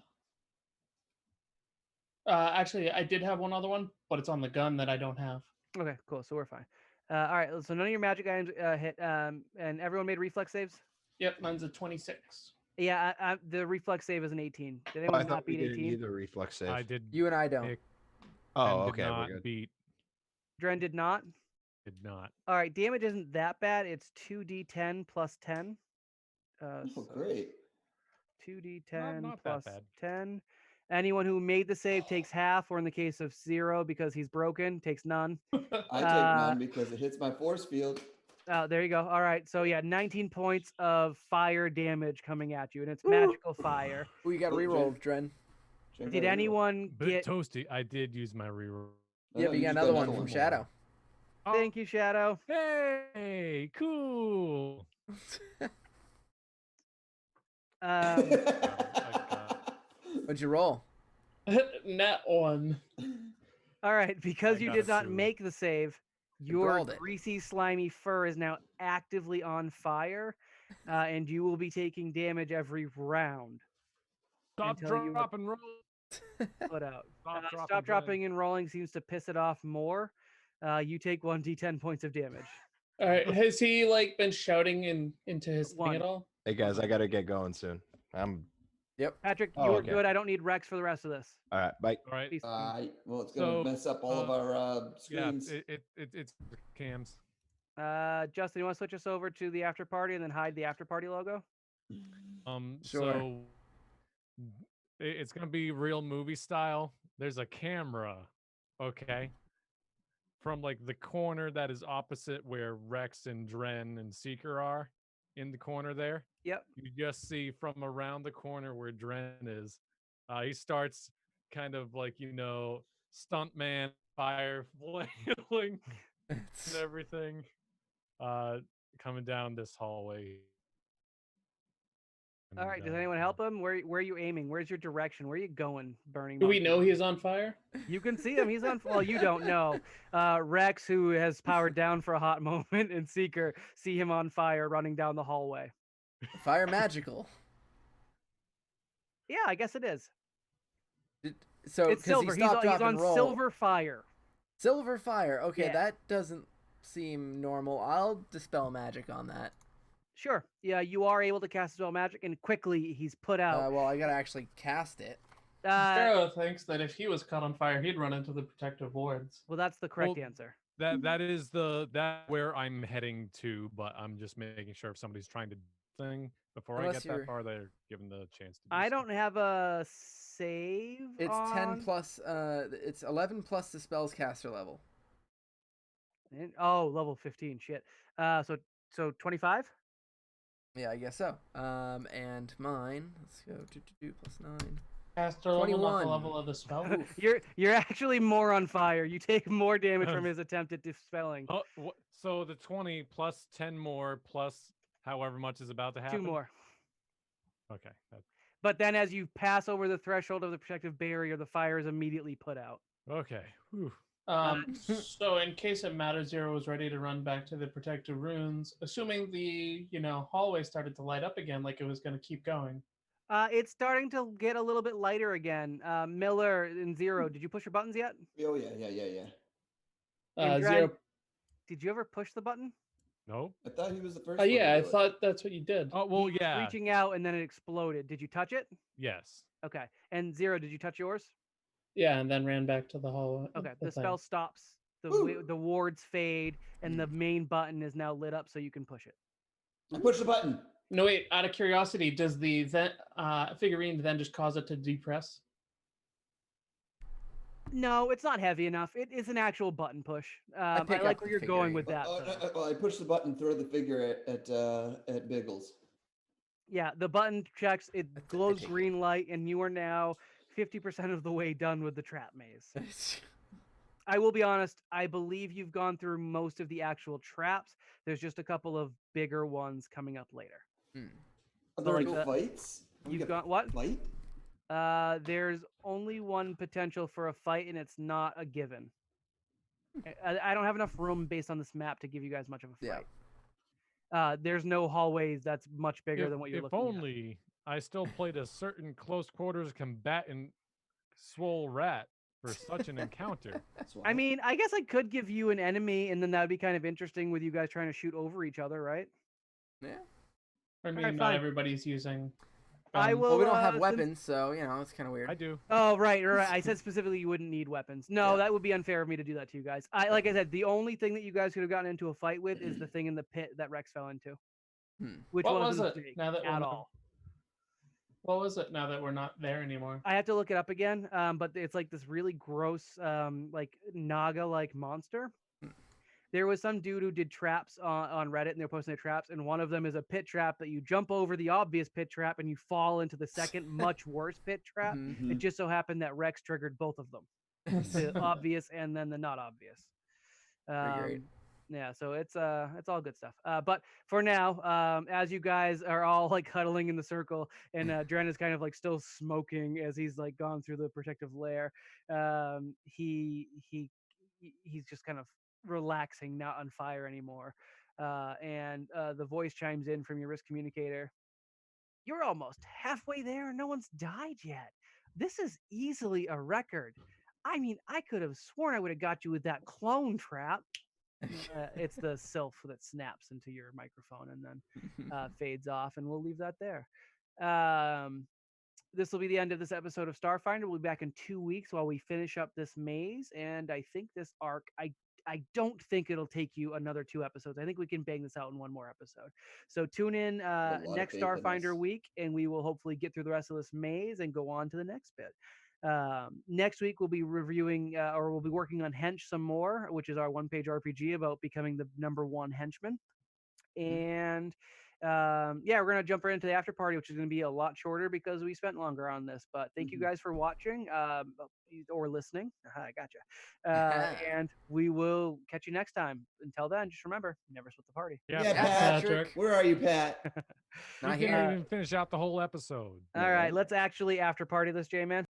Actually, I did have one other one, but it's on the gun that I don't have. Okay, cool. So we're fine. All right, so none of your magic items hit, and everyone made reflex saves? Yep, mine's a 26. Yeah, the reflex save is an 18. Did I anyone thought not we beat didn't 18? need the reflex save. I did. You and I don't. pick Oh, and okay, did we're not good. beat. Dren did not? Did not. All right, damage isn't that bad. It's 2d10 plus 10. Oh, So great. 2d10 Not that plus bad. 10. Anyone who made the save takes half, or in the case of Zero, because he's broken, takes none. I take none because it hits my force field. Oh, there you go. All right. So yeah, 19 points of fire damage coming at you, and it's magical fire. Oh, you got Oh, rerolled, Dren. Did anyone Bit get? toasty. I did use my reroll. Yeah, but you got another one from Shadow. Thank you, Shadow. Hey, cool. What'd you roll? Net 1. All right, because I you got did a not 2. make the save, your brawled it. greasy, slimy fur is now actively on fire, and you will be taking damage every round. Stop, until you drop, and roll. put out. Stop, Stop, dropping, and rolling seems to piss it off more. You take 1d10 points of damage. All right, has he been shouting into his thing at all? Hey guys, I gotta get going soon. Yep. Patrick, Oh, you're okay. good. I don't need Rex for the rest of this. All right, bye. All right. Peace. Well, it's gonna mess up all of our screens. Yeah, it's cams. Justin, you want to switch us over to the after party and then hide the after party logo? Sure. So it's gonna be real movie style. There's a camera, okay, from the corner that is opposite where Rex and Dren and Seeker are, in the corner there. Yep. You just see from around the corner where Dren is. He starts kind of stuntman fire flailing and everything, coming down this hallway. All right. Does anyone help him? Where are you aiming? Where's your direction? Where are you going, Burning? Do we Monkey? know he's on fire? You can see him. He's on. Well, you don't know. Rex, who has powered down for a hot moment, and Seeker see him on fire running down the hallway. Fire magical. Yeah, I guess it is. So It's silver. He's on roll. silver fire. Silver fire. Okay, Yeah. that doesn't seem normal. I'll dispel magic on that. Sure. Yeah, you are able to cast spell magic, and quickly he's put out. Well, I gotta actually cast it. Sparrow thinks that if he was caught on fire, he'd run into the protective wards. Well, that's the correct Well, answer. That is that where I'm heading to, but I'm just making sure if somebody's trying to do thing before I Unless get that far, they're given the chance to do I so. don't have a save. It's 10 on... plus. It's 11 plus the spell's caster level. Oh, level 15. Shit. So 25. Yeah, I guess so. And mine. Let's go. 2 plus 9. Caster level, not 21. the level of the spell. You're actually more on fire. You take more damage from his attempt at dispelling. Oh, so the 20 plus 10 more plus however much is about to happen. 2 more. Okay. But then as you pass over the threshold of the protective barrier, the fire is immediately put out. Okay. Whew. So in case it matters, Zero was ready to run back to the protective runes, assuming the hallway started to light up again, like it was going to keep going. It's starting to get a little bit lighter again. Miller and Zero, did you push your buttons yet? Oh yeah. And Zero. Did you ever push the button? No. I thought he was the first one. Yeah, to I do it. thought that's what you did. Oh well, He was yeah. reaching out and then it exploded. Did you touch it? Yes. Okay. And Zero, did you touch yours? Yeah, and then ran back to the hallway. Okay. The spell stops. The wards fade, and the main button is now lit up, so you can push it. I pushed the button. No, wait. Out of curiosity, does the figurine then just cause it to depress? No, it's not heavy enough. It is an actual button push. I pick like up where the you're going figurine. with that. Well, I pushed the button, throw the figure at Biggles. Yeah, the button checks. It I glows take it. green light, and you are now 50% of the way done with the trap maze. I will be honest, I believe you've gone through most of the actual traps. There's just a couple of bigger ones coming up later. Are there like no fights? You've got what? Fight? There's only one potential for a fight, and it's not a given. I don't have enough room based on this map to give you guys much of a fight. Yeah. There's no hallways that's much bigger than what you're looking at. If only I still played a certain close quarters combatant swole rat for such an encounter. I mean, I guess I could give you an enemy, and then that would be kind of interesting with you guys trying to shoot over each other, right? Yeah. I mean, Alright, not fine. everybody's using. I will. Well, we don't have since- weapons, so it's kind of weird. I do. Oh, right. I said specifically you wouldn't need weapons. No, Yeah. that would be unfair of me to do that to you guys. Like I said, the only thing that you guys could have gotten into a fight with is the thing in the pit that Rex fell into, which What wasn't was a it? mistake Now that we're at not- all. What was it? Now that we're not there anymore. I have to look it up again, but it's like this really gross, like Naga-like monster. There was some dude who did traps on Reddit, and they're posting their traps, and one of them is a pit trap that you jump over the obvious pit trap, and you fall into the second, much worse pit trap. It just so happened that Rex triggered both of them, the obvious and then the not obvious. Great. Yeah, so it's all good stuff. But for now, as you guys are all like huddling in the circle, and Dren is kind of like still smoking as he's like gone through the protective layer, he's just kind of relaxing, not on fire anymore. And the voice chimes in from your risk communicator. You're almost halfway there and no one's died yet. This is easily a record. I mean, I could have sworn I would have got you with that clone trap. It's the sylph that snaps into your microphone and then fades off, and we'll leave that there. This will be the end of this episode of Starfinder. We'll be back in 2 weeks while we finish up this maze, and I think this arc, I don't think it'll take you another 2 episodes. I think we can bang this out in one more episode. So tune in next Starfinder week, and we will hopefully get through the rest of this maze and go on to the next bit. Next week we'll be reviewing or we'll be working on Hench some more, which is our 1-page RPG about becoming the #1 henchman. And we're gonna jump right into the after party, which is gonna be a lot shorter because we spent longer on this. But thank you guys for watching or listening. I gotcha. And we will catch you next time. Until then, just remember, never split the party. Yeah, Yeah, Pat. Patrick. Where are you, Pat? We Not didn't here. even finish out the whole episode. All right, let's actually after party this, J-Man.